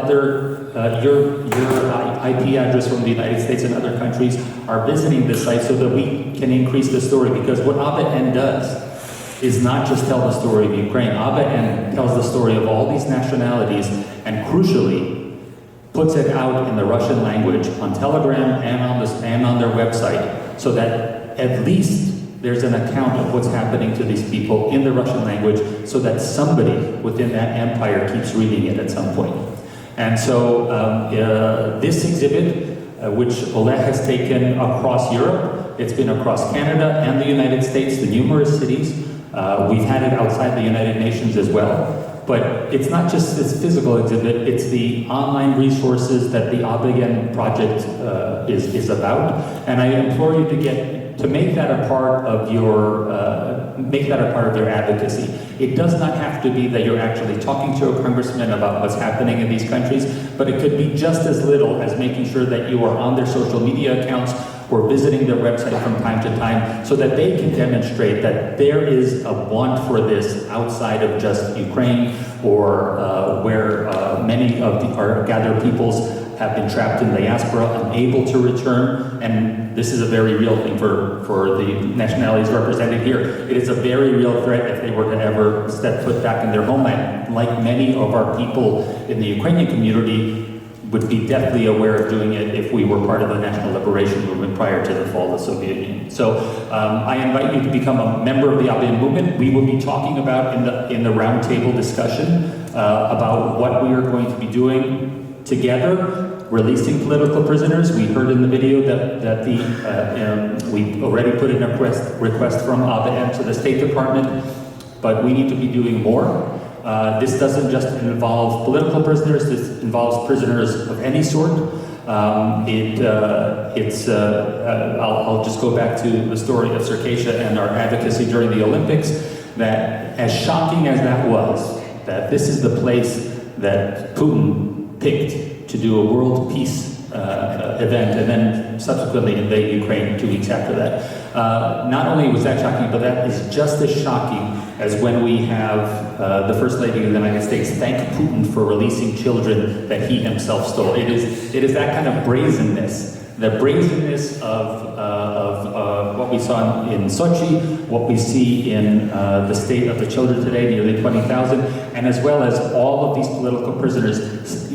your IP address from the United States and other countries are visiting this site so that we can increase the story. Because what ABBA-N does is not just tell the story of Ukraine. ABBA-N tells the story of all these nationalities and crucially puts it out in the Russian language on Telegram and on their website so that at least there's an account of what's happening to these people in the Russian language so that somebody within that empire keeps reading it at some point. And so this exhibit, which Oleg has taken across Europe, it's been across Canada and the United States, the numerous cities. We've had it outside the United Nations as well. But it's not just this physical exhibit, it's the online resources that the ABBA-N project is about. And I implore you to make that a part of your advocacy. It does not have to be that you're actually talking to a congressman about what's happening in these countries, but it could be just as little as making sure that you are on their social media accounts or visiting their website from time to time so that they can demonstrate that there is a want for this outside of just Ukraine or where many of our gathered peoples have been trapped in diaspora, unable to return, and this is a very real thing for the nationalities represented here. It is a very real threat if they were to ever step foot back in their homeland. Like many of our people in the Ukrainian community would be deathly aware of doing it if we were part of the national liberation movement prior to the fall of the Soviet Union. So I invite you to become a member of the ABBA-N movement. We will be talking about in the roundtable discussion about what we are going to be doing together, releasing political prisoners. We heard in the video that we already put in a request from ABBA-N to the State Department, but we need to be doing more. This doesn't just involve political prisoners, this involves prisoners of any sort. I'll just go back to the story of Circassia and our advocacy during the Olympics, that as shocking as that was, that this is the place that Putin picked to do a world peace event and then subsequently invade Ukraine 2 weeks after that. Not only was that shocking, but that is just as shocking as when we have the First Lady of the United States thank Putin for releasing children that he himself stole. It is that kind of brazenness, the brazenness of what we saw in Sochi, what we see in the state of the children today, nearly 20,000, and as well as all of these political prisoners.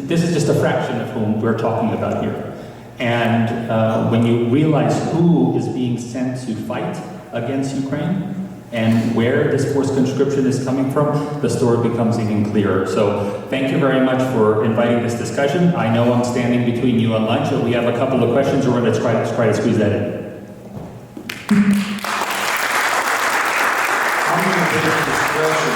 This is just a fraction of whom we're talking about here. And when you realize who is being sent to fight against Ukraine and where this forced conscription is coming from, the story becomes even clearer. So thank you very much for inviting this discussion. I know I'm standing between you and lunch, so we have a couple of questions. We're going to try to squeeze that in. I'm going to take discretion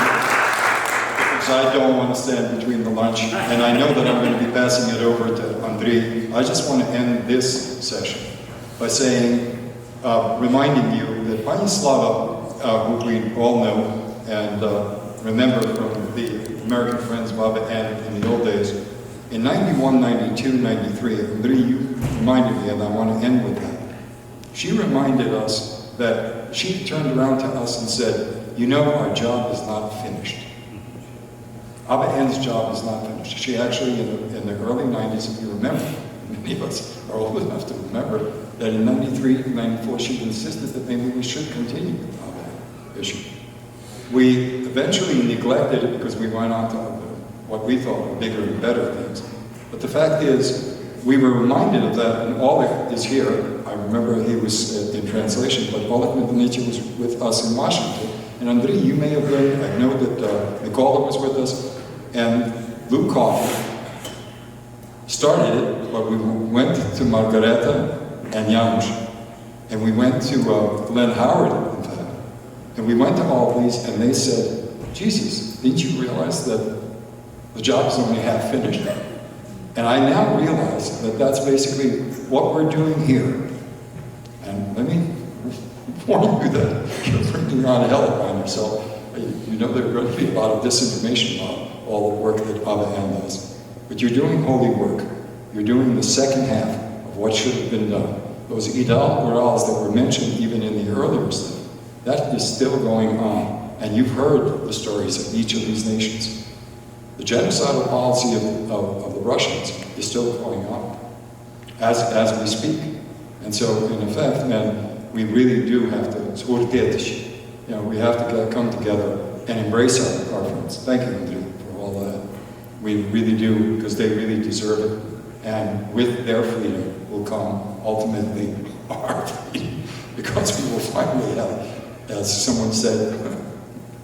because I don't want to stand between the lunch, and I know that I'm going to be passing it over to Andrei. I just want to end this session by saying, reminding you that Pani Slava, who we all know and remember from the American Friends of ABBA-N in the old days, in 91, 92, 93, Andrei, you reminded me, and I want to end with that. She reminded us that she turned around to us and said, you know, our job is not finished. ABBA-N's job is not finished. She actually, in the early 90s, if you remember, many of us are old enough to remember that in 93, 94, she insisted that maybe we should continue with the ABBA-N issue. We eventually neglected it because we went on to what we thought were bigger and better things. But the fact is, we were reminded of that, and Oleg is here. I remember he was in translation, but Oleg Medvedev was with us in Washington. And Andrei, you may have been, I know that Nicola was with us, and Luke Coffey started it, but we went to Margareta and Janusz, and we went to Len Howard, in fact, and we went to all these, and they said, Jesus, didn't you realize that the job is only half finished? And I now realize that that's basically what we're doing here. And let me warn you that you're bringing on a hell on yourself. You know there's going to be a lot of disinformation about all the work that ABBA-N does. But you're doing holy work. You're doing the second half of what should have been done. those ideals that were mentioned even in the earlier stuff, that is still going on. And you've heard the stories of each of these nations. The genocidal policy of the Russians is still going on as we speak. And so, in effect, man, we really do have to, we have to come together and embrace our friends. Thank you, Andrew, for all that. We really do, because they really deserve it. And with their freedom will come, ultimately, our freedom. Because we will finally have, as someone said,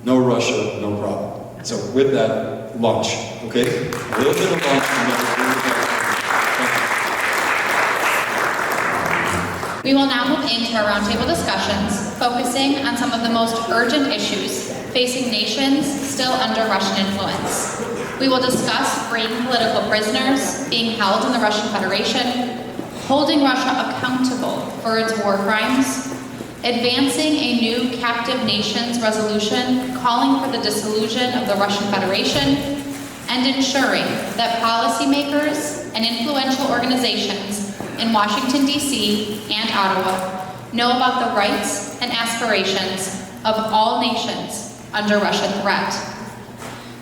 no Russia, no problem. So with that, lunch, okay? A little bit of lunch. We will now move into our roundtable discussions, focusing on some of the most urgent issues facing nations still under Russian influence. We will discuss freeing political prisoners being held in the Russian Federation, holding Russia accountable for its war crimes, advancing a new captive nations resolution calling for the dissolution of the Russian Federation, and ensuring that policymakers and influential organizations in Washington, D.C. and Ottawa know about the rights and aspirations of all nations under Russian threat.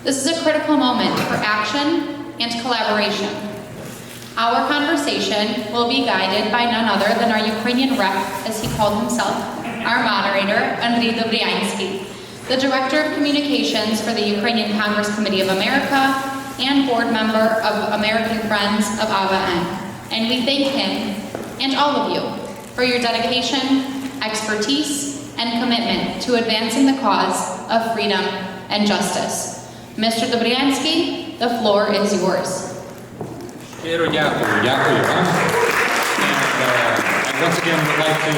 This is a critical moment for action and collaboration. Our conversation will be guided by none other than our Ukrainian rep, as he called himself, our moderator, Andriy Dobryansky, the Director of Communications for the Ukrainian Congress Committee of America and board member of American Friends of AVN. And we thank him and all of you for your dedication, expertise, and commitment to advancing the cause of freedom and justice. Mr. Dobryansky, the floor is yours. Щиро дякую вам. And once again, would like to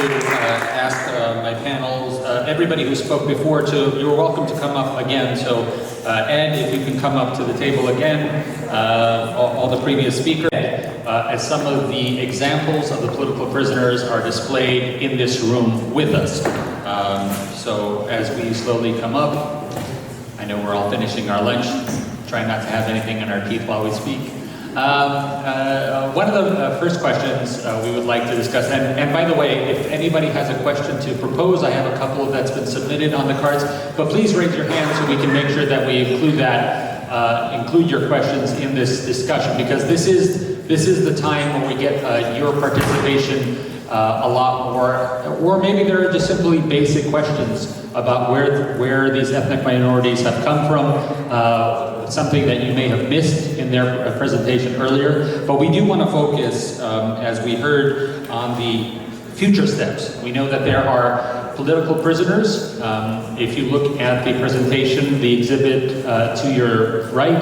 ask my panels, everybody who spoke before, you're welcome to come up again. So Ed, if you can come up to the table again, all the previous speakers, as some of the examples of the political prisoners are displayed in this room with us. So as we slowly come up, I know we're all finishing our lunch, try not to have anything in our teeth while we speak. One of the first questions we would like to discuss, and by the way, if anybody has a question to propose, I have a couple that's been submitted on the cards, but please raise your hand so we can make sure that we include that, include your questions in this discussion, because this is the time when we get your participation a lot more, or maybe there are just simply basic questions about where these ethnic minorities have come from, something that you may have missed in their presentation earlier. But we do want to focus, as we heard, on the future steps. We know that there are political prisoners. If you look at the presentation, the exhibit to your right,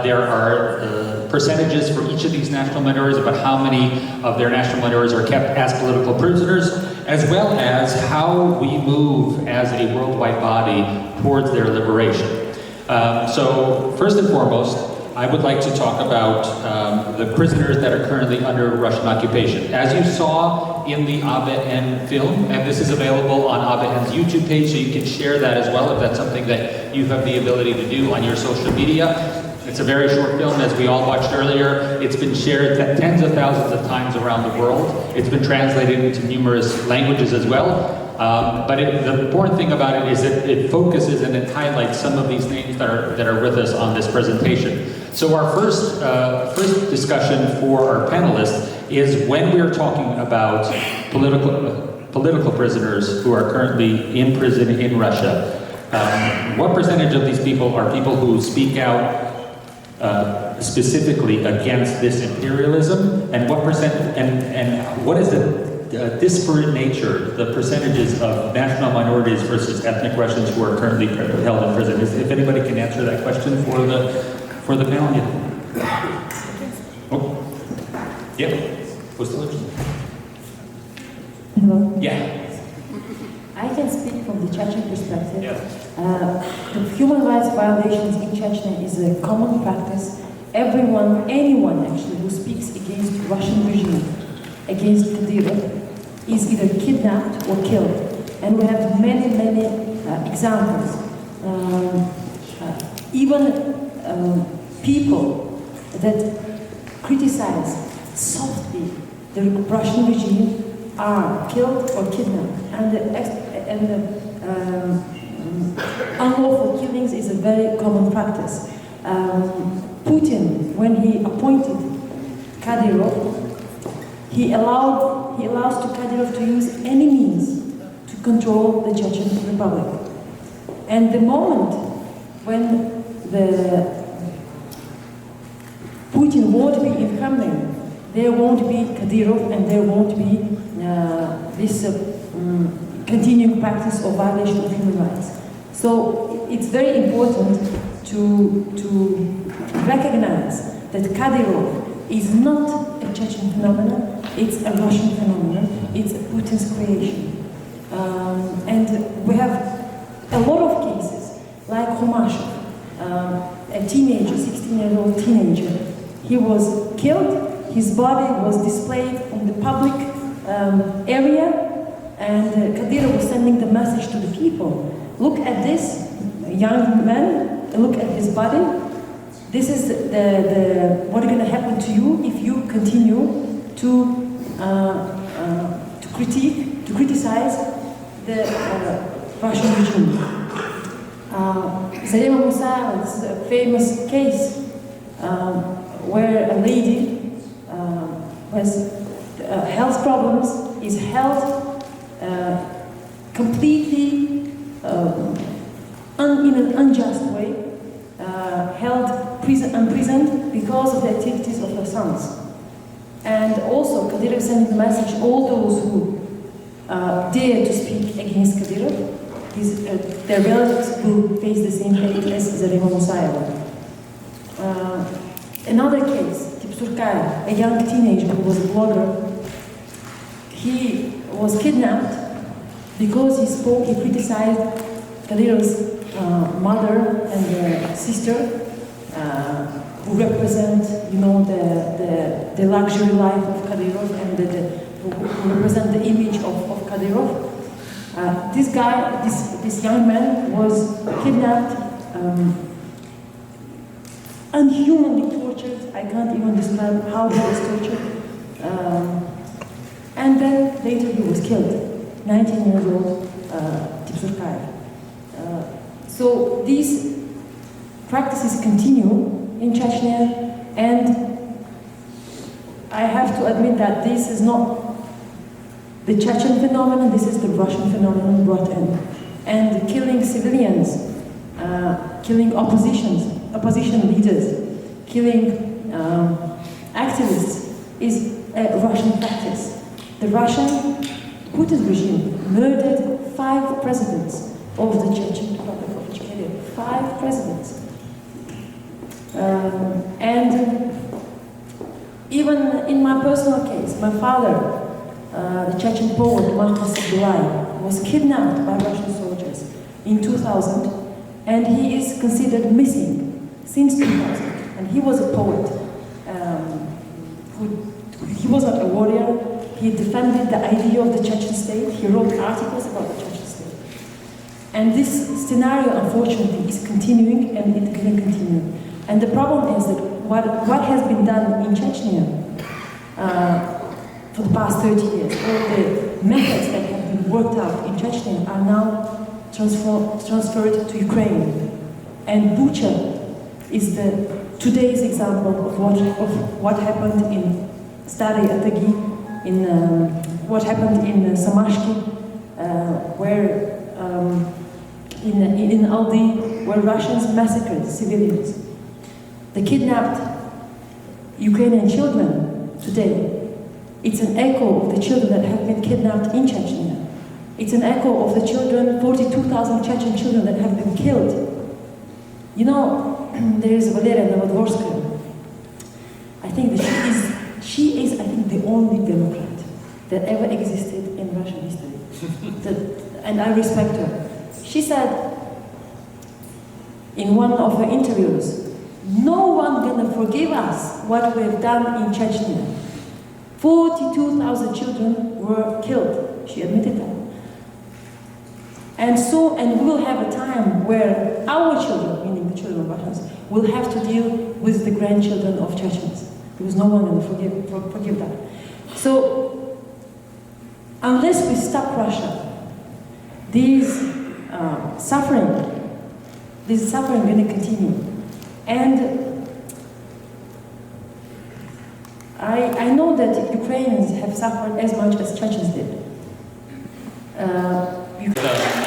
there are percentages for each of these national minorities about how many of their national minorities are kept as political prisoners, as well as how we move as a worldwide body towards their liberation. So first and foremost, I would like to talk about the prisoners that are currently under Russian occupation. As you saw in the AVN film, and this is available on AVN's YouTube page, so you can share that as well if that's something that you have the ability to do on your social media. It's a very short film, as we all watched earlier. It's been shared tens of thousands of times around the world. It's been translated into numerous languages as well. But the important thing about it is that it focuses and it highlights some of these names that are with us on this presentation. So our first discussion for our panelists is when we are talking about political prisoners who are currently in prison in Russia. What percentage of these people are people who speak out specifically against this imperialism, and what what is the disparate nature, the percentages of national minorities versus ethnic Russians who are currently held in prison? If anybody can answer that question for the panel, yeah. Oh, yeah. What's the question? Hello. Yeah. I can speak from the Chechen perspective. Yeah. The human rights violations in Chechnya is a common practice. Anyone actually who speaks against Russian regime, against Kadyrov, is either kidnapped or killed. And we have many examples. Even people that criticize softly the Russian regime are killed or kidnapped. And the unlawful killings is a very common practice. Putin, when he appointed Kadyrov, he allows to Kadyrov to use any means to control the Chechen Republic. And the moment when Putin won't be in Kremlin, there won't be Kadyrov and there won't be this continuing practice of violation of human rights. So it's very important to recognize that Kadyrov is not a Chechen phenomenon, it's a Russian phenomenon, it's Putin's creation. And we have a lot of cases, like Khomashov, a teenager, 16-year-old teenager. He was killed, his body was displayed in the public area, and Kadyrov was sending the message to the people. Look at this young man, look at his body. This is what is going to happen to you if you continue to criticize the Russian regime. Zarema Musaeva, this is a famous case where a lady with health problems is held completely in an unjust way, held imprisoned because of the activities of her sons. And also, Kadyrov sending the message, all those who dare to speak against Kadyrov, their relatives will face the same fate as Zarema Musaeva. Another case, Tip-Surkaya, a young teenager who was a blogger, he was kidnapped because he criticized Kadyrov's mother and sister, who represent, the luxury life of Kadyrov and who represent the image of Kadyrov. This young man was kidnapped, unhumanly tortured. I can't even describe how he was tortured. And then later he was killed, 19 years old, Tip-Surkaya. So these practices continue in Chechnya, and I have to admit that this is not the Chechen phenomenon, this is the Russian phenomenon brought in. And killing civilians, killing opposition leaders, killing activists is a Russian practice. The Putin regime murdered 5 presidents of the Chechen Republic of Chechnya. 5 presidents. And even in my personal case, my father, the Chechen poet Mahmoud Abdullahi, was kidnapped by Russian soldiers in 2000, and he is considered missing since 2000. And he was a poet. He was not a warrior. He defended the idea of the Chechen state. He wrote articles about the Chechen state. And this scenario, unfortunately, is continuing, and it's going to continue. And the problem is that what has been done in Chechnya for the past 30 years, all the methods that have been worked out in Chechnya are now transferred to Ukraine. And Bucha is today's example of what happened in Stary Atagi, in what happened in Samashki, where in Aldi, where Russians massacred civilians. The kidnapped Ukrainian children today, it's an echo of the children that have been kidnapped in Chechnya. It's an echo of the children, 42,000 Chechen children that have been killed. There is Valeria Novodvorskaya. I think that she is, I think, the only Democrat that ever existed in Russian history. And I respect her. She said in one of her interviews, no one gonna forgive us what we have done in Chechnya. 42,000 children were killed. She admitted that. And we will have a time where our children, meaning the children of Russians, will have to deal with the grandchildren of Chechens. Because no one will forgive that. So unless we stop Russia, this suffering going to continue. And I know that Ukrainians have suffered as much as Chechens did. I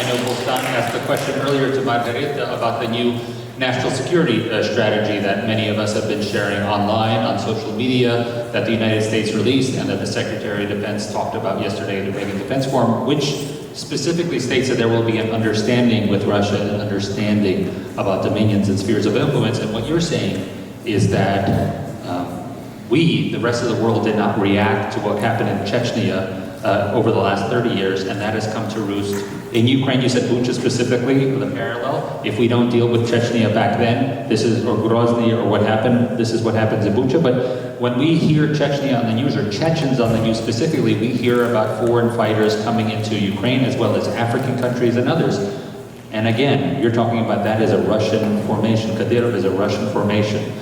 know Bogdan asked a question earlier to Margarita about the new national security strategy that many of us have been sharing online, on social media, that the United States released and that the Secretary of Defense talked about yesterday at the Reagan Defense Forum, which specifically states that there will be an understanding with Russia, an understanding about dominions and spheres of influence. And what you're saying is that we, the rest of the world, did not react to what happened in Chechnya over the last 30 years, and that has come to roost. In Ukraine, you said Bucha specifically, the parallel. If we don't deal with Chechnya back then, this is, or Grozny, or what happened, this is what happens in Bucha. But when we hear Chechnya on the news, or Chechens on the news specifically, we hear about foreign fighters coming into Ukraine, as well as African countries and others. And again, you're talking about that as a Russian formation. Kadyrov is a Russian formation.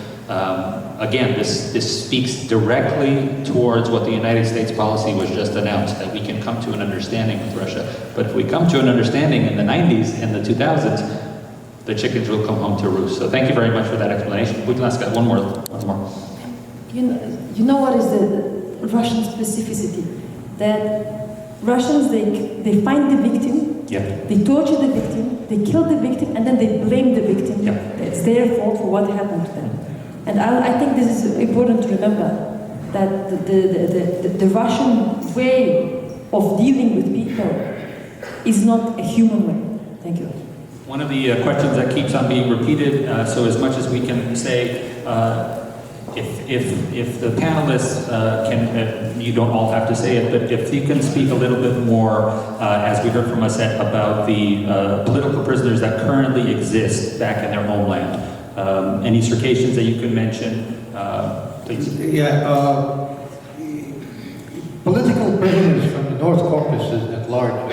Again, this speaks directly towards what the United States policy was just announced, that we can come to an understanding with Russia. But if we come to an understanding in the 90s and the 2000s, the chickens will come home to roost. So thank you very much for that explanation. We can ask one more. You know what is the Russian specificity? That Russians, they find the victim, they torture the victim, they kill the victim, and then they blame the victim. It's their fault for what happened to them. And I think this is important to remember, that the Russian way of dealing with people is not a human way. Thank you. One of the questions that keeps on being repeated, so as much as we can say, if the panelists can, you don't all have to say it, but if you can speak a little bit more, as we heard from Aset, about the political prisoners that currently exist back in their homeland. Any circassians that you can mention, please? Yeah, political prisoners from the North Caucasus at large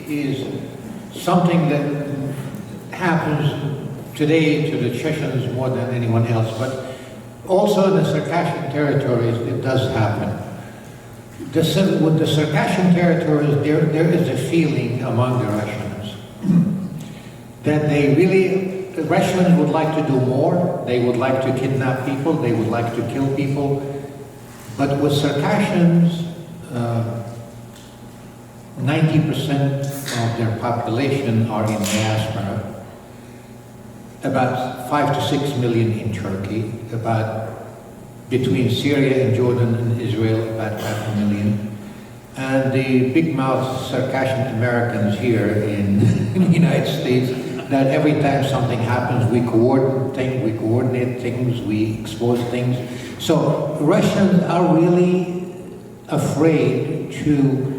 is something that happens today to the Chechens more than anyone else, but also in the Circassian territories it does happen. With the Circassian territories, there is a feeling among the Russians that the Russians would like to do more. They would like to kidnap people, they would like to kill people, but with Circassians, 90% of their population are in diaspora, about 5 to 6 million in Turkey, about between Syria and Jordan and Israel, about 500,000, and the big mouth Circassian Americans here in the United States, that every time something happens, we coordinate things, we expose things. So Russians are really afraid to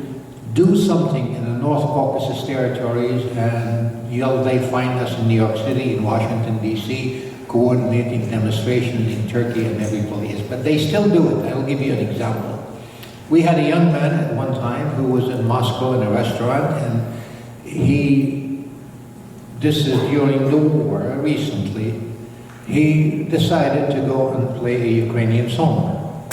do something in the North Caucasus territories, and they find us in New York City, in Washington, D.C., coordinating demonstrations in Turkey and every place. But they still do it. I will give you an example. We had a young man at one time who was in Moscow in a restaurant, and this is during the war, recently, he decided to go and play a Ukrainian song.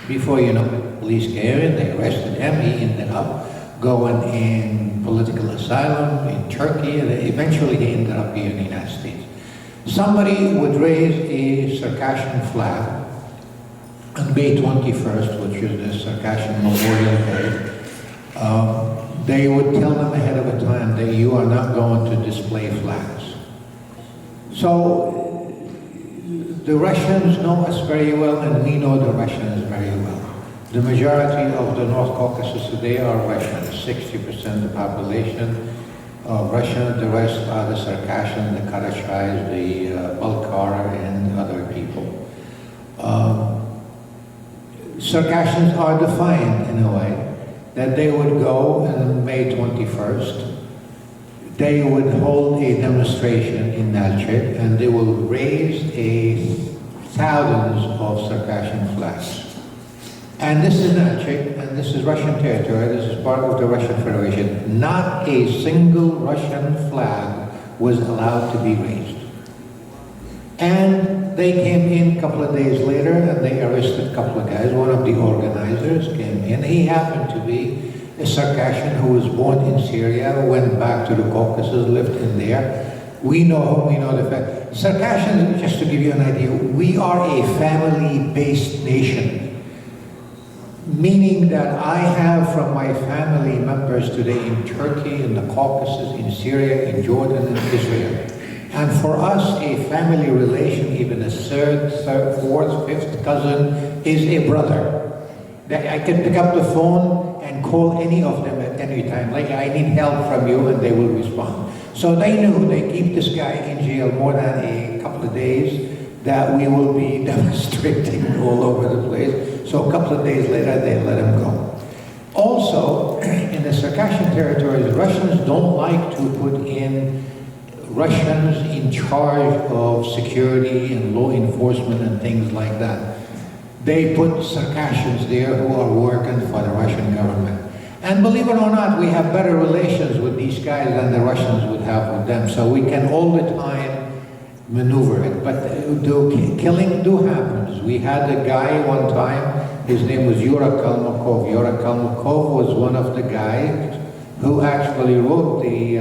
Before you know it, police came in, they arrested him, he ended up going in political asylum in Turkey, and eventually he ended up here in the United States. Somebody would raise a Circassian flag on May 21st, which is the Circassian Memorial Day. They would tell them ahead of a time that you are not going to display flags. So the Russians know us very well, and we know the Russians very well. The majority of the North Caucasus today are Russians, 60% of the population of Russian, the rest are the Circassian, the Karachais, the Balkar, and other people. Circassians are defined in a way that they would go on May 21st, they would hold a demonstration in Nalchik, and they will raise thousands of Circassian flags. And this is Nalchik, and this is Russian territory, this is part of the Russian Federation. Not a single Russian flag was allowed to be raised. And they came in a couple of days later and they arrested a couple of guys. One of the organizers came in. He happened to be a Circassian who was born in Syria, went back to the Caucasus, lived in there. We know the fact. Circassians, just to give you an idea, we are a family-based nation, meaning that I have from my family members today in Turkey, in the Caucasus, in Syria, in Jordan, and Israel. And for us, a family relation, even a third, fourth, fifth cousin, is a brother. I can pick up the phone and call any of them at any time. Like, I need help from you, and they will respond. So they knew they keep this guy in jail more than a couple of days, that we will be demonstrating all over the place. So a couple of days later, they let him go. Also, in the Circassian territories, the Russians don't like to put in Russians in charge of security and law enforcement and things like that. They put Circassians there who are working for the Russian government. And believe it or not, we have better relations with these guys than the Russians would have with them. So we can all the time maneuver it. But killing do happens. We had a guy one time, his name was Yura Kalmukov. Yura Kalmukov was one of the guys who actually wrote the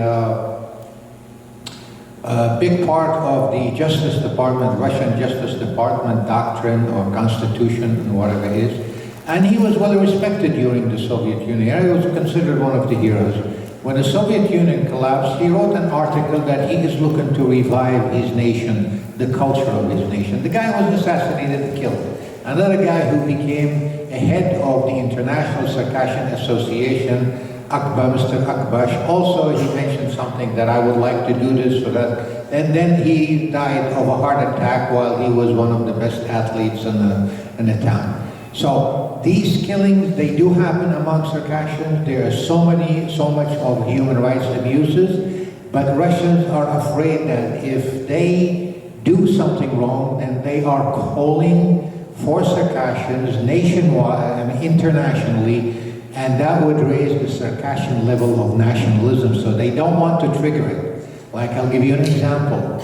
big part of the Justice Department, Russian Justice Department doctrine or constitution and whatever it is. And he was well respected during the Soviet Union. He was considered one of the heroes. When the Soviet Union collapsed, he wrote an article that he is looking to revive his nation, the culture of his nation. The guy was assassinated and killed. Another guy who became a head of the International Circassian Association, Mr. Akbash, also he mentioned something that I would like to do this for that. And then he died of a heart attack while he was one of the best athletes in the town. So these killings, they do happen among Circassians. There are so much of human rights abuses, but Russians are afraid that if they do something wrong, then they are calling for Circassians nationwide, internationally, and that would raise the Circassian level of nationalism, so they don't want to trigger it. Like, I'll give you an example.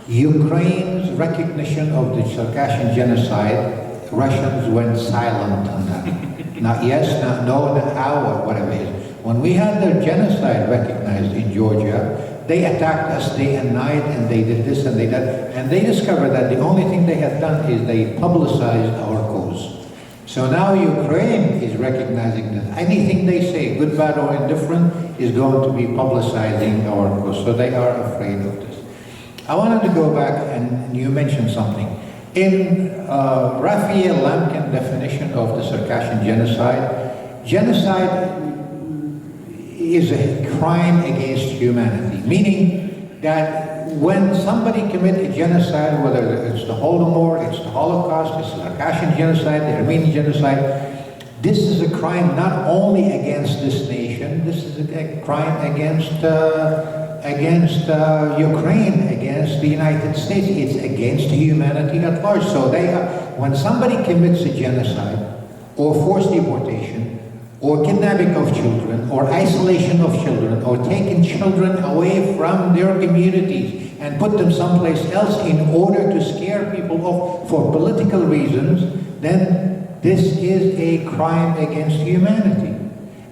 Ukraine's recognition of the Circassian genocide, Russians went silent on that. Not yes, not no, not how, or whatever it is. When we had the genocide recognized in Georgia, they attacked us day and night, and they did this and they did that, and they discovered that the only thing they had done is they publicized our cause. So now Ukraine is recognizing that anything they say, good, bad, or indifferent, is going to be publicizing our cause. So they are afraid of this. I wanted to go back, and you mentioned something. In Raphael Lemkin's definition of the Circassian genocide, genocide is a crime against humanity, meaning that when somebody commits a genocide, whether it's the Holodomor, it's the Holocaust, it's the Circassian genocide, the Armenian genocide, this is a crime not only against this nation, this is a crime against Ukraine, against the United States. It's against humanity at large. So when somebody commits a genocide, or forced deportation, or kidnapping of children, or isolation of children, or taking children away from their communities and put them someplace else in order to scare people off for political reasons, then this is a crime against humanity.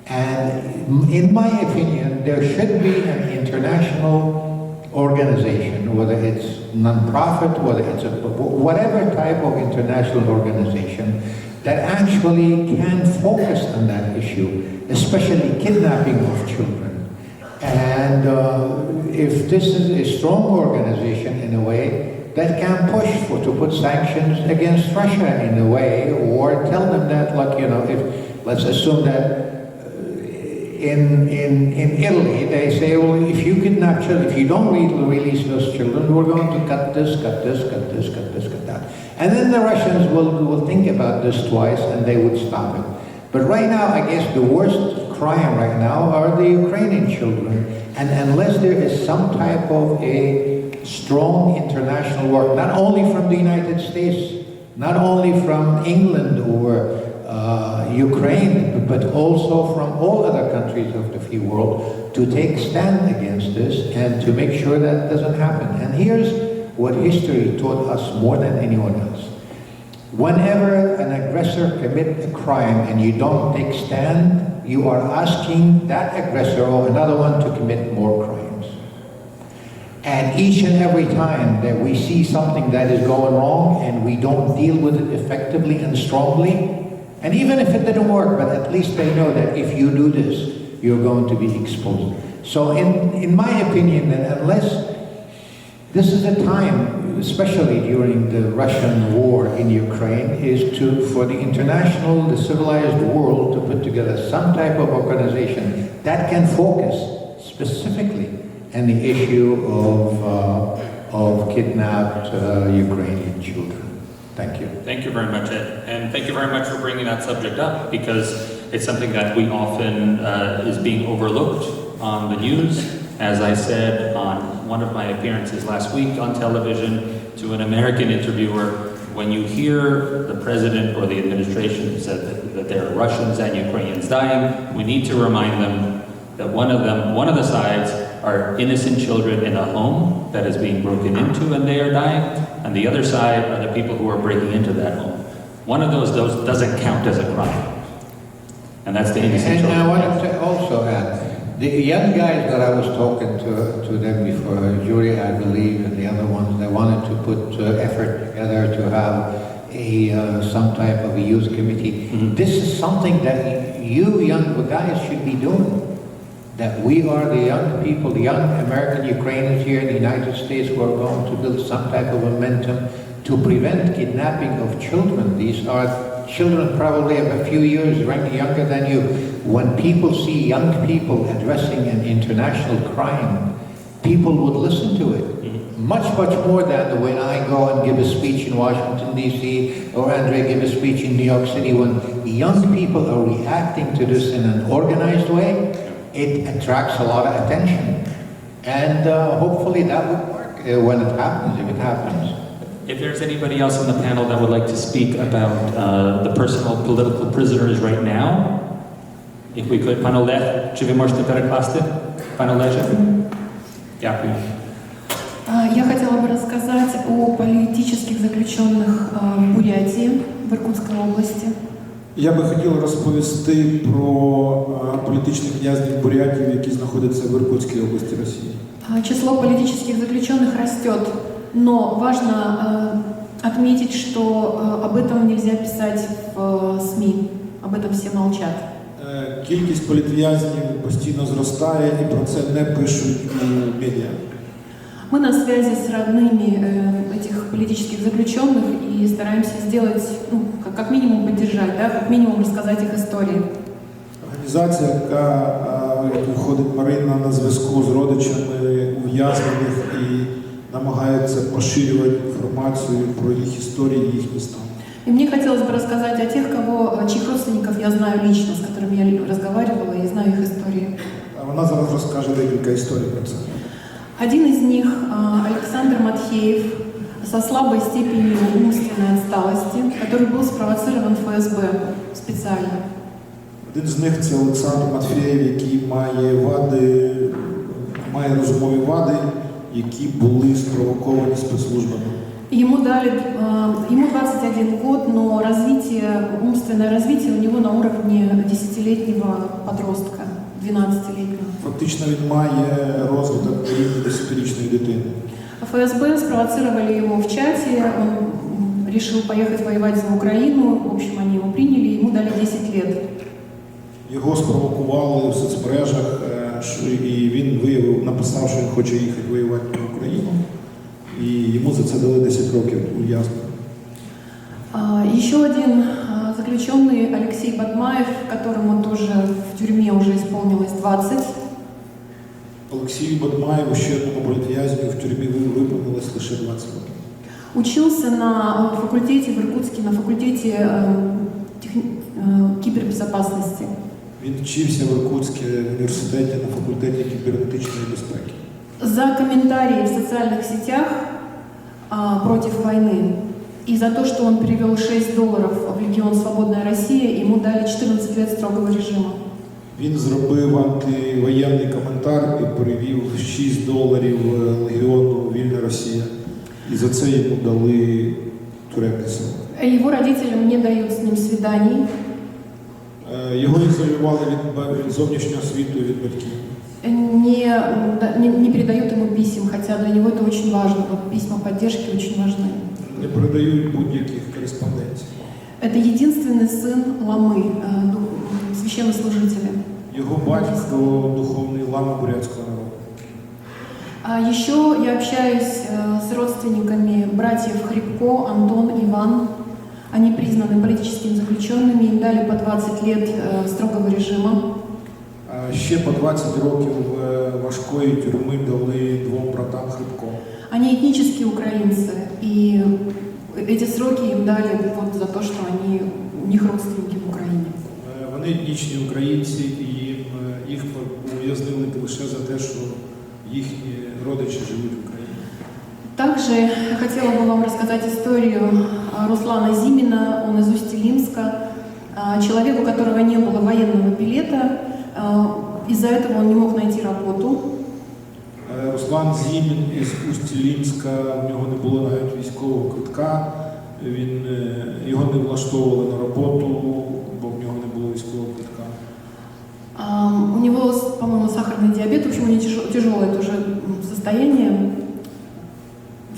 And in my opinion, there should be an international organization, whether it's non-profit, whether it's whatever type of international organization, that actually can focus on that issue, especially kidnapping of children. And if this is a strong organization in a way, that can push to put sanctions against Russia in a way, or tell them that, like, you know, if, let's assume that in Italy, they say, well, if you kidnap children, if you don't release those children, we're going to cut this, cut this, cut this, cut this, cut that. And then the Russians will think about this twice, and they would stop it. But right now, I guess the worst crime right now are the Ukrainian children. And unless there is some type of a strong international work, not only from the United States, not only from England or Ukraine, but also from all other countries of the free world, to take stand against this and to make sure that doesn't happen. And here's what history taught us more than anyone else. Whenever an aggressor commits a crime and you don't take stand, you are asking that aggressor or another one to commit more crimes. And each and every time that we see something that is going wrong and we don't deal with it effectively and strongly, and even if it didn't work, but at least they know that if you do this, you're going to be exposed. So in my opinion, that unless this is a time, especially during the Russian war in Ukraine, is for the international, the civilized world to put together some type of organization that can focus specifically on the issue of kidnapped Ukrainian children. Thank you. Thank you very much, Ed. And thank you very much for bringing that subject up, because it's something that we often is being overlooked on the news. As I said on one of my appearances last week on television to an American interviewer, when you hear the president or the administration said that there are Russians and Ukrainians dying, we need to remind them that one of the sides are innocent children in a home that is being broken into and they are dying, and the other side are the people who are breaking into that home. One of those doesn't count as a crime. And that's the innocent children. And I wanted to also add, the young guys that I was talking to them before, Jury, I believe, and the other ones, they wanted to put effort together to have some type of a youth committee. Mm-hmm. This is something that you young guys should be doing. That we are the young people, the young American Ukrainians here in the United States who are going to build some type of momentum to prevent kidnapping of children. These are children probably of a few years younger than you. When people see young people addressing an international crime, people would listen to it. Much more than when I go and give a speech in Washington, D.C., or Andre give a speech in New York City. When young people are reacting to this in an organized way, it attracts a lot of attention. And hopefully that would work when it happens, if it happens. If there's anybody else on the panel that would like to speak about the personal political prisoners right now, if we could, пан Олег, чи ви можете перекласти? Пан Олеже? Дякую. Я хотела бы рассказать о политических заключенных в Бурятии, в Иркутской области. Я би хотів розповісти про політичних в'язнів бурятів, які знаходяться в Иркутській області Росії. Число политических заключенных растет, но важно отметить, что об этом нельзя писать в СМИ, об этом все молчат. Кількість політв'язнів постійно зростає, і про це не пишуть у медіа. Мы на связи с родными этих политических заключенных и стараемся сделать, как минимум поддержать, да, как минимум рассказать их истории. Організація, в яку входить Марина, на зв'язку з родичами ув'язнених і намагається поширювати інформацію про їх історії, їхній стан. И мне хотелось бы рассказать о тех, чьих родственников я знаю лично, с которыми я разговаривала и знаю их истории. Вона зараз розкаже декілька історій про це. Один из них, Александр Матхеев, со слабой степенью умственной отсталости, который был спровоцирован ФСБ специально. Один з них – це Олександр Матфєєв, який має розумові вади, які були спровоковані спецслужбами. Ему 21 год, но умственное развитие у него на уровне 10-летнего подростка, 12-летнего. Фактично він має розвиток на рівні 10-річної дитини. ФСБ спровоцировали его в чате, он решил поехать воевать за Украину, в общем, они его приняли, ему дали 10 лет. Його спровокували в соцмережах, і він написав, що він хоче їхати воювати на Україну, і йому за це дали 10 років ув'язнення. Еще один заключенный Алексей Бадмаев, которому тоже в тюрьме уже исполнилось 20. Олексію Бадмаєву, ще одному політв'язню, в тюрмі виповнилось лише 20 років. Учился на факультете в Иркутске, на факультете кибербезопасности. Він вчився в Иркутському університеті на факультеті кібернетичної безпеки. За комментарии в социальных сетях против войны и за то, что он перевел $6 в Легион «Свободная Россия», ему дали 14 лет строгого режима. Він зробив антивоєнний коментар і перевів $6 Легіону «Вільна Росія». І за це йому дали турецький срок. Его родителям не дают с ним свиданий. Його ізолювали від зовнішнього світу, від батьків. Не передают ему писем, хотя для него это очень важно. Вот письма поддержки очень важны. Не передають будь-яких кореспонденцій. Это единственный сын Ламы, священнослужителя. Його батько духовний лама бурятського народу. А еще я общаюсь с родственниками братьев Хрипко, Антон, Иван. Они признаны политическими заключенными, им дали по 20 лет строгого режима. Ще по 20 років важкої тюрми дали двом братам Хрипко. Они этнические украинцы, и эти сроки им дали вот за то, что они, у них родственники в Украине. Вони етнічні українці, і їх ув'язнили лише за те, що їхні родичі живуть в Україні. Также я хотела бы вам рассказать историю Руслана Зимина, он из Усть-Илимска, человек, у которого не было военного билета, из-за этого он не мог найти работу. Руслан Зімін із Усть-Илимська, у нього не було навіть військового квитка, його не влаштовували на роботу, бо в нього не було військового квитка. У него, по-моему, сахарный диабет, в общем, у него тяжелое тоже состояние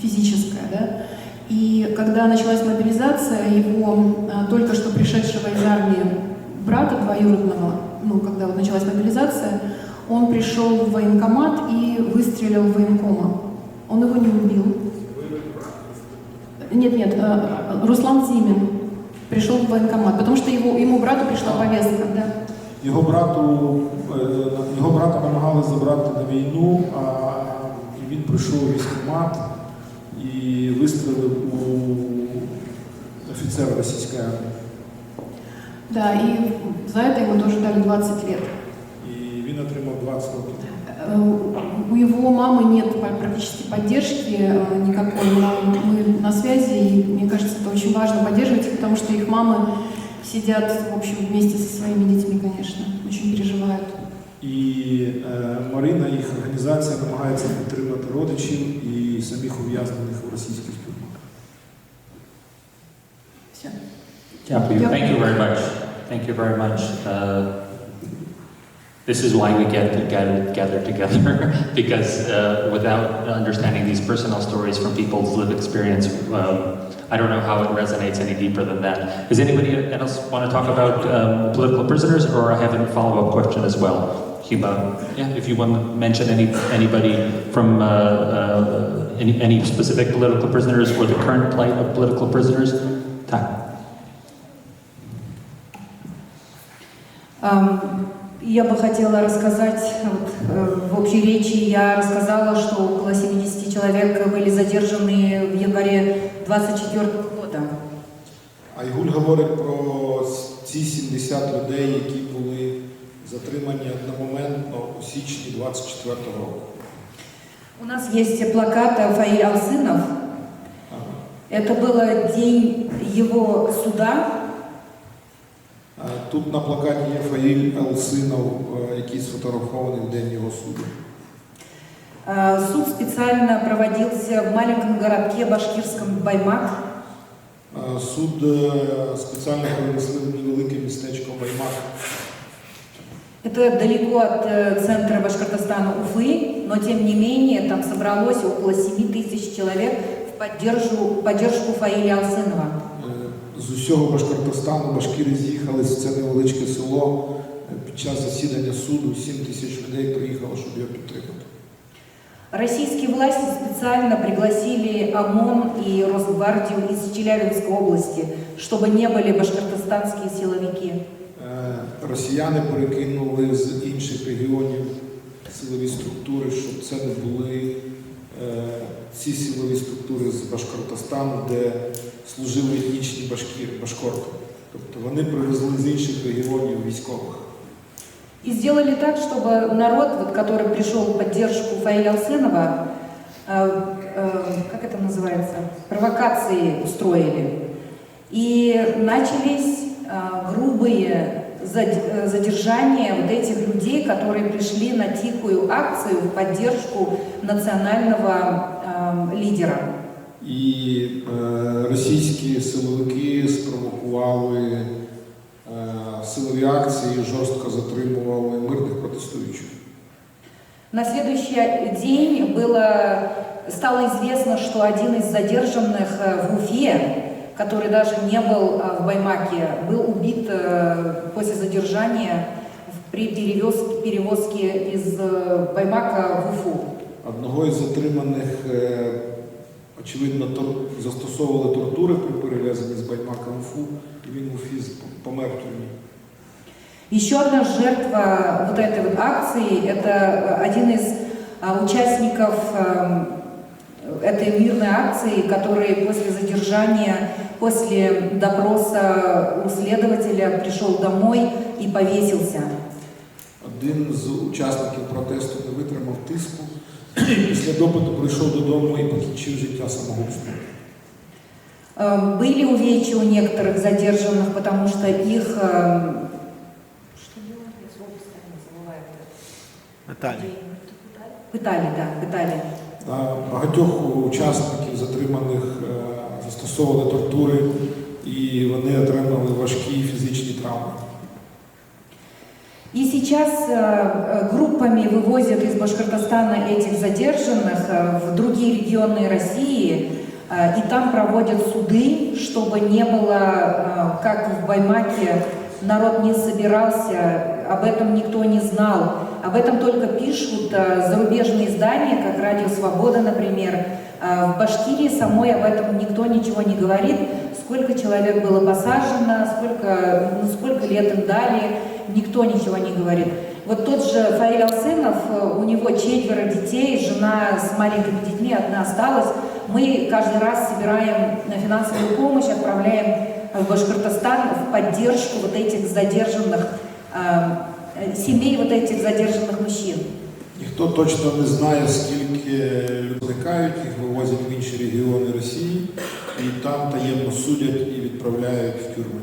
физическое, да. И когда началась мобилизация, его только что пришедшего из армии брата двоюродного, когда вот началась мобилизация, он пришел в военкомат и выстрелил в военкома. Он его не убил. Нет, Руслан Зимин пришел в военкомат, потому что ему брату пришла повестка, да. Його брата намагали забрати на війну, а він прийшов у військкомат і вистрелив у офіцера російської армії. Да, и за это ему тоже дали 20 лет. І він отримав 20 років. У его мамы нет практически поддержки никакой, но мы на связи, и мне кажется, это очень важно поддерживать их, потому что их мамы сидят, в общем, вместе со своими детьми, конечно, очень переживают. І Марина, їх організація намагається підтримати родичів і самих ув'язнених у російських тюрмах. Все. Thank you very much. Thank you very much. This is why we get to gather together, because without understanding these personal stories from people's lived experience, I don't know how it resonates any deeper than that. Does anybody else want to talk about political prisoners, or I have a follow-up question as well? Hiba, yeah, if you want to mention anybody from any specific political prisoners or the current plight of political prisoners, tak. Я бы хотела рассказать, в общей речи я рассказала, что около 70 человек были задержаны в январе 24 года. Айгуль говорить про ці 70 людей, які були затримані одномоментно у січні 24 року. У нас есть плакат Фаиль Алсынов. Это был день его суда. Тут на плакаті є Фаїль Алсинов, який сфотографований в день його суду. Суд специально проводился в маленьком городке башкирском Баймак. Суд спеціально перенесли в невелике містечко Баймак. Это далеко от центра Башкортостана Уфы, но тем не менее там собралось около 7 тысяч человек в поддержку Фаиля Алсынова. З усього Башкортостану башкири з'їхали в це невеличке село. Під час засідання суду 7 тисяч людей приїхало, щоб його підтримати. Российские власти специально пригласили ОМОН и Росгвардию из Челябинской области, чтобы не были башкортостанские силовики. Росіяни перекинули з інших регіонів силові структури, щоб це не були ці силові структури з Башкортостану, де служили етнічні башкорти. Тобто вони привезли з інших регіонів військових. И сделали так, чтобы народ, который пришел в поддержку Фаиля Алсынова, как это называется, провокации устроили. И начались грубые задержания вот этих людей, которые пришли на тихую акцию в поддержку национального лидера. І російські силовики спровокували силові акції жорстко затримували мирних протестуючих. На следующий день стало известно, что один из задержанных в Уфе, который даже не был в Баймаке, был убит после задержания при перевозке из Баймака в Уфу. Одного із затриманих, очевидно, застосовували тортури при перевезенні з Баймака в Уфу, і він в Уфі помер в тюрмі. Еще одна жертва вот этой вот акции – это один из участников этой мирной акции, который после задержания, после допроса у следователя пришел домой и повесился. Один з учасників протесту не витримав тиску, після допиту прийшов додому і покінчив життя самогубством. Были увечья у некоторых задержанных, потому что их... Пытали. Багатьох учасників затриманих застосовували тортури, і вони отримали важкі фізичні травми. И сейчас группами вывозят из Башкортостана этих задержанных в другие регионы России, и там проводят суды, чтобы не было, как в Баймаке, народ не собирался, об этом никто не знал. Об этом только пишут зарубежные издания, как «Радио Свобода», например. В Башкирии самой об этом никто ничего не говорит. Сколько человек было посажено, сколько лет им дали, никто ничего не говорит. Вот тот же Фаиль Алсенов, у него 4 детей, жена с маленькими детьми, одна осталась. Мы каждый раз собираем финансовую помощь, отправляем в Башкортостан в поддержку вот этих задержанных, семей вот этих задержанных мужчин. Ніхто точно не знає, скільки людей зникають, їх вивозять в інші регіони Росії, і там таємно судять і відправляють в тюрми.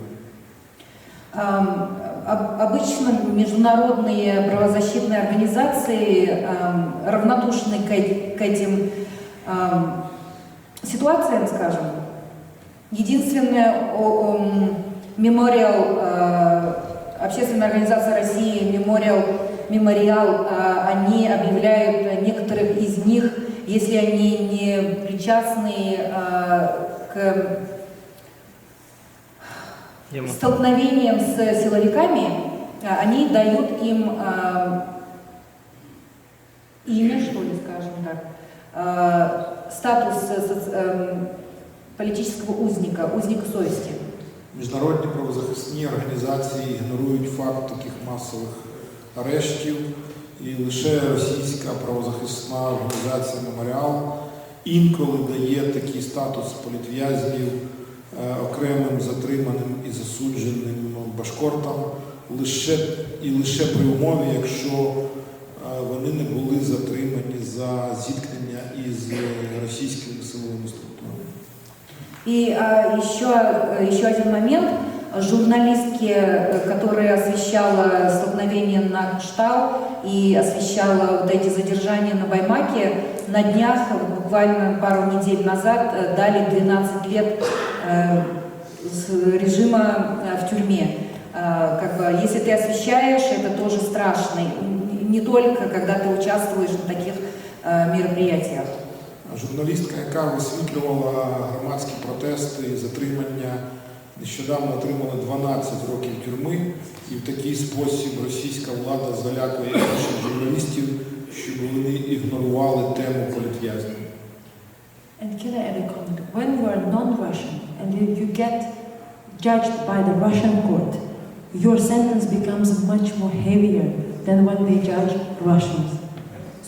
Обычно международные правозащитные организации равнодушны к этим ситуациям, скажем. Единственное, общественная организация России, Мемориал, они объявляют некоторых из них, если они не причастны к столкновениям с силовиками, они дают им имя, что ли, скажем так, статус политического узника совести. Міжнародні правозахисні організації ігнорують факт таких масових арештів, і лише російська правозахисна організація «Меморіал» інколи дає такий статус політв'язнів окремим затриманим і засудженим башкортам лише при умові, якщо вони не були затримані за зіткнення із російськими силовими структурами. И еще один момент. Журналистке, которая освещала столкновение на Куштау и освещала вот эти задержания на Баймаке, на днях, буквально пару недель назад, дали 12 лет режима в тюрьме. Если ты освещаешь, это тоже страшно. Не только, когда ты участвуешь в таких мероприятиях. Журналістка, яка висвітлювала громадські протести і затримання, нещодавно отримала 12 років тюрми, і в такий спосіб російська влада залякує інших журналістів, щоб вони ігнорували тему політв'язнів. And can I add a comment? When you are non-Russian and you get judged by the Russian court, your sentence becomes much more heavier than when they judge Russians.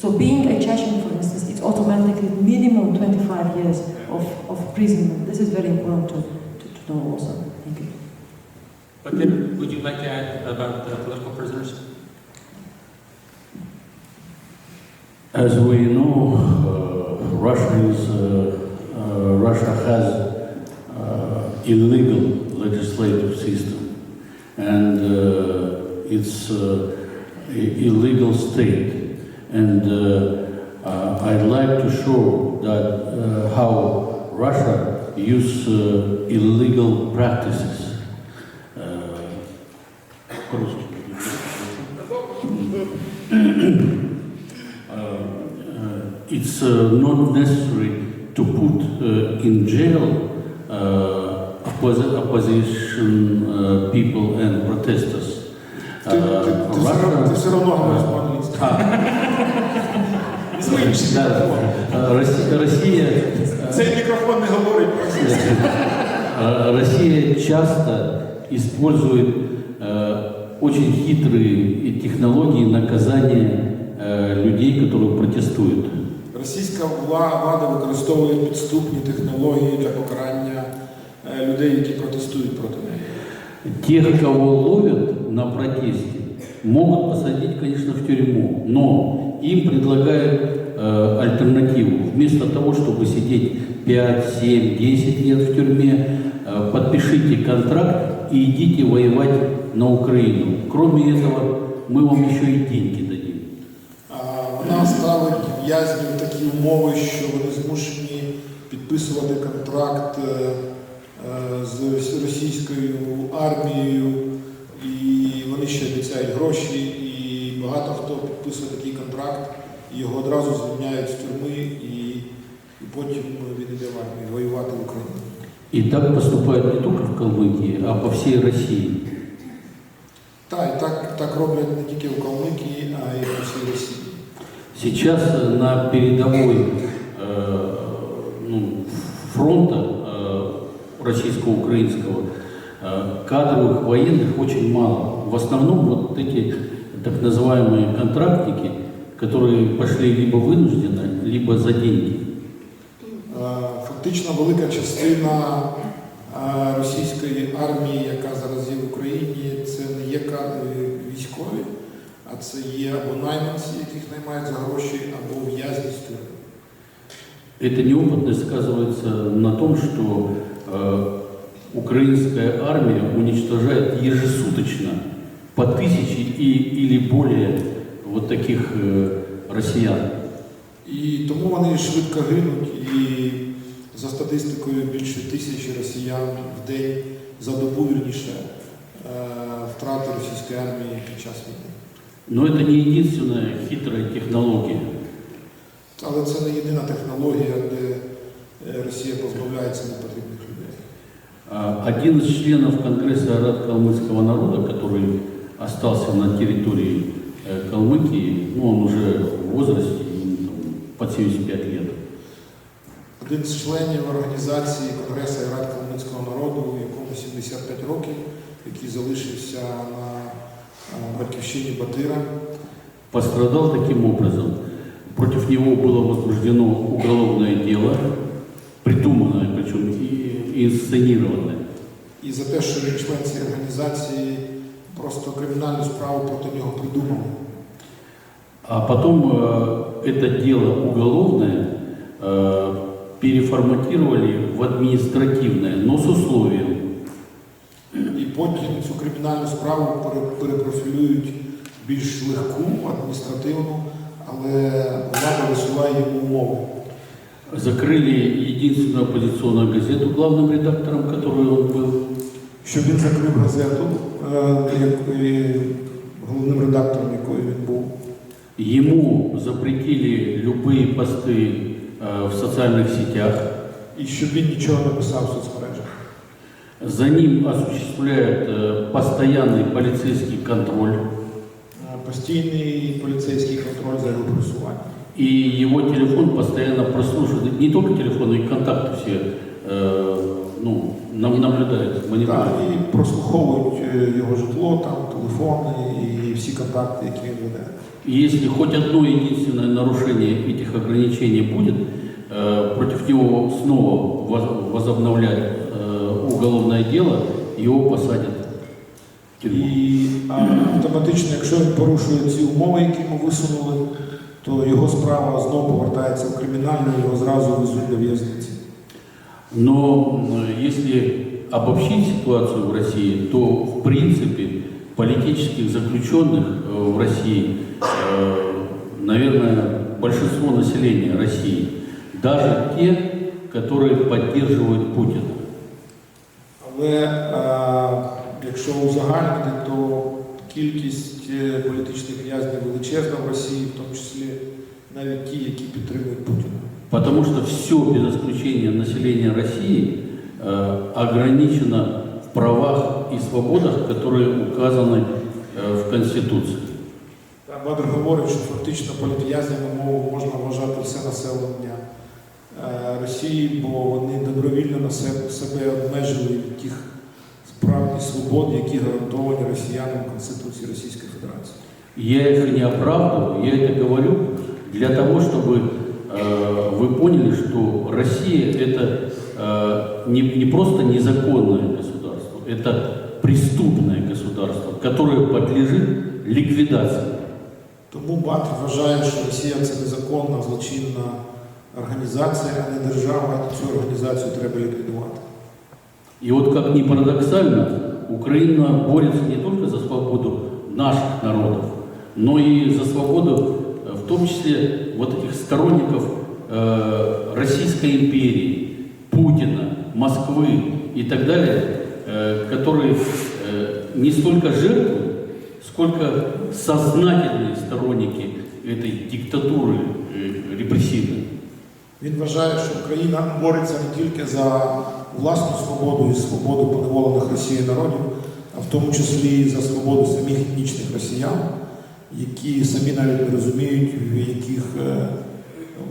So being a Chechen, for instance, it's automatically minimum 25 years of imprisonment. This is very important to know also. Thank you. But then, would you like to add about the political prisoners? As we know, Russia has illegal legislative system, and it's illegal state. And I'd like to show that how Russia uses illegal practices. По-русски. It's not necessary to put in jail opposition people and protesters. Ти все одно говориш по-англійськи. Россия... Цей мікрофон не говорить по-англійськи. Россия часто использует очень хитрые технологии наказания людей, которые протестуют. Російська влада використовує підступні технології для покарання людей, які протестують проти неї. Тех, кого ловят на протесте, могут посадить, конечно, в тюрьму, но им предлагают альтернативу. Вместо того, чтобы сидеть 5, 7, 10 лет в тюрьме, подпишите контракт и идите воевать на Украину. Кроме этого, мы вам еще и деньги дадим. Вона ставить в'язнів такі умови, що вони змушені підписувати контракт з російською армією, і вони ще обіцяють гроші, і багато хто підписує такий контракт, і його одразу звільняють з тюрми, і потім він іде воювати в Україні. И так поступают не только в Калмыкии, а по всей России. Так роблять не тільки в Калмыкии, а й по всій Росії. Сейчас на передовой фронта российско-украинского кадровых военных очень мало. В основном вот эти так называемые контрактники, которые пошли либо вынужденно, либо за деньги. Фактично велика частина російської армії, яка зараз є в Україні, це не є військові, а це є або найманці, яких наймають за гроші, або в'язні з тюрми. Эта неопытность сказывается на том, что украинская армия уничтожает ежесуточно по 1000 или более вот таких россиян. І тому вони швидко гинуть, і за статистикою більше 1000 росіян в день за добу, вірніше, втрати російської армії під час війни. Но это не единственная хитрая технология. Але це не єдина технологія, де Росія позбавляється непотрібних людей. Один из членов Конгресса арабо-калмыцкого народа, который остался на территории Калмыкии, он уже в возрасте, под 75 лет. Один з членів організації Конгресу арабо-калмицького народу, якому 75 років, який залишився на батьківщині Батира. Пострадал таким образом. Против него было возбуждено уголовное дело, придуманное, причем и инсценированное. І за те, що він член цієї організації, просто кримінальну справу проти нього придумали. А потом это дело уголовное переформатировали в административное, но с условием. І потім цю кримінальну справу перепрофілюють більш легку, адміністративну, але влада висуває йому умови. Закрыли единственную оппозиционную газету, главным редактором которой он был. Щоб він закрив газету, головним редактором якої він був. Ему запретили любые посты в социальных сетях. І щоб він нічого не писав в соцмережах. За ним осуществляют постоянный полицейский контроль. Постійний поліцейський контроль за його пересуванням. И его телефон постоянно прослушивает. Не только телефон, и контакты все наблюдают, мониторят. Так, і прослуховують його житло, там, телефони і всі контакти, які він веде. И если хоть одно единственное нарушение этих ограничений будет, против него снова возобновлять уголовное дело, его посадят в тюрьму. І автоматично, якщо він порушує ці умови, які йому висунули, то його справа знову повертається в кримінальну, його зразу везуть до в'язниці. Но если обобщить ситуацию в России, то в принципе политических заключенных в России, наверное, большинство населения России, даже те, которые поддерживают Путина. Але якщо узагальнити, то кількість політичних в'язнів величезна в Росії, в тому числі навіть ті, які підтримують Путіна. Потому что все, без исключения населения России, ограничено в правах и свободах, которые указаны в Конституции. Бадр говорить, що фактично політв'язнями можна вважати все населення Росії, бо вони добровільно на себе обмежили від тих прав і свобод, які гарантовані росіянам в Конституції Російської Федерації. Я их не оправдываю, я это говорю для того, чтобы вы поняли, что Россия это не просто незаконное государство, это преступное государство, которое подлежит ликвидации. Тому Бадр вважає, що Росія – це незаконна, злочинна організація, а не держава, і цю організацію треба ліквідувати. И вот как ни парадоксально, Украина борется не только за свободу наших народов, но и за свободу, в том числе, вот этих сторонников Российской империи, Путина, Москвы и так далее, которые не столько жертвы, сколько сознательные сторонники этой диктатуры репрессивной. Він вважає, що Україна бореться не тільки за власну свободу і свободу поневолених Росією народів, а в тому числі і за свободу самих етнічних росіян, які самі навіть не розуміють, в яких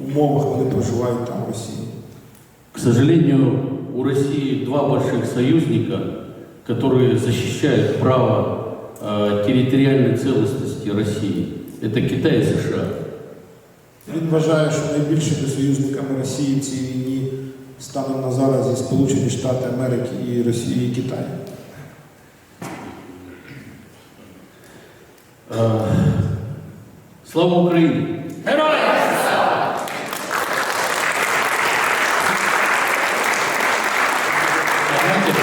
умовах вони проживають там в Росії. К сожалению, у России два больших союзника, которые защищают право территориальной целостности России. Это Китай и США. Він вважає, що найбільшими союзниками Росії в цій війні станом на зараз є Сполучені Штати Америки і Росія і Китай. Слава Україні!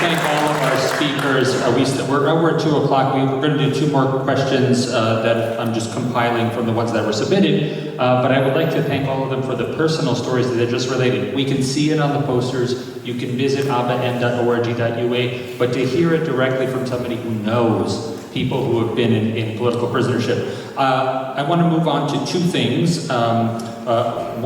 Thank all of our speakers. We're at 2 o'clock. We're going to do 2 more questions that I'm just compiling from the ones that were submitted. But I would like to thank all of them for the personal stories that they just related. We can see it on the posters. You can visit aban.org.ua. But to hear it directly from somebody who knows people who have been in political prisonership. I want to move on to 2 things.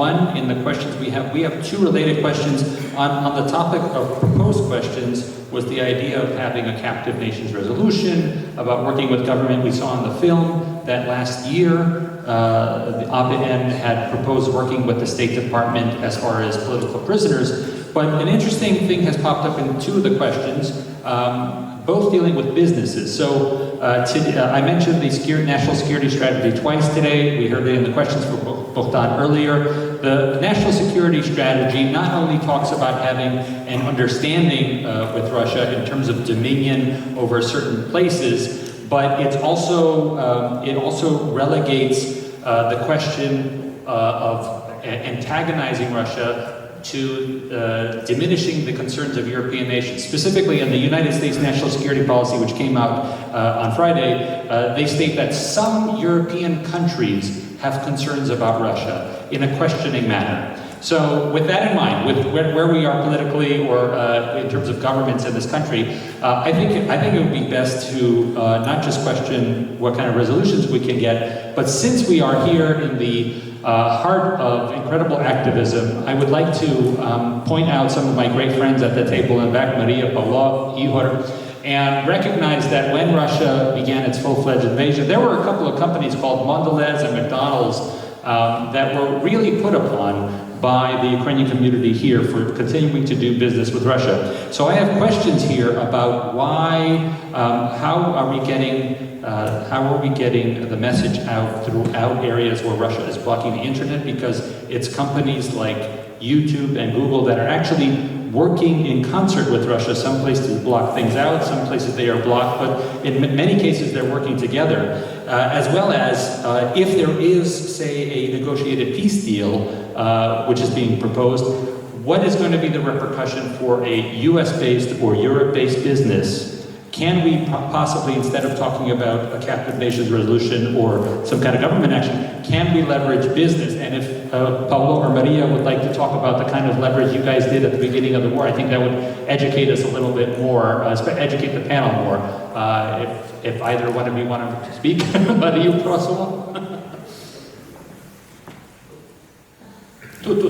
One, in the questions we have 2 related questions. On the topic of proposed questions was the idea of having a captive nations resolution, about working with government. We saw in the film that last year the ABN had proposed working with the State Department as far as political prisoners. But an interesting thing has popped up in 2 of the questions, both dealing with businesses. So I mentioned the national security strategy twice today. We heard it in the questions for Bogdan earlier. The national security strategy not only talks about having an understanding with Russia in terms of dominion over certain places, but it also relegates the question of antagonizing Russia to diminishing the concerns of European nations. Specifically in the United States National Security Policy, which came out on Friday, they state that some European countries have concerns about Russia in a questioning manner. So with that in mind, with where we are politically or in terms of governments in this country, I think it would be best to not just question what kind of resolutions we can get, but since we are here in the heart of incredible activism, I would like to point out some of my great friends at the table in back, Maria, Pavlov, Ihor, and recognize that when Russia began its full-fledged invasion, there were a couple of companies called Mondelez and McDonald's that were really put upon by the Ukrainian community here for continuing to do business with Russia. So I have questions here about why, how are we getting the message out throughout areas where Russia is blocking the internet, because it's companies like YouTube and Google that are actually working in concert with Russia. Some places block things out, some places they are blocked, but in many cases they're working together. As well as if there is, say, a negotiated peace deal, which is being proposed, what is going to be the repercussion for a US-based or Europe-based business? Can we possibly, instead of talking about a captive nations resolution or some kind of government action, can we leverage business? And if Pablo or Maria would like to talk about the kind of leverage you guys did at the beginning of the war, I think that would educate us a little bit more, educate the panel more. if either one of you want to speak, Maria, prossimo. Tut.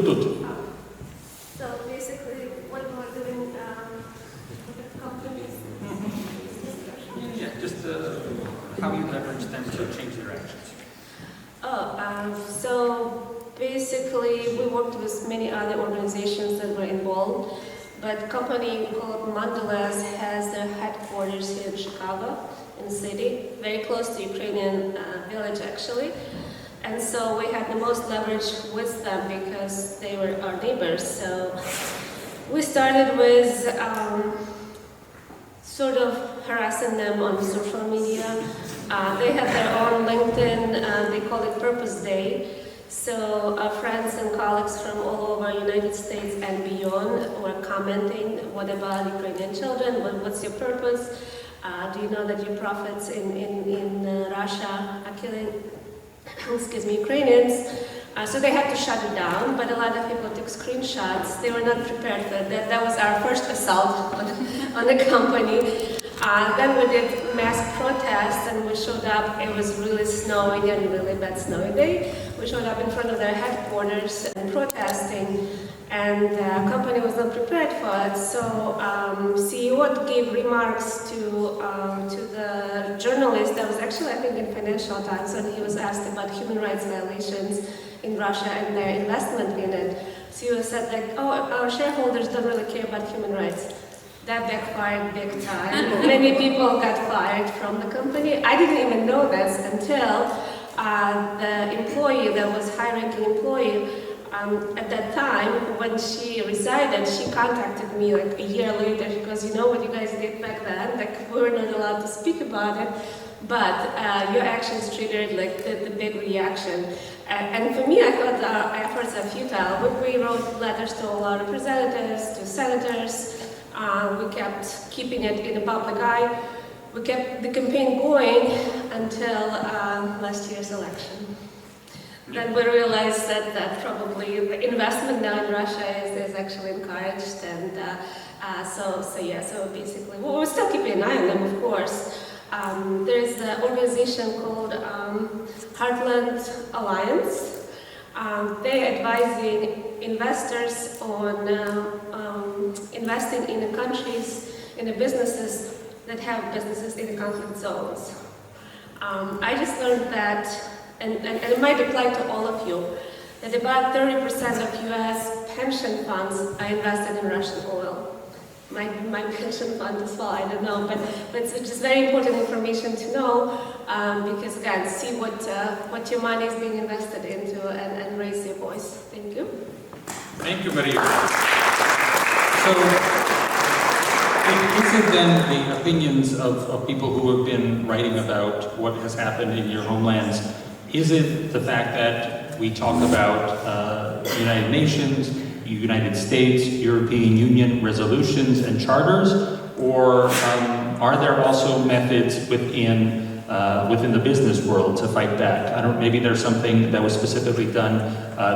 So basically, what we're doing with companies. Yeah, just how you leverage them to change their actions. So basically, we worked with many other organizations that were involved, but a company called Mondelez has their headquarters here in Chicago, in the city, very close to Ukrainian village actually. And so we had the most leverage with them because they were our neighbors. So we started with sort of harassing them on social media. They have their own LinkedIn, they call it Purpose Day. So our friends and colleagues from all over United States and beyond were commenting, what about Ukrainian children? What's your purpose? Do you know that your prophets in Russia are killing Ukrainians? So they had to shut it down, but a lot of people took screenshots. They were not prepared for that. That was our first assault on the company. Then we did mass protests and we showed up. It was really snowy and really bad snowy day. We showed up in front of their headquarters and protesting, and the company was not prepared for it. So CEO gave remarks to the journalist that was actually, I think, in Financial Times, and he was asked about human rights violations in Russia and their investment in it. CEO said like, oh, our shareholders don't really care about human rights. That backfired big time. Many people got fired from the company. I didn't even know this until the employee that was high-ranking employee at that time, when she resided, she contacted me like a year later. She goes, you know what you guys did back then? Like, we were not allowed to speak about it, but your actions triggered like the big reaction. And for me, I thought our efforts are futile. We wrote letters to all our representatives, to senators. We kept keeping it in the public eye. We kept the campaign going until last year's election. Then we realized that probably the investment now in Russia is actually encouraged, and so basically, we're still keeping an eye on them, of course. There's an organization called Heartland Alliance. They're advising investors on investing in the countries, in the businesses that have businesses in the conflict zones. I just learned that, and it might apply to all of you, that about 30% of US pension funds are invested in Russian oil. My pension fund as well, I don't know, but it's just very important information to know, because again, see what your money is being invested into and raise your voice. Thank you. Thank you, Maria. So, is it then the opinions of people who have been writing about what has happened in your homelands? Is it the fact that we talk about United Nations, United States, European Union resolutions and charters, or are there also methods within the business world to fight back? Maybe there's something that was specifically done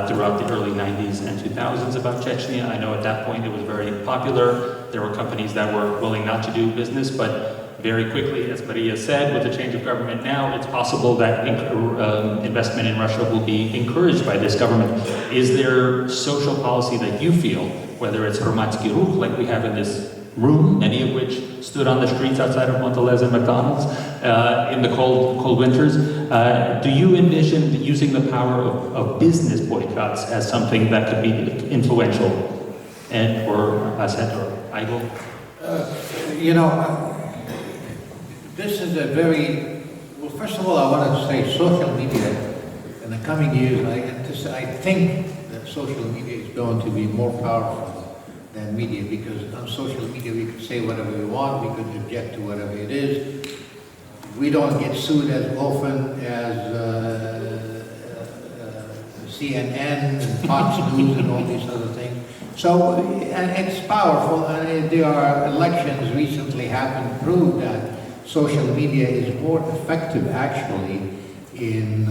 throughout the early 90s and 2000s about Chechnya. I know at that point it was very popular. There were companies that were willing not to do business, but very quickly, as Maria said, with the change of government now, it's possible that investment in Russia will be encouraged by this government. Is there social policy that you feel, whether it's Hromadski Ruch, like we have in this room, many of which stood on the streets outside of Mondelez and McDonald's in the cold winters, do you envision using the power of business boycotts as something that could be influential? Or Asad or Igor? This is a very, well, first of all, I want to say social media in the coming years, I think that social media is going to be more powerful than media, because on social media we can say whatever we want, we can object to whatever it is. We don't get sued as often as CNN and Fox News and all these other things. So, and it's powerful, and there are elections recently happened prove that social media is more effective actually in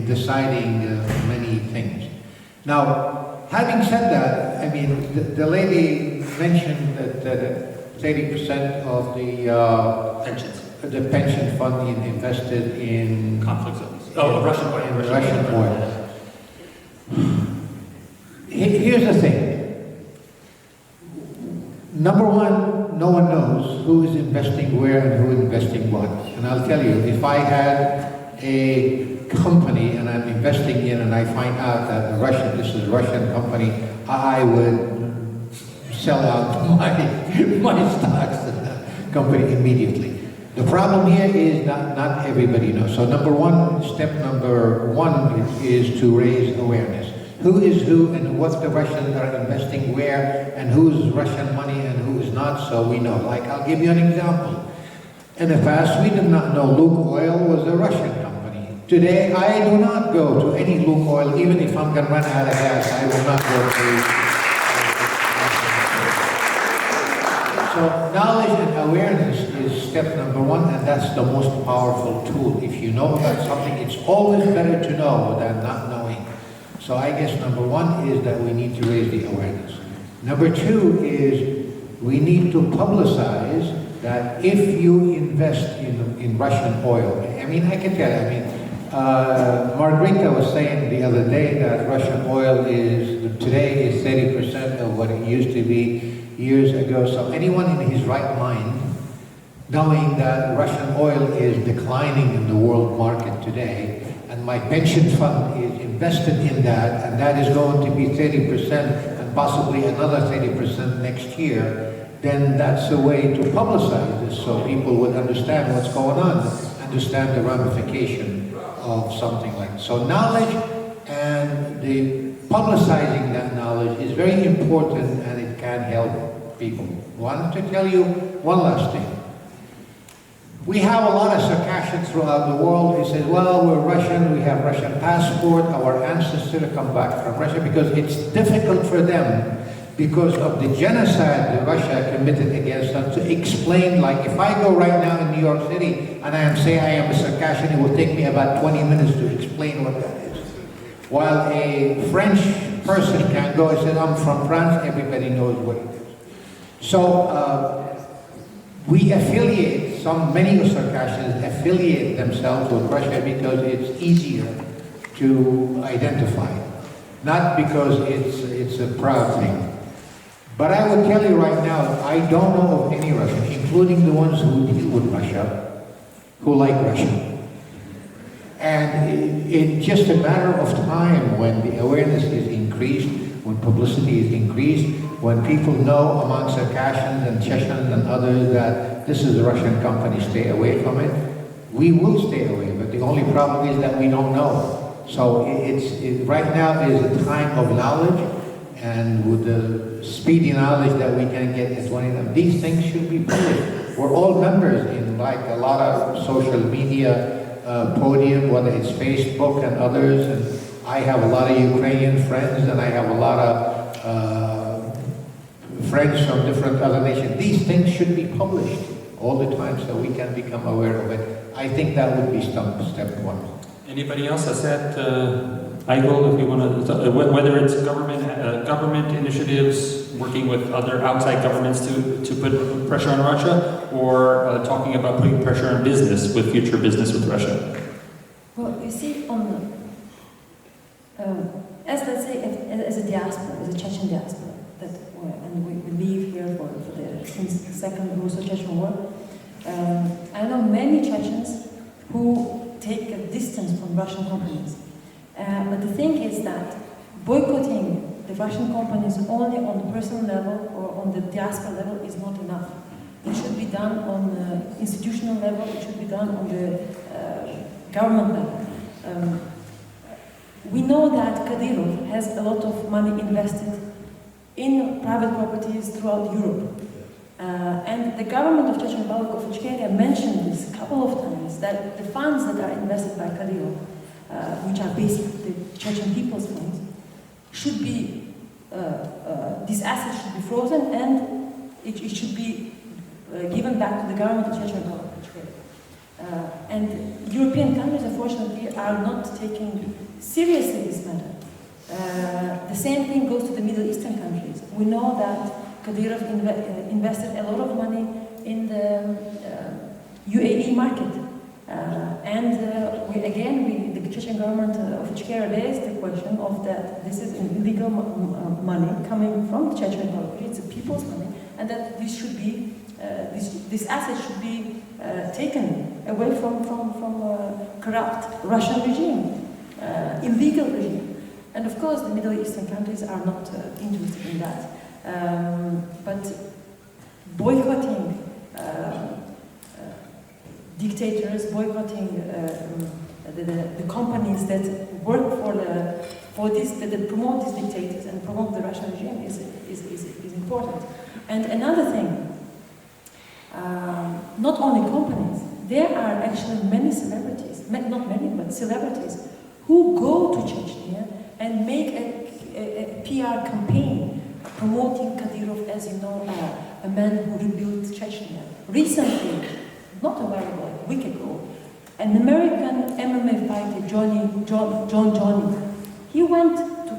deciding many things. Now, having said that, I mean, the lady mentioned that 30% of the Pensions. the pension fund invested in Conflict zones. Oh, Russian oil. in Russian oil. Here's the thing. Number one, no one knows who is investing where and who is investing what. And I'll tell you, if I had a company and I'm investing in and I find out that this is a Russian company, I would sell out my stocks in that company immediately. The problem here is not everybody knows. So step number one is to raise awareness. Who is who and what the Russians are investing where and who's Russian money and who is not, so we know. Like, I'll give you an example. In the past, we did not know Luke Oil was a Russian company. Today, I do not go to any Luke Oil, even if I'm going to run out of gas, I will not go to. So knowledge and awareness is step number one, and that's the most powerful tool. If you know about something, it's always better to know than not knowing. So I guess number one is that we need to raise the awareness. Number two is we need to publicize that if you invest in Russian oil, I mean, I can tell you, Margarita was saying the other day that Russian oil today is 30% of what it used to be years ago. So anyone in his right mind, knowing that Russian oil is declining in the world market today, and my pension fund is invested in that, and that is going to be 30% and possibly another 30% next year, then that's a way to publicize this so people would understand what's going on, understand the ramification of something like this. So knowledge and the publicizing that knowledge is very important, and it can help people. I wanted to tell you one last thing. We have a lot of Circassians throughout the world. He says, well, we're Russian, we have Russian passport, our ancestors come back from Russia, because it's difficult for them because of the genocide that Russia committed against them to explain. Like, if I go right now in New York City and I say I am a Circassian, it will take me about 20 minutes to explain what that is. While a French person can go and say, I'm from France, everybody knows what it is. So we affiliate, many of Circassians affiliate themselves with Russia because it's easier to identify, not because it's a proud thing. But I will tell you right now, I don't know of any Russian, including the ones who deal with Russia, who like Russia. And it's just a matter of time when the awareness is increased, when publicity is increased, when people know among Circassians and Chechens and others that this is a Russian company, stay away from it, we will stay away. But the only problem is that we don't know. So right now is a time of knowledge, and with the speedy knowledge that we can get at one of them, these things should be published. We're all members in like a lot of social media podium, whether it's Facebook and others, and I have a lot of Ukrainian friends, and I have a lot of friends from different other nations. These things should be published all the time so we can become aware of it. I think that would be step one. Anybody else has that, Igor, if you want to, whether it's government initiatives, working with other outside governments to put pressure on Russia, or talking about putting pressure on business with future business with Russia? Well, you see, as let's say, as a diaspora, as a Chechen diaspora, and we live here since the Second Russo-Chechen War, I know many Chechens who take a distance from Russian companies. But the thing is that boycotting the Russian companies only on the personal level or on the diaspora level is not enough. It should be done on the institutional level, it should be done on the government level. We know that Kadyrov has a lot of money invested in private properties throughout Europe. And the government of Chechen Republic of Ichkeria mentioned this a couple of times, that the funds that are invested by Kadyrov, which are basically the Chechen people's funds, should be, these assets should be frozen, and it should be given back to the government of Chechen Republic of Ichkeria. And European countries, unfortunately, are not taking seriously this matter. The same thing goes to the Middle Eastern countries. We know that Kadyrov invested a lot of money in the UAE market. The Chechen government of Ichkeria raised the question of that this is illegal money coming from the Chechen Republic. It's the people's money, and that this should be this asset should be taken away from corrupt Russian regime, illegal regime. And of course, the Middle Eastern countries are not interested in that. But boycotting dictators, boycotting the companies that work for this, that promote these dictators and promote the Russian regime is important. And another thing, not only companies, there are actually many celebrities, not many, but celebrities, who go to Chechnya and make a PR campaign promoting Kadyrov as, you know, a man who rebuilt Chechnya. Recently, not a while ago, a week ago, an American MMA fighter, John Johnny, he went to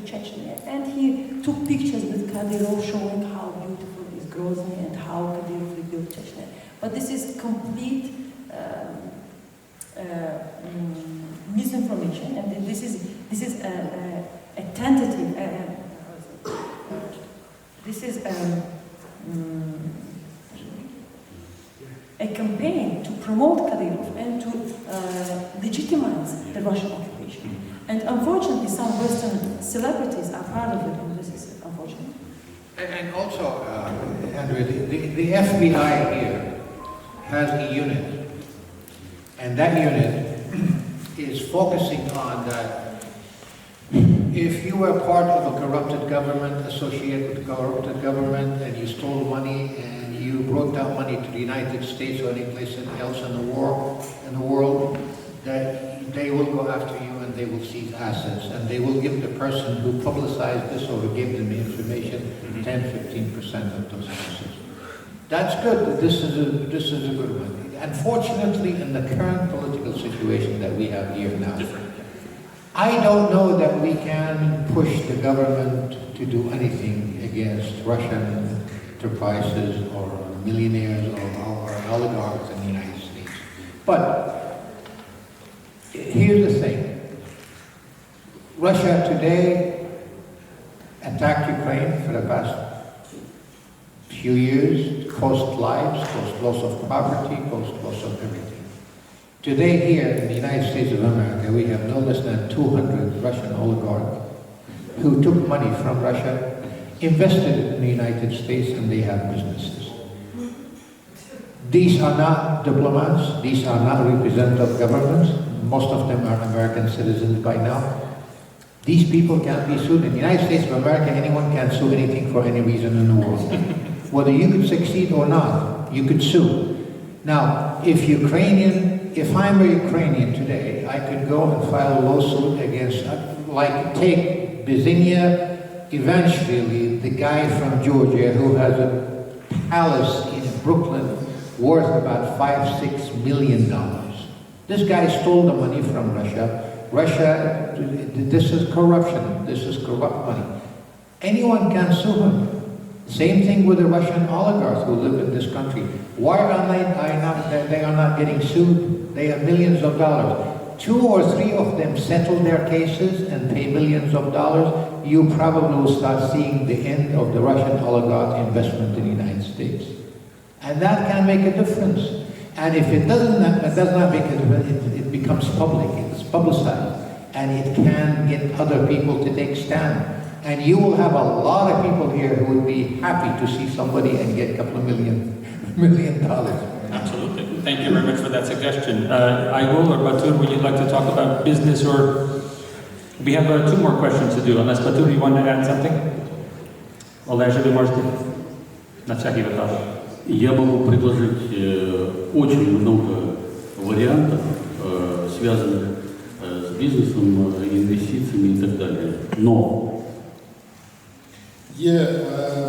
Chechnya and he took pictures with Kadyrov showing how beautiful is Grozny and how Kadyrov rebuilt Chechnya. But this is complete misinformation, and this is a tentative. This is a campaign to promote Kadyrov and to legitimize the Russian occupation. And unfortunately, some Western celebrities are part of it, and this is unfortunate. And also, Andrew, the FBI here has a unit, and that unit is focusing on that if you were part of a corrupted government, associated with a corrupted government, and you stole money and you brought that money to the United States or any place else in the world, that they will go after you and they will seize assets, and they will give the person who publicized this or who gave them the information 10-15% of those assets. That's good. This is a good one. Unfortunately, in the current political situation that we have here now, I don't know that we can push the government to do anything against Russian enterprises or millionaires or oligarchs in the United States. But here's the thing. Russia today attacked Ukraine for the past few years, cost lives, cost loss of property, cost loss of everything. Today here in the United States of America, we have no less than 200 Russian oligarchs who took money from Russia, invested it in the United States, and they have businesses. These are not diplomats, these are not representative governments, most of them are American citizens by now. These people can't be sued. In the United States of America, anyone can sue anything for any reason in the world. Whether you could succeed or not, you could sue. Now, if I'm a Ukrainian today, I could go and file a lawsuit against, like take Byzinia, eventually the guy from Georgia who has a palace in Brooklyn worth about $5-6 million. This guy stole the money from Russia. This is corruption. This is corrupt money. Anyone can sue him. Same thing with the Russian oligarchs who live in this country. Why are they not getting sued? They have millions of dollars. 2 or 3 of them settle their cases and pay millions of dollars. You probably will start seeing the end of the Russian oligarch investment in the United States. And that can make a difference. And if it does not make a difference, it becomes public, it's publicized, and it can get other people to take stand. And you will have a lot of people here who would be happy to see somebody and get a couple of $1 million. Absolutely. Thank you very much for that suggestion. Aygul or Batur, would you like to talk about business, or we have 2 more questions to do, unless Batur, you want to add something? Олеже, вы можете на всякий выпадок. Я могу предложить очень много вариантов, связанных с бизнесом, инвестициями и так далее. Но є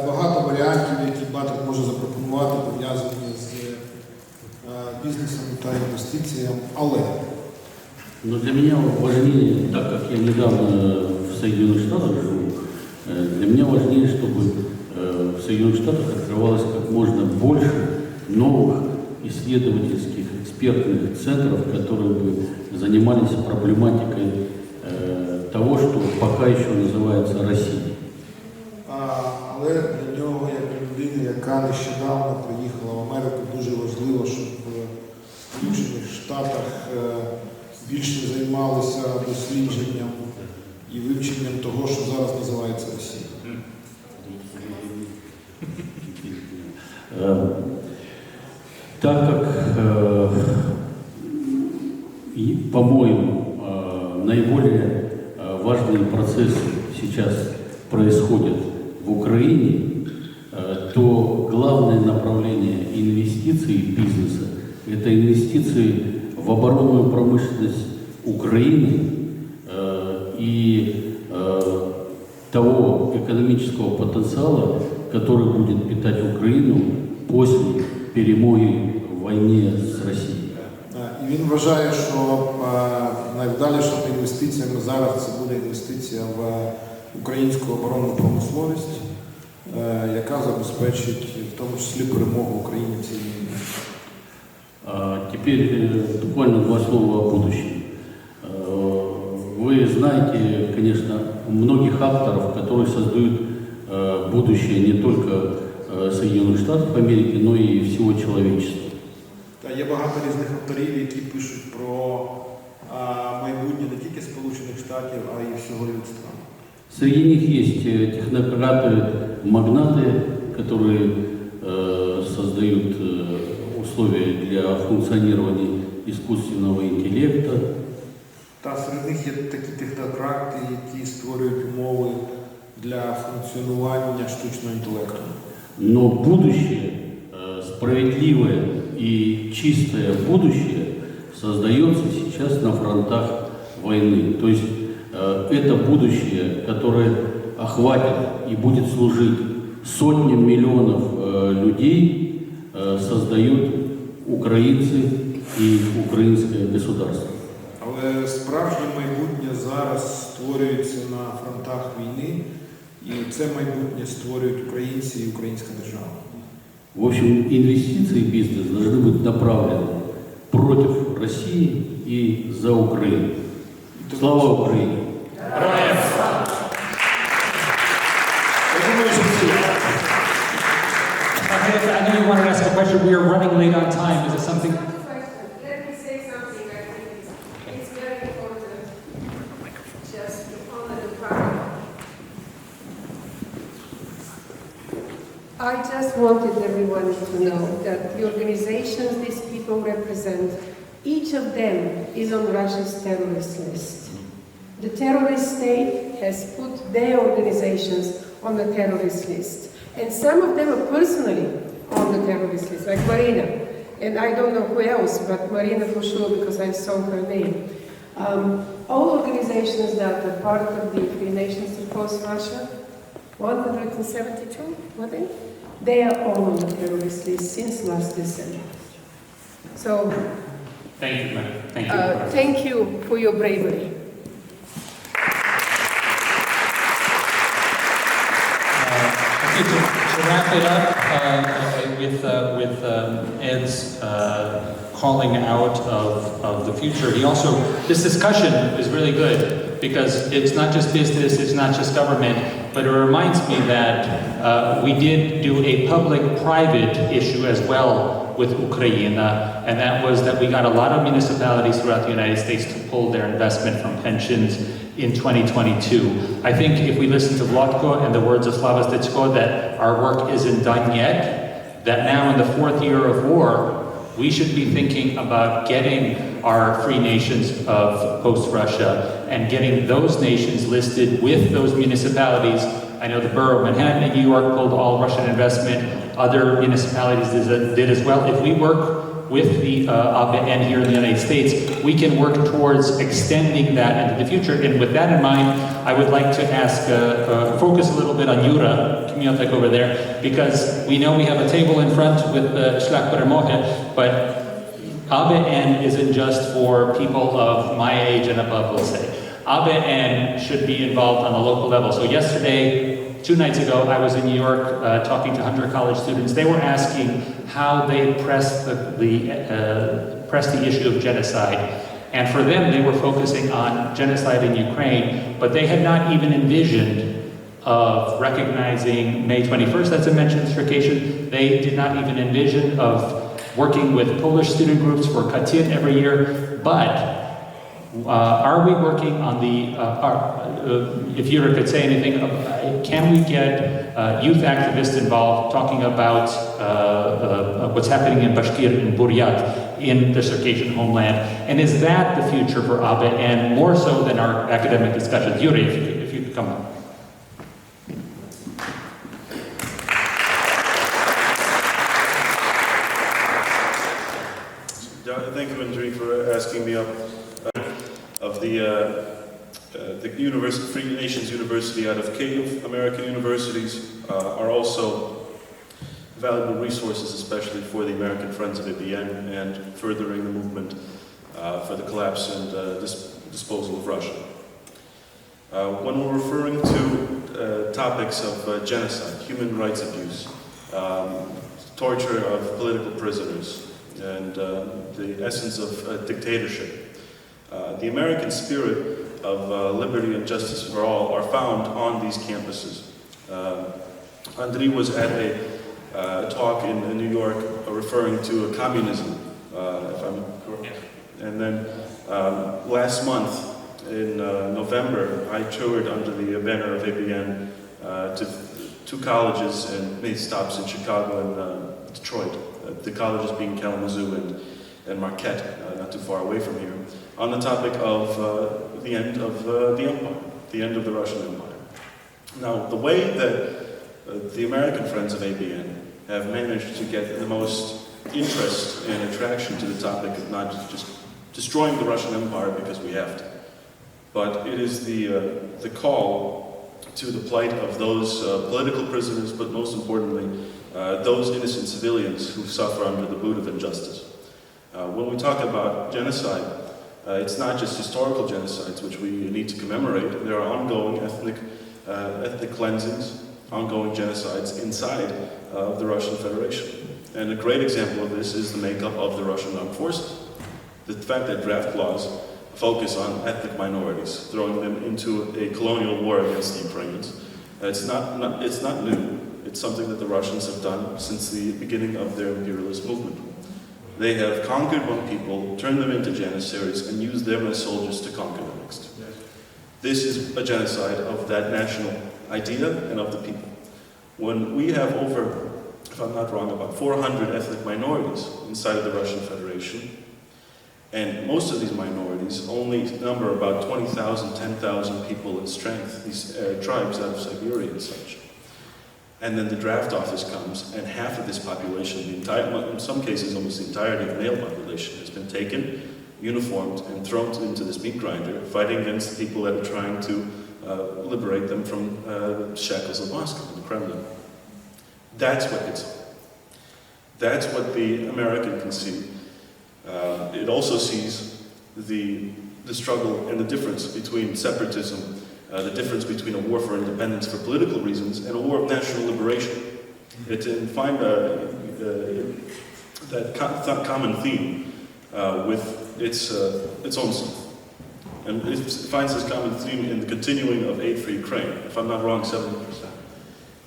багато варіантів, які Батик може запропонувати, пов'язані з бізнесом та інвестиціями, але но для меня важнее, так как я недавно в Соединенных Штатах живу, для меня важнее, чтобы в Соединенных Штатах открывалось как можно больше новых исследовательских экспертных центров, которые бы занимались проблематикой того, что пока еще называется Россией. Але для нього, як людини, яка нещодавно приїхала в Америку, дуже важливо, щоб в Сполучених Штатах більше займалися дослідженням і вивченням того, що зараз називається Росія. Так как, по-моему, наиболее важные процессы сейчас происходят в Украине, то главное направление инвестиций бизнеса – это инвестиции в оборонную промышленность Украины и того экономического потенциала, который будет питать Украину после перемоги в войне з Росією. І він вважає, що найвдалішими інвестиціями зараз це буде інвестиція в українську оборонну промисловість, яка забезпечить в тому числі перемогу України в цій війні. Теперь буквально два слова о будущем. Вы знаете, конечно, многих авторов, которые создают будущее не только Соединенных Штатов Америки, но и всего человечества. Є багато різних авторів, які пишуть про майбутнє не тільки Сполучених Штатів, а й всього людства. Среди них есть технократы, магнаты, которые создают условия для функционирования искусственного интеллекта. Та серед них є такі технократи, які створюють умови для функціонування штучного інтелекту. Но будущее, справедливое и чистое будущее создается сейчас на фронтах войны. То есть это будущее, которое охватит и будет служить сотням миллионов людей, создают украинцы и украинское государство. Але справжнє майбутнє зараз створюється на фронтах війни, і це майбутнє створюють українці і українська держава. В общем, инвестиции в бизнес должны быть направлены против России и за Украину. Слава Украине! I know you wanted to ask a question. We are running late on time. Is it something? Let me say something I think it's very important just to honor the pride. I just wanted everyone to know that the organizations these people represent, each of them is on Russia's terrorist list. The terrorist state has put their organizations on the terrorist list. And some of them are personally on the terrorist list, like Marina. And I don't know who else, but Marina for sure because I saw her name. All organizations that are part of the Free Nations Opposed Russia, 172, were they are all on the terrorist list since last December. So, Thank you, ma'am. Thank you. Thank you for your bravery. To wrap it up with Ed's calling out of the future, this discussion is really good because it's not just business, it's not just government, but it reminds me that we did do a public-private issue as well with Ukraine, and that was that we got a lot of municipalities throughout the United States to pull their investment from pensions in 2022. I think if we listen to Vlotko and the words of Slava Stichko that our work isn't done yet, that now in the fourth year of war, we should be thinking about getting our free nations of post-Russia and getting those nations listed with those municipalities. I know the borough of Manhattan in New York pulled all Russian investment. Other municipalities did as well. If we work with the ABN here in the United States, we can work towards extending that into the future. And with that in mind, I would like to ask, focus a little bit on Yura, Kmiotek over there, because we know we have a table in front with Shlak Peremohe, but ABN isn't just for people of my age and above, we'll say. ABN should be involved on a local level. So yesterday, 2 nights ago, I was in New York talking to Hunter College students. They were asking how they press the issue of genocide. And for them, they were focusing on genocide in Ukraine, but they had not even envisioned of recognizing May 21st, that's a mention. They did not even envision of working with Polish student groups for Katyń every year, but are we working on the, if Yura could say anything, can we get youth activists involved talking about what's happening in Bashkir and Buryat in the Circassian homeland? And is that the future for ABBA, and more so than our academic discussions? Yuri, if you could come on. Thank you, Andrei, for asking me up. Of the Free Nations University out of Kyiv, American universities are also valuable resources, especially for the American Friends of ABN and furthering the movement for the collapse and disposal of Russia. When we're referring to topics of genocide, human rights abuse, torture of political prisoners, and the essence of dictatorship, the American spirit of liberty and justice for all are found on these campuses. Andrei was at a talk in New York referring to communism, if I'm correct. And then last month, in November, I toured under the banner of ABN to 2 colleges and made stops in Chicago and Detroit. The colleges being Kalamazoo and Marquette, not too far away from here, on the topic of the end of the empire, the end of the Russian Empire. Now, the way that the American Friends of ABN have managed to get the most interest and attraction to the topic of not just destroying the Russian Empire because we have to, but it is the call to the plight of those political prisoners, but most importantly, those innocent civilians who suffer under the boot of injustice. When we talk about genocide, it's not just historical genocides which we need to commemorate. There are ongoing ethnic cleansings, ongoing genocides inside of the Russian Federation. And a great example of this is the makeup of the Russian armed forces. The fact that draft laws focus on ethnic minorities, throwing them into a colonial war against the Ukrainians. It's not new. It's something that the Russians have done since the beginning of their imperialist movement. They have conquered one people, turned them into janissaries, and used them as soldiers to conquer the next. This is a genocide of that national idea and of the people. When we have over, if I'm not wrong, about 400 ethnic minorities inside of the Russian Federation, and most of these minorities only number about 20,000, 10,000 people in strength, these tribes out of Siberia and such. And then the draft office comes, and half of this population, in some cases almost the entirety of male population, has been taken, uniformed, and thrown into this meat grinder, fighting against the people that are trying to liberate them from the shackles of Moscow and the Kremlin. That's what it's. That's what the American can see. It also sees the struggle and the difference between separatism, the difference between a war for independence for political reasons and a war of national liberation. It can find that common theme with its own self. And it finds this common theme in the continuing of aid for Ukraine. If I'm not wrong, 70%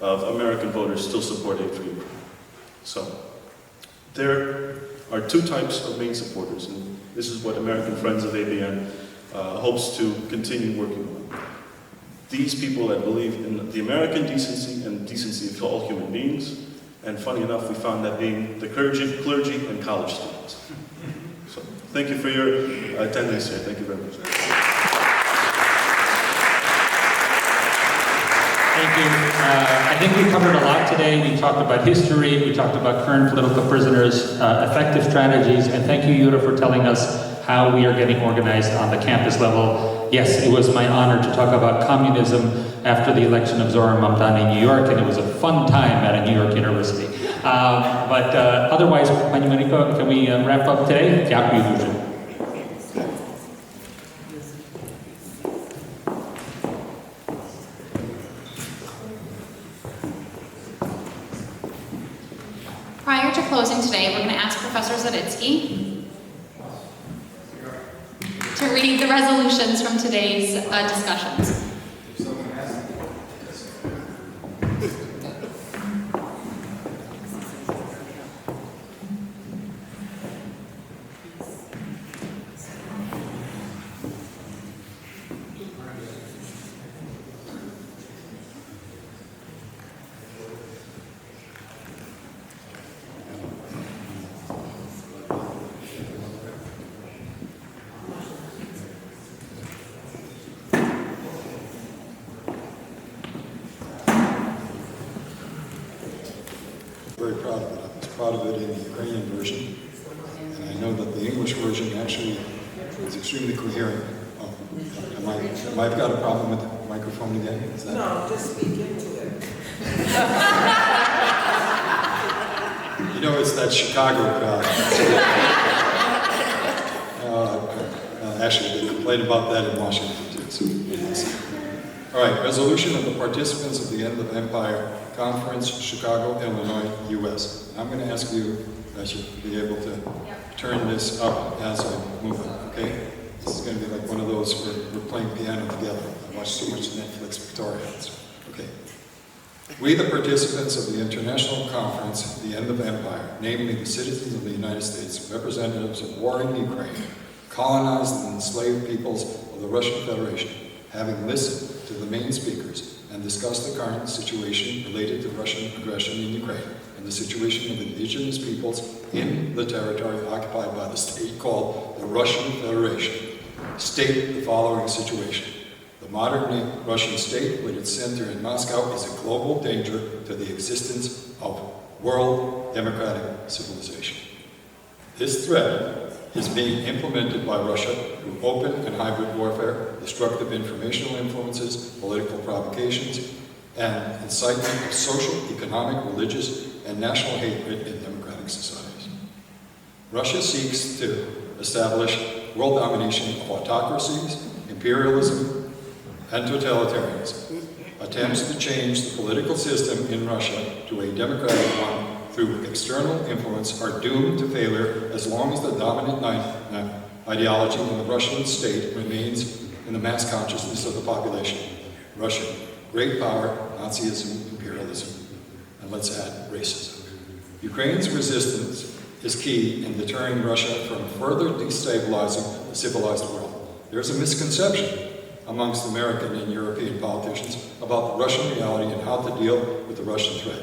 of American voters still support aid for Ukraine. So, there are 2 types of main supporters, and this is what American Friends of ABN hopes to continue working on. These people that believe in the American decency and decency of all human beings, and funny enough, we found that being the clergy and college students. So, thank you for your attendance here. Thank you very much. Thank you. I think we covered a lot today. We talked about history, we talked about current political prisoners, effective strategies, and thank you, Yura, for telling us how we are getting organized on the campus level. Yes, it was my honor to talk about communism after the election of Zoran Mamdani in New York, and it was a fun time at a New York university. But otherwise, Pani Mariko, can we wrap up today? Дякую дуже. closing today, we're going to ask Professor Zawitsky to read the resolutions from today's discussions. Very proud of it. I was proud of it in the Ukrainian version, and I know that the English version actually is extremely coherent. Oh, I've got a problem with the microphone again? Is that... No, just speak into it. You know, it's that Chicago crowd. Actually, they complain about that in Washington, too. So, all right, resolution of the participants of the End of Empire Conference, Chicago, Illinois, U.S. I'm going to ask you, I should be able to turn this up as I move it, okay? This is going to be like one of those where we're playing piano together. I watch so much Netflix Victoria. Okay. We, the participants of the International Conference, the End of Empire, namely the citizens of the United States, representatives of war in Ukraine, colonized and enslaved peoples of the Russian Federation, having listened to the main speakers and discussed the current situation related to Russian aggression in Ukraine and the situation of indigenous peoples in the territory occupied by the state called the Russian Federation, state the following situation. The modern Russian state, with its center in Moscow, is a global danger to the existence of world democratic civilization. This threat is being implemented by Russia through open and hybrid warfare, destructive informational influences, political provocations, and incitement of social, economic, religious, and national hatred in democratic societies. Russia seeks to establish world domination of autocracies, imperialism, and totalitarianism. Attempts to change the political system in Russia to a democratic one through external influence are doomed to failure as long as the dominant ideology in the Russian state remains in the mass consciousness of the population. Russia, great power, Nazism, imperialism, and let's add racism. Ukraine's resistance is key in deterring Russia from further destabilizing the civilized world. There's a misconception amongst American and European politicians about the Russian reality and how to deal with the Russian threat.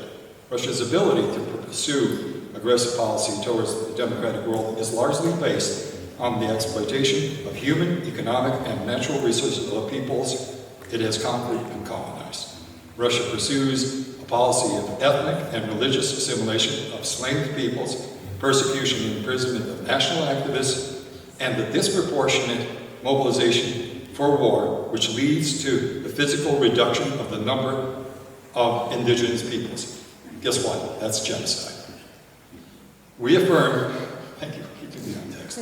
Russia's ability to pursue aggressive policy towards the democratic world is largely based on the exploitation of human, economic, and natural resources of the peoples it has conquered and colonized. Russia pursues a policy of ethnic and religious assimilation of enslaved peoples, persecution and imprisonment of national activists, and the disproportionate mobilization for war, which leads to the physical reduction of the number of indigenous peoples. Guess what? That's genocide. We affirm, thank you for keeping me on text.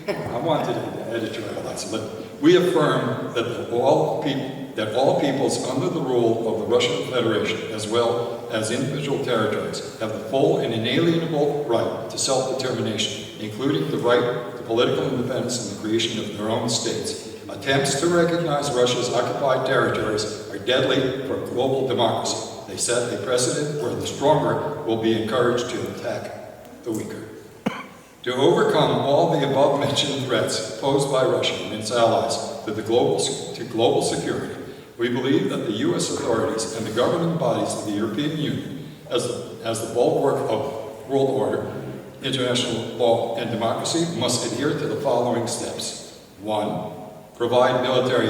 I wanted to editorialize, but we affirm that all peoples under the rule of the Russian Federation, as well as individual territories, have the full and inalienable right to self-determination, including the right to political independence and the creation of their own states. Attempts to recognize Russia's occupied territories are deadly for global democracy. They set a precedent where the stronger will be encouraged to attack the weaker. To overcome all the above-mentioned threats posed by Russia and its allies to global security, we believe that the U.S. authorities and the governing bodies of the European Union, as the bulwark of world order, international law, and democracy, must adhere to the following steps. 1. Provide military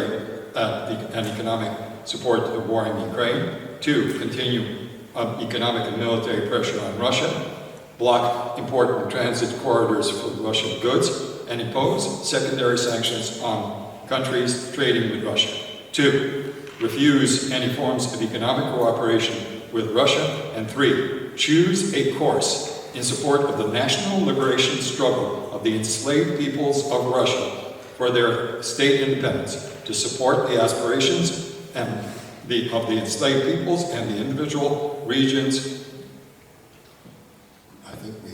and economic support to the war in Ukraine. 2. Continue economic and military pressure on Russia. Block important transit corridors for Russian goods, and impose secondary sanctions on countries trading with Russia. 2. Refuse any forms of economic cooperation with Russia. And 3. Choose a course in support of the national liberation struggle of the enslaved peoples of Russia for their state independence, to support the aspirations of the enslaved peoples and the individual regions. I think we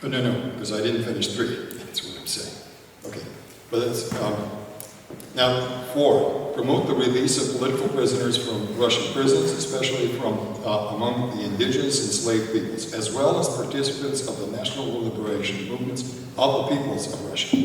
Oh, no, because I didn't finish 3. That's what I'm saying. Okay, but it's, now 4, promote the release of political prisoners from Russian prisons, especially from among the indigenous enslaved peoples, as well as participants of the national liberation movements of the peoples of Russia.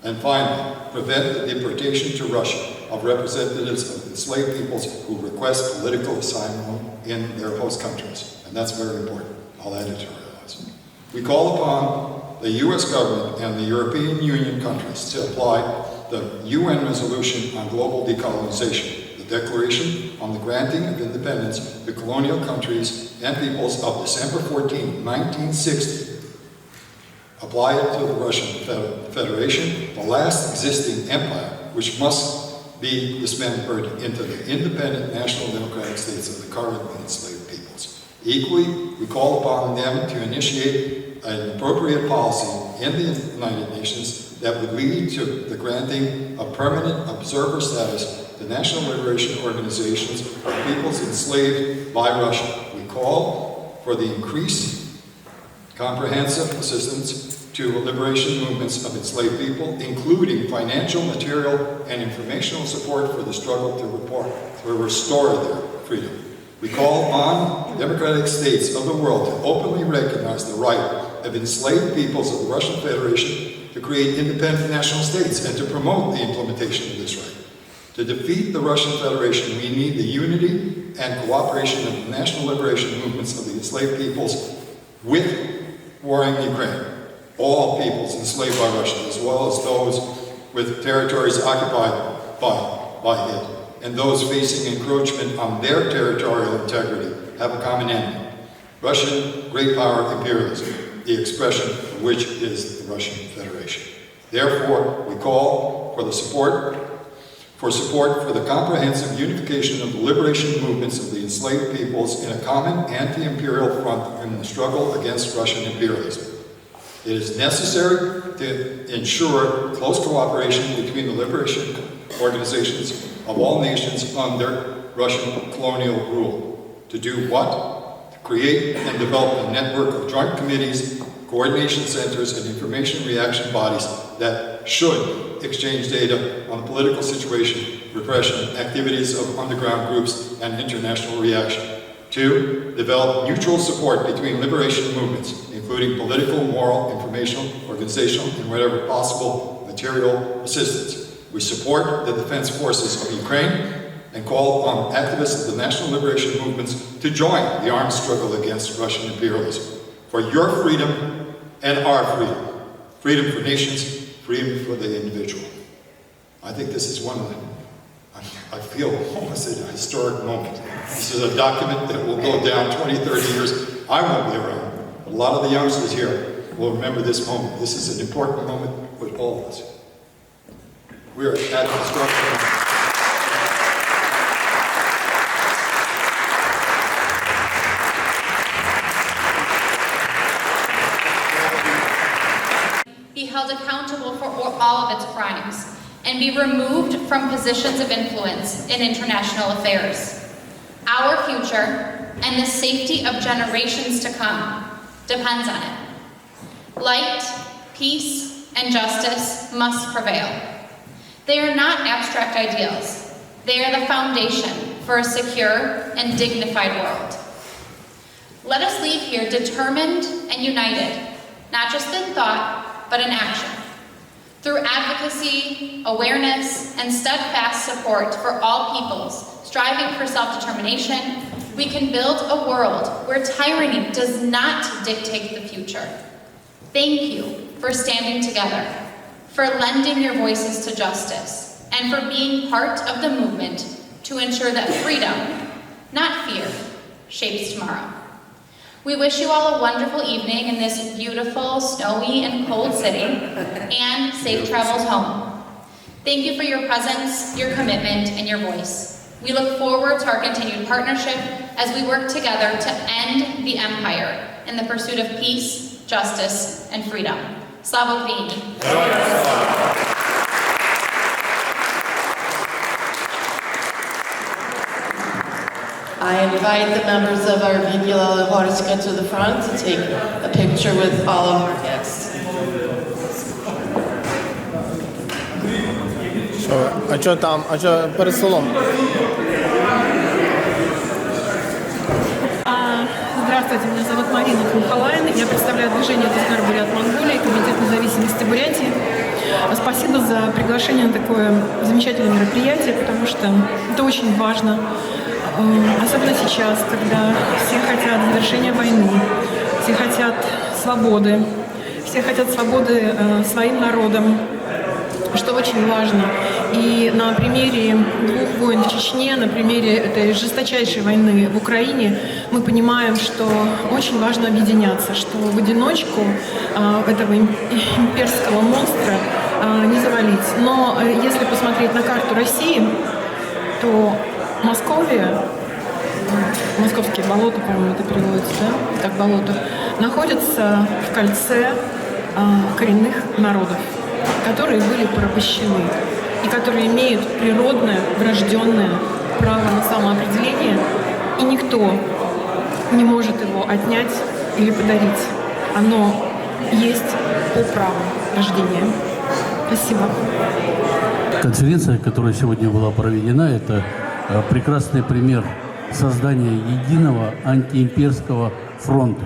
And finally, prevent the deportation to Russia of representatives of enslaved peoples who request political asylum in their host countries. And that's very important. I'll editorialize. We call upon the U.S. government and the European Union countries to apply the UN Resolution on Global Decolonization, the Declaration on the Granting of Independence to Colonial Countries and Peoples of December 14, 1960. Apply it to the Russian Federation, the last existing empire, which must be dismembered into the independent national democratic states of the currently enslaved peoples. Equally, we call upon them to initiate an appropriate policy in the United Nations that would lead to the granting of permanent observer status to national liberation organizations of peoples enslaved by Russia. We call for the increased comprehensive assistance to liberation movements of enslaved people, including financial, material, and informational support for the struggle to restore their freedom. We call on democratic states of the world to openly recognize the right of enslaved peoples of the Russian Federation to create independent national states and to promote the implementation of this right. To defeat the Russian Federation, we need the unity and cooperation of the national liberation movements of the enslaved peoples with warring Ukraine, all peoples enslaved by Russia, as well as those with territories occupied by it, and those facing encroachment on their territorial integrity have a common enemy: Russian great power imperialism, the expression of which is the Russian Federation. Therefore, we call for support for the comprehensive unification of the liberation movements of the enslaved peoples in a common anti-imperial front in the struggle against Russian imperialism. It is necessary to ensure close cooperation between the liberation organizations of all nations under Russian colonial rule. To do what? To create and develop a network of joint committees, coordination centers, and information reaction bodies that should exchange data on the political situation, repression, activities of underground groups, and international reaction. 2, develop mutual support between liberation movements, including political, moral, informational, organizational, and wherever possible, material assistance. We support the defense forces of Ukraine and call on activists of the national liberation movements to join the armed struggle against Russian imperialism. For your freedom and our freedom. Freedom for nations, freedom for the individual. I think this is one of the, I feel almost a historic moment. This is a document that will go down 20, 30 years. I won't be around. A lot of the youngsters here will remember this moment. This is an important moment with all of us. We are at a historic moment. Be held accountable for all of its crimes, and be removed from positions of influence in international affairs. Our future and the safety of generations to come depends on it. Light, peace, and justice must prevail. They are not abstract ideals. They are the foundation for a secure and dignified world. Let us leave here determined and united, not just in thought, but in action. Through advocacy, awareness, and steadfast support for all peoples striving for self-determination, we can build a world where tyranny does not dictate the future. Thank you for standing together, for lending your voices to justice, and for being part of the movement to ensure that freedom, not fear, shapes tomorrow. We wish you all a wonderful evening in this beautiful, snowy, and cold city, and safe travels home. Thank you for your presence, your commitment, and your voice. We look forward to our continued partnership as we work together to end the empire in the pursuit of peace, justice, and freedom. Slava Ukraini! I invite the members of our Vigila Horska to the front to take a picture with all of our guests. А что там? А что перед столом? Здравствуйте, меня зовут Марина Кухалайн. Я представляю движение Тускар Бурят Монголии, Комитет независимости Бурятии. Спасибо за приглашение на такое замечательное мероприятие, потому что это очень важно. Особенно сейчас, когда все хотят завершения войны, все хотят свободы своим народам, что очень важно. И на примере двух войн в Чечне, на примере этой жесточайшей войны в Украине, мы понимаем, что очень важно объединяться, что в одиночку этого имперского монстра не завалить. Но если посмотреть на карту России, то Московия, московские болота, по-моему, это переводится, да, как болото, находятся в кольце коренных народов, которые были порабощены и которые имеют природное, врожденное право на самоопределение, и никто не может его отнять или подарить. Оно есть по праву рождения. Спасибо. Конференция, которая сегодня была проведена, это прекрасный пример создания единого антиимперского фронта.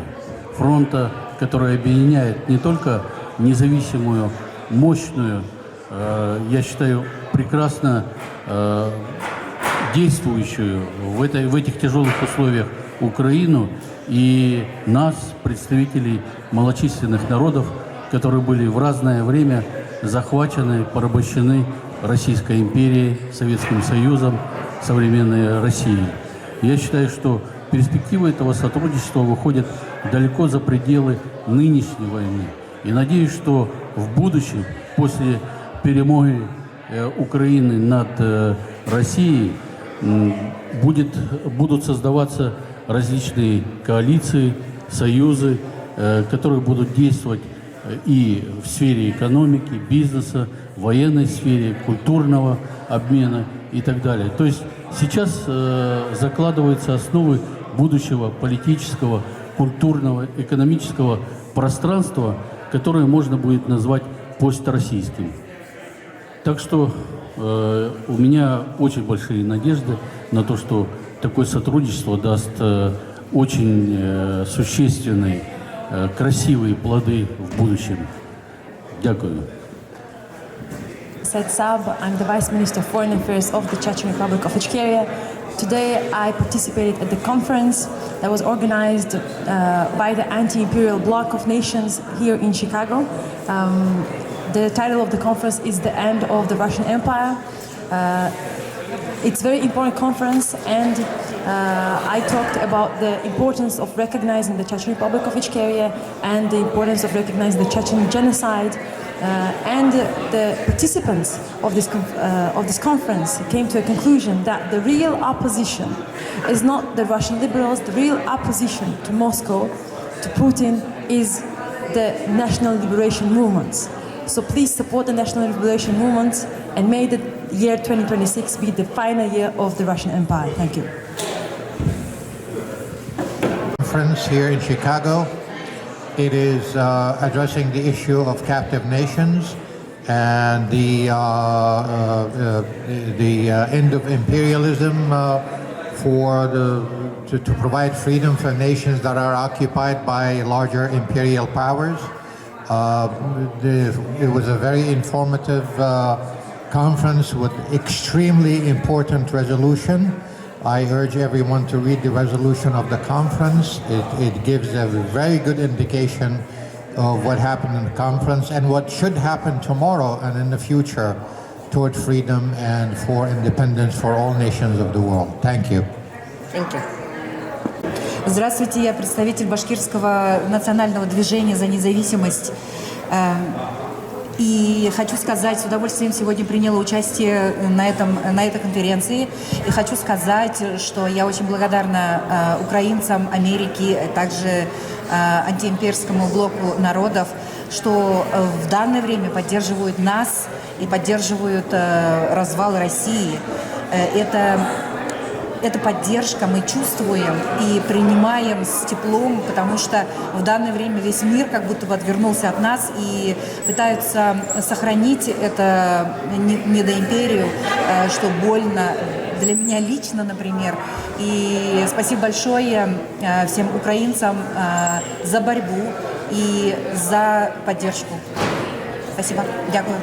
Фронта, который объединяет не только независимую, мощную, я считаю, прекрасно действующую в этих тяжелых условиях Украину и нас, представителей малочисленных народов, которые были в разное время захвачены, порабощены Российской империей, Советским Союзом, современной Россией. Я считаю, что перспективы этого сотрудничества выходят далеко за пределы нынешней войны. И надеюсь, что в будущем, после перемоги Украины над Россией, будут создаваться различные коалиции, союзы, которые будут действовать и в сфере экономики, бизнеса, военной сфере, культурного обмена и так далее. То есть сейчас закладываются основы будущего политического, культурного, экономического пространства, которое можно будет назвать построссийским. Так что у меня очень большие надежды на то, что такое сотрудничество даст очень существенные, красивые плоды в будущем. Дякую. Said Sab, I'm the Vice Minister of Foreign Affairs of the Chechen Republic of Ichkeria. Today I participated at the conference that was organized by the Anti-Imperial Bloc of Nations here in Chicago. The title of the conference is The End of the Russian Empire. It's a very important conference, and I talked about the importance of recognizing the Chechen Republic of Ichkeria and the importance of recognizing the Chechen genocide. And the participants of this conference came to a conclusion that the real opposition is not the Russian liberals. The real opposition to Moscow, to Putin, is the national liberation movements. So please support the national liberation movements, and may the year 2026 be the final year of the Russian Empire. Thank you. Conference here in Chicago. It is addressing the issue of captive nations and the end of imperialism to provide freedom for nations that are occupied by larger imperial powers. It was a very informative conference with extremely important resolution. I urge everyone to read the resolution of the conference. It gives a very good indication of what happened in the conference and what should happen tomorrow and in the future toward freedom and for independence for all nations of the world. Thank you. Thank you. Здравствуйте, я представитель башкирского национального движения за независимость. И хочу сказать, с удовольствием сегодня приняла участие на этой конференции. И хочу сказать, что я очень благодарна украинцам, Америке, также антиимперскому блоку народов, что в данное время поддерживают нас и поддерживают развал России. Это эта поддержка мы чувствуем и принимаем с теплом, потому что в данное время весь мир как будто бы отвернулся от нас и пытаются сохранить это недоимперию, что больно для меня лично, например. И спасибо большое всем украинцам за борьбу и за поддержку. Спасибо. Дякую.